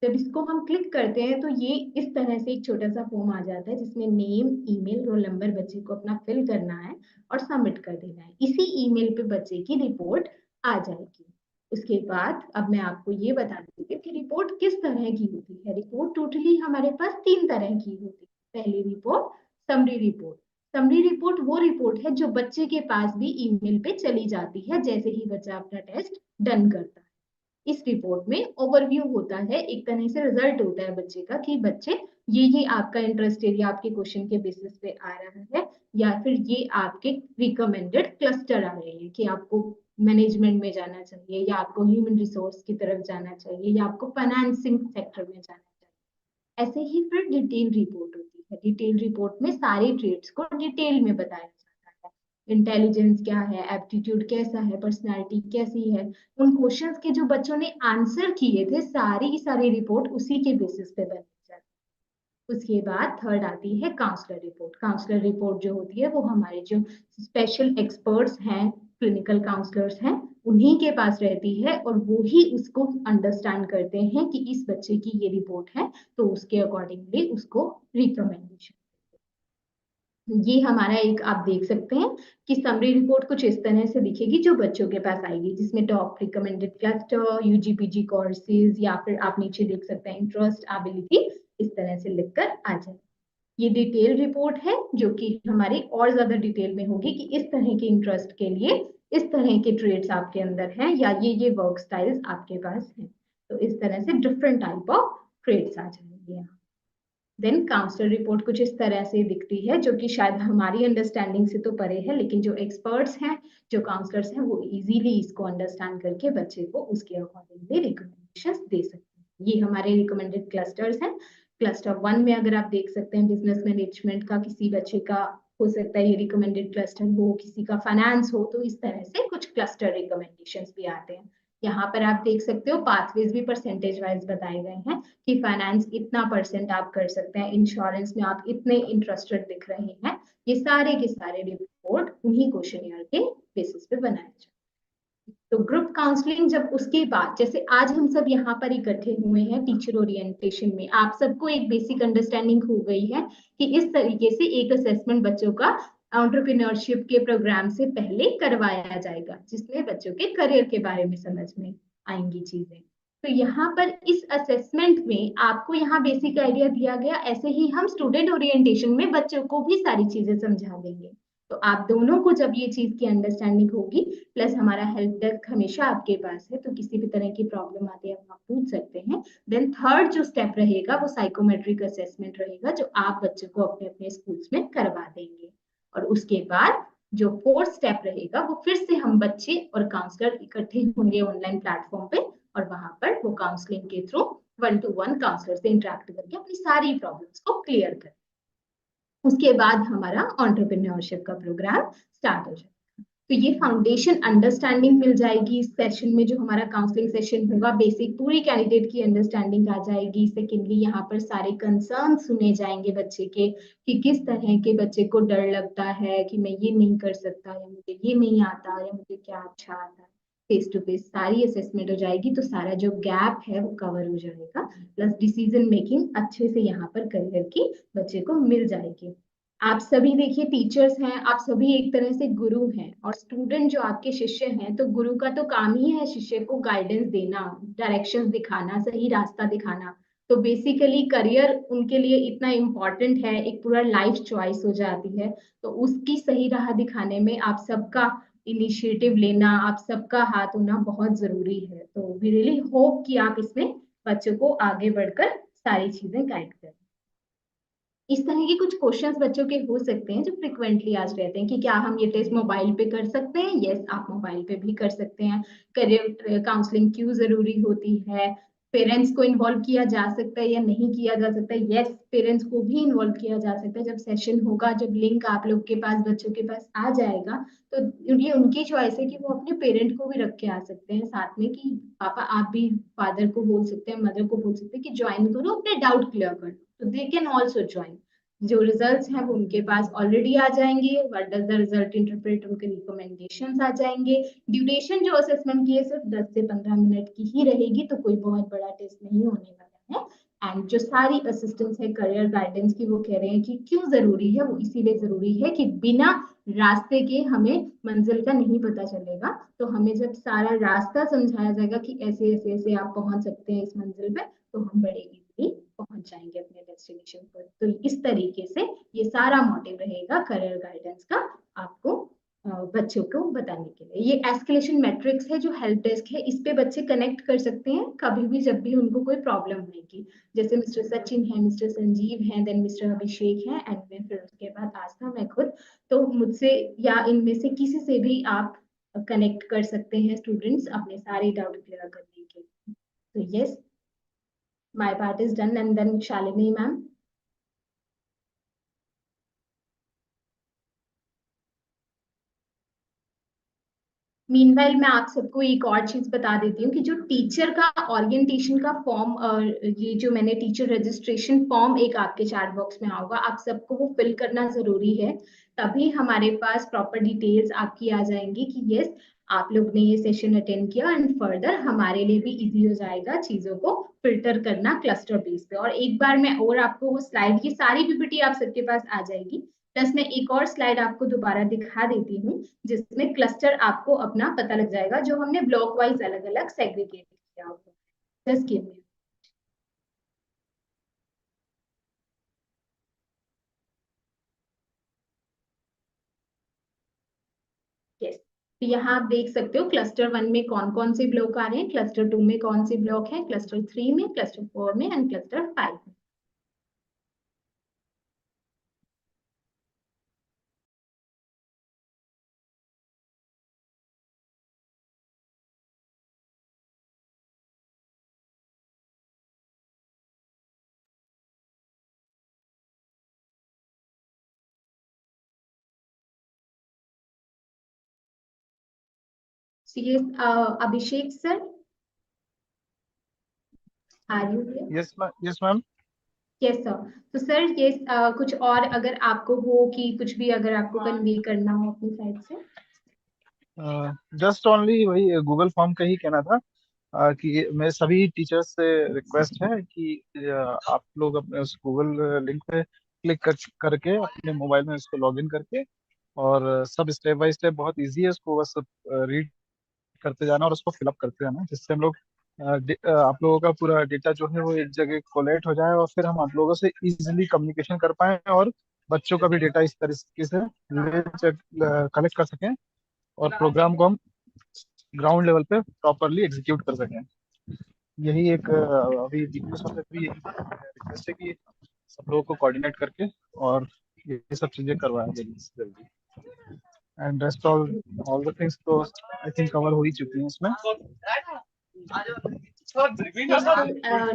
जब इसको हम क्लिक करते हैं तो ये इस तरह से एक छोटा सा फॉर्म आ जाता है जिसमें नेम, ईमेल, रोल नंबर बच्चे को अपना फिल करना है और सबमिट कर देना है। इसी ईमेल पे बच्चे की रिपोर्ट आ जाएगी। उसके बाद अब मैं आपको ये बता देती हूँ कि रिपोर्ट किस तरह की होती है। रिपोर्ट टोटली हमारे पास 3 तरह की होती है। पहली report summary report. Summary report वो रिपोर्ट है जो बच्चे के पास भी ईमेल पे चली जाती है जैसे ही बच्चा अपना टेस्ट डन करता है। इस रिपोर्ट में ओवरव्यू होता है, एक तरह से रिजल्ट होता है बच्चे का कि बच्चे ये आपका इंटरेस्ट एरिया आपके क्वेश्चन के बेसिस पे आ रहा है, या फिर ये आपके रिकमेंडेड क्लस्टर आ रहे हैं कि आपको मैनेजमेंट में जाना चाहिए, या आपको ह्यूमन रिसोर्स की तरफ जाना चाहिए, या आपको फाइनेंसिंग सेक्टर में जाना चाहिए। ऐसे ही फिर डिटेल रिपोर्ट होती है। डिटेल रिपोर्ट में सारे ट्रेड्स को डिटेल में बताया जाता है। इंटेलिजेंस क्या है, एप्टीट्यूड कैसा है, पर्सनालिटी कैसी है, उन क्वेश्चंस के जो बच्चों ने आंसर किए थे सारी की सारी रिपोर्ट उसी के बेसिस पे बनाई जाती है। उसके बाद थर्ड आती है काउंसलर रिपोर्ट। काउंसलर रिपोर्ट जो होती है वो हमारे जो स्पेशल एक्सपर्ट्स हैं, क्लिनिकल काउंसलर्स हैं, उन्हीं के पास रहती है और वो ही उसको अंडरस्टैंड करते हैं कि इस बच्चे की ये रिपोर्ट है तो उसके अकॉर्डिंगली उसको रिकमेंडेशन। ये हमारा एक आप देख सकते हैं कि समरी रिपोर्ट कुछ इस तरह से दिखेगी जो बच्चों के पास आएगी, जिसमें top recommended cluster, UG PG courses, या फिर आप नीचे देख सकते हैं इंटरेस्ट, एबिलिटी, इस तरह से लिखकर आ जाए। ये डिटेल रिपोर्ट है जो कि हमारी और ज्यादा डिटेल में होगी कि इस तरह के इंटरेस्ट के लिए इस तरह के ट्रेड्स आपके अंदर हैं या ये वर्क स्टाइल्स आपके पास हैं। तो इस तरह से डिफरेंट टाइप ऑफ ट्रेड्स आ जाएंगे यहाँ। देन काउंसलर रिपोर्ट कुछ इस तरह से दिखती है जो कि शायद हमारी अंडरस्टैंडिंग से तो परे है, लेकिन जो एक्सपर्ट्स हैं, जो काउंसलर्स हैं, वो इजीली इसको अंडरस्टैंड करके बच्चे को उसके अकॉर्डिंगली रिकमेंडेशंस दे सकते हैं। ये हमारे रिकमेंडेड क्लस्टर्स हैं। क्लस्टर 1 में अगर आप देख सकते हैं बिजनेस मैनेजमेंट का किसी बच्चे का हो सकता है ये रिकमेंडेड क्लस्टर हो, किसी का फाइनेंस हो, तो इस तरह से कुछ क्लस्टर रिकमेंडेशंस भी आते हैं। यहाँ पर आप देख सकते हो पाथवेज भी परसेंटेज वाइज बताए गए हैं कि फाइनेंस इतना परसेंट आप कर सकते हैं, इंश्योरेंस में आप इतने इंटरेस्टेड दिख रहे हैं। ये सारे के सारे रिपोर्ट उन्हीं क्वेश्चनियर के बेसिस पे बनाए जाते हैं। तो ग्रुप काउंसलिंग जब उसके बाद, जैसे आज हम सब यहाँ पर इकट्ठे हुए हैं टीचर ओरिएंटेशन में, आप सबको एक बेसिक अंडरस्टैंडिंग हो गई है कि इस तरीके से एक असेसमेंट बच्चों का एंटरप्रेन्योरशिप के प्रोग्राम से पहले करवाया जाएगा जिसमें बच्चों के करियर के बारे में समझ में आएंगी चीजें। तो यहाँ पर इस असेसमेंट में आपको यहाँ बेसिक आइडिया दिया गया, ऐसे ही हम स्टूडेंट ओरिएंटेशन में बच्चों को भी सारी चीजें समझा देंगे। तो आप दोनों को जब ये चीज की अंडरस्टैंडिंग होगी, प्लस हमारा हेल्प डेस्क हमेशा आपके पास है, तो किसी भी तरह की प्रॉब्लम आती है आप पूछ सकते हैं। देन थर्ड जो स्टेप रहेगा वो साइकोमेट्रिक असेसमेंट रहेगा जो आप बच्चों को अपने अपने स्कूल्स में करवा देंगे। और उसके बाद जो फोर्थ स्टेप रहेगा वो फिर से हम बच्चे और काउंसलर इकट्ठे होंगे ऑनलाइन प्लेटफॉर्म पे, और वहां पर वो काउंसलिंग के थ्रू 1-to-1 काउंसलर से इंटरेक्ट करके अपनी सारी प्रॉब्लम्स को क्लियर करें। उसके बाद हमारा एंटरप्रेन्योरशिप का प्रोग्राम स्टार्ट हो जाएगा। तो ये फाउंडेशन अंडरस्टैंडिंग मिल जाएगी। इस सेशन में जो हमारा काउंसलिंग सेशन होगा बेसिक पूरी कैंडिडेट की अंडरस्टैंडिंग आ जाएगी। सेकेंडली यहाँ पर सारे कंसर्न सुने जाएंगे बच्चे के कि किस तरह के बच्चे को डर लगता है कि मैं ये नहीं कर सकता, या मुझे ये नहीं आता, या मुझे क्या अच्छा आता है। फेस टू फेस सारी असेसमेंट हो जाएगी तो सारा जो गैप है वो कवर हो जाएगा, प्लस डिसीजन मेकिंग अच्छे से यहाँ पर करियर की बच्चे को मिल जाएगी। आप सभी देखिए टीचर्स हैं, आप सभी एक तरह से गुरु हैं, और स्टूडेंट जो आपके शिष्य हैं, तो गुरु का तो काम ही है शिष्य को गाइडेंस देना, डायरेक्शंस दिखाना, सही रास्ता दिखाना। तो बेसिकली करियर उनके लिए इतना इम्पोर्टेंट है, एक पूरा लाइफ चॉइस हो जाती है। तो उसकी सही राह दिखाने में आप सबका इनिशिएटिव लेना, आप सबका हाथ होना बहुत जरूरी है। तो वी रियली होप कि आप इसमें बच्चों को आगे बढ़कर सारी चीजें गाइड करें। इस तरह के कुछ क्वेश्चंस बच्चों के हो सकते हैं जो फ्रिक्वेंटली आज रहते हैं कि क्या हम ये टेस्ट मोबाइल पे कर सकते हैं। यस, आप मोबाइल पे भी कर सकते हैं। करियर काउंसलिंग क्यों जरूरी होती है, पेरेंट्स को इन्वॉल्व किया जा सकता है या नहीं किया जा सकता है। यस, पेरेंट्स को भी इन्वॉल्व किया जा सकता है। जब सेशन होगा, जब लिंक आप लोग के पास बच्चों के पास आ जाएगा, तो ये उनकी चॉइस है कि वो अपने पेरेंट को भी रख के आ सकते हैं साथ में कि पापा आप भी फादर को बोल सकते हैं, मदर को बोल सकते हैं कि ज्वाइन करो, अपने डाउट क्लियर करो, तो दे कैन ऑल्सो ज्वाइन। जो रिजल्ट्स हैं वो उनके पास ऑलरेडी आ जाएंगे। What does the result interpret, उनके रिकमेंडेशंस आ जाएंगे। ड्यूरेशन जो असेसमेंट की है सिर्फ 10 से 15 मिनट की ही रहेगी, तो कोई बहुत बड़ा टेस्ट नहीं होने वाला। है। एंड जो सारी असिस्टेंट्स है करियर गाइडेंस की, वो कह रहे हैं कि क्यों जरूरी है, वो इसीलिए जरूरी है कि बिना रास्ते के हमें मंजिल का नहीं पता चलेगा। तो हमें जब सारा रास्ता समझाया जाएगा कि ऐसे ऐसे ऐसे आप पहुंच सकते हैं इस मंजिल पे, तो हम बड़े इजीली पहुंच जाएंगे अपने डेस्टिनेशन पर। तो इस तरीके से ये सारा मोटिव रहेगा करियर गाइडेंस का, आपको बच्चों को बताने के लिए। ये एस्केलेशन मैट्रिक्स है जो हेल्प डेस्क है, इस पे बच्चे कनेक्ट कर सकते हैं कभी भी जब भी उनको कोई प्रॉब्लम होगी। जैसे मिस्टर सचिन है, मिस्टर संजीव हैं, देन मिस्टर अभिषेक हैं, एंड मैं फिर उसके बाद आस्था, मैं खुद। तो मुझसे या इनमें से किसी से भी आप कनेक्ट कर सकते हैं स्टूडेंट्स अपने सारे डाउट क्लियर करने के लिए। तो yes, my part is done, and then Shalini ma'am. Meanwhile मैं आप सबको एक और चीज बता देती हूँ कि जो टीचर का ओरिएंटेशन का फॉर्म, ये जो मैंने टीचर रजिस्ट्रेशन फॉर्म एक आपके चैट बॉक्स में आऊंगा, आप सबको वो फिल करना जरूरी है। तभी हमारे पास प्रॉपर डिटेल्स आपकी आ जाएंगी कि यस, आप लोग ने ये सेशन अटेंड किया, एंड फर्दर हमारे लिए भी इजी हो जाएगा चीजों को फिल्टर करना क्लस्टर बेस पे। और एक बार मैं और आपको वो स्लाइड, ये सारी पीपीटी आप सबके पास आ जाएगी, प्लस मैं एक और स्लाइड आपको दोबारा दिखा देती हूँ जिसमें क्लस्टर आपको अपना पता लग जाएगा, जो हमने ब्लॉक वाइज अलग अलग सेग्रीगेट किया होगा। Just give me. यस, तो यहाँ आप देख सकते हो क्लस्टर 1 में कौन कौन से ब्लॉक आ रहे हैं, क्लस्टर 2 में कौन से ब्लॉक है, क्लस्टर 3 में, क्लस्टर 4 में, एंड क्लस्टर 5 में। So yes, Abhishek sir, are you here? Yes ma'am. Yes sir. तो सर ये कुछ और अगर आपको हो कि कुछ भी अगर आपको कन्वे करना हो अपनी साइड से। जस्ट ओनली वही गूगल फॉर्म का ही कहना था, कि मैं सभी टीचर्स से रिक्वेस्ट है कि आप लोग अपने उस गूगल लिंक पे क्लिक करके अपने मोबाइल में इसको लॉगिन करके, और सब स्टेप बाय स्टेप बहुत इजी है, उसको बस रीड करते जाना और उसको फिलअप करते जाना, जिससे हम लोग आप लोगों का पूरा डेटा जो है वो एक जगह कोलेट हो जाए, और फिर हम आप लोगों से इजीली कम्युनिकेशन कर पाए, और बच्चों का भी डेटा इस तरीके से कलेक्ट कर सकें, और प्रोग्राम को हम ग्राउंड लेवल पे प्रॉपरली एग्जीक्यूट कर सकें। यही एक अभी वीकनेस ऑफ भी यही रिक्वेस्ट है कि सब लोगों को कोऑर्डिनेट करके और ये सब चीजें करवाएं जल्दी से जल्दी। And rest all the things तो आई थिंक कवर हो ही चुकी हैं इसमें।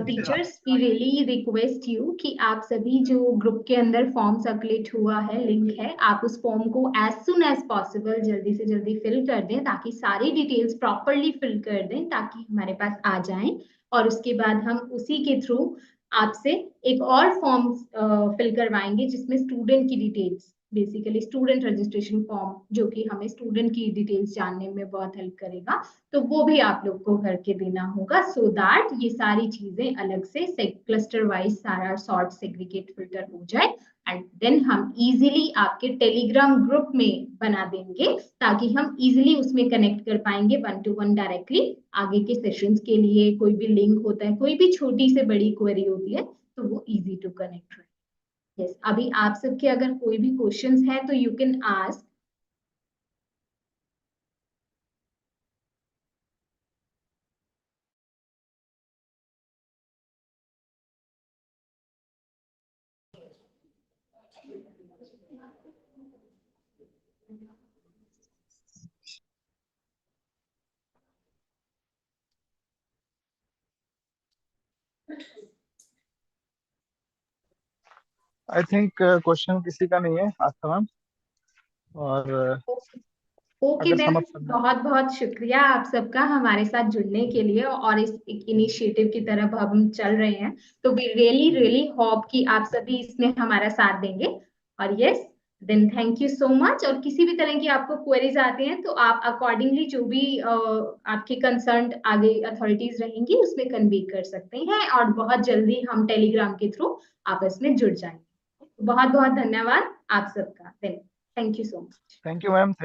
Teachers we really request you कि आप सभी जो ग्रुप के अंदर फॉर्म सर्कुलेट हुआ है, लिंक है, आप उस फॉर्म को एज सुन एज पॉसिबल जल्दी से जल्दी फिल कर दें, ताकि सारी डिटेल्स प्रॉपरली फिल कर दें, ताकि हमारे पास आ जाएं। और उसके बाद हम उसी के थ्रू आपसे एक और फॉर्म फिल करवाएंगे जिसमें स्टूडेंट की details, basically student registration form, जो कि हमें स्टूडेंट की डिटेल्स जानने में बहुत हेल्प करेगा। तो वो भी आप लोग को भर के देना होगा, सो दैट ये सारी चीजें अलग से क्लस्टर वाइज सारा सॉर्ट सेग्रीगेट फिल्टर हो जाए, एंड देन हम इजीली आपके टेलीग्राम ग्रुप में बना देंगे, ताकि हम इजीली उसमें कनेक्ट कर पाएंगे 1 to 1 डायरेक्टली आगे के सेशंस के लिए। कोई भी लिंक होता है, कोई भी छोटी से बड़ी क्वेरी होती है, तो वो इजी टू कनेक्ट रहे। यस, अभी आप सबके अगर कोई भी क्वेश्चंस है तो you can ask. I think question किसी का नहीं है आस्था मैम, और ओके अगर देन, सम अप करना है। बहुत बहुत शुक्रिया आप सबका हमारे साथ जुड़ने के लिए, और इस एक इनिशिएटिव की तरफ अब हम चल रहे हैं। तो वी रियली रियली होप कि आप सभी इसमें हमारा साथ देंगे। और yes, then thank you so much. और किसी भी तरह की आपको क्वेरीज आते हैं तो आप अकॉर्डिंगली जो भी आपके कंसर्न आगे अथॉरिटीज रहेंगी उसमें कन्वे कर सकते हैं, और बहुत जल्दी हम टेलीग्राम के थ्रू आपस में जुड़ जाएंगे। बहुत बहुत धन्यवाद आप सबका। Then thank you so much. Thank you ma'am.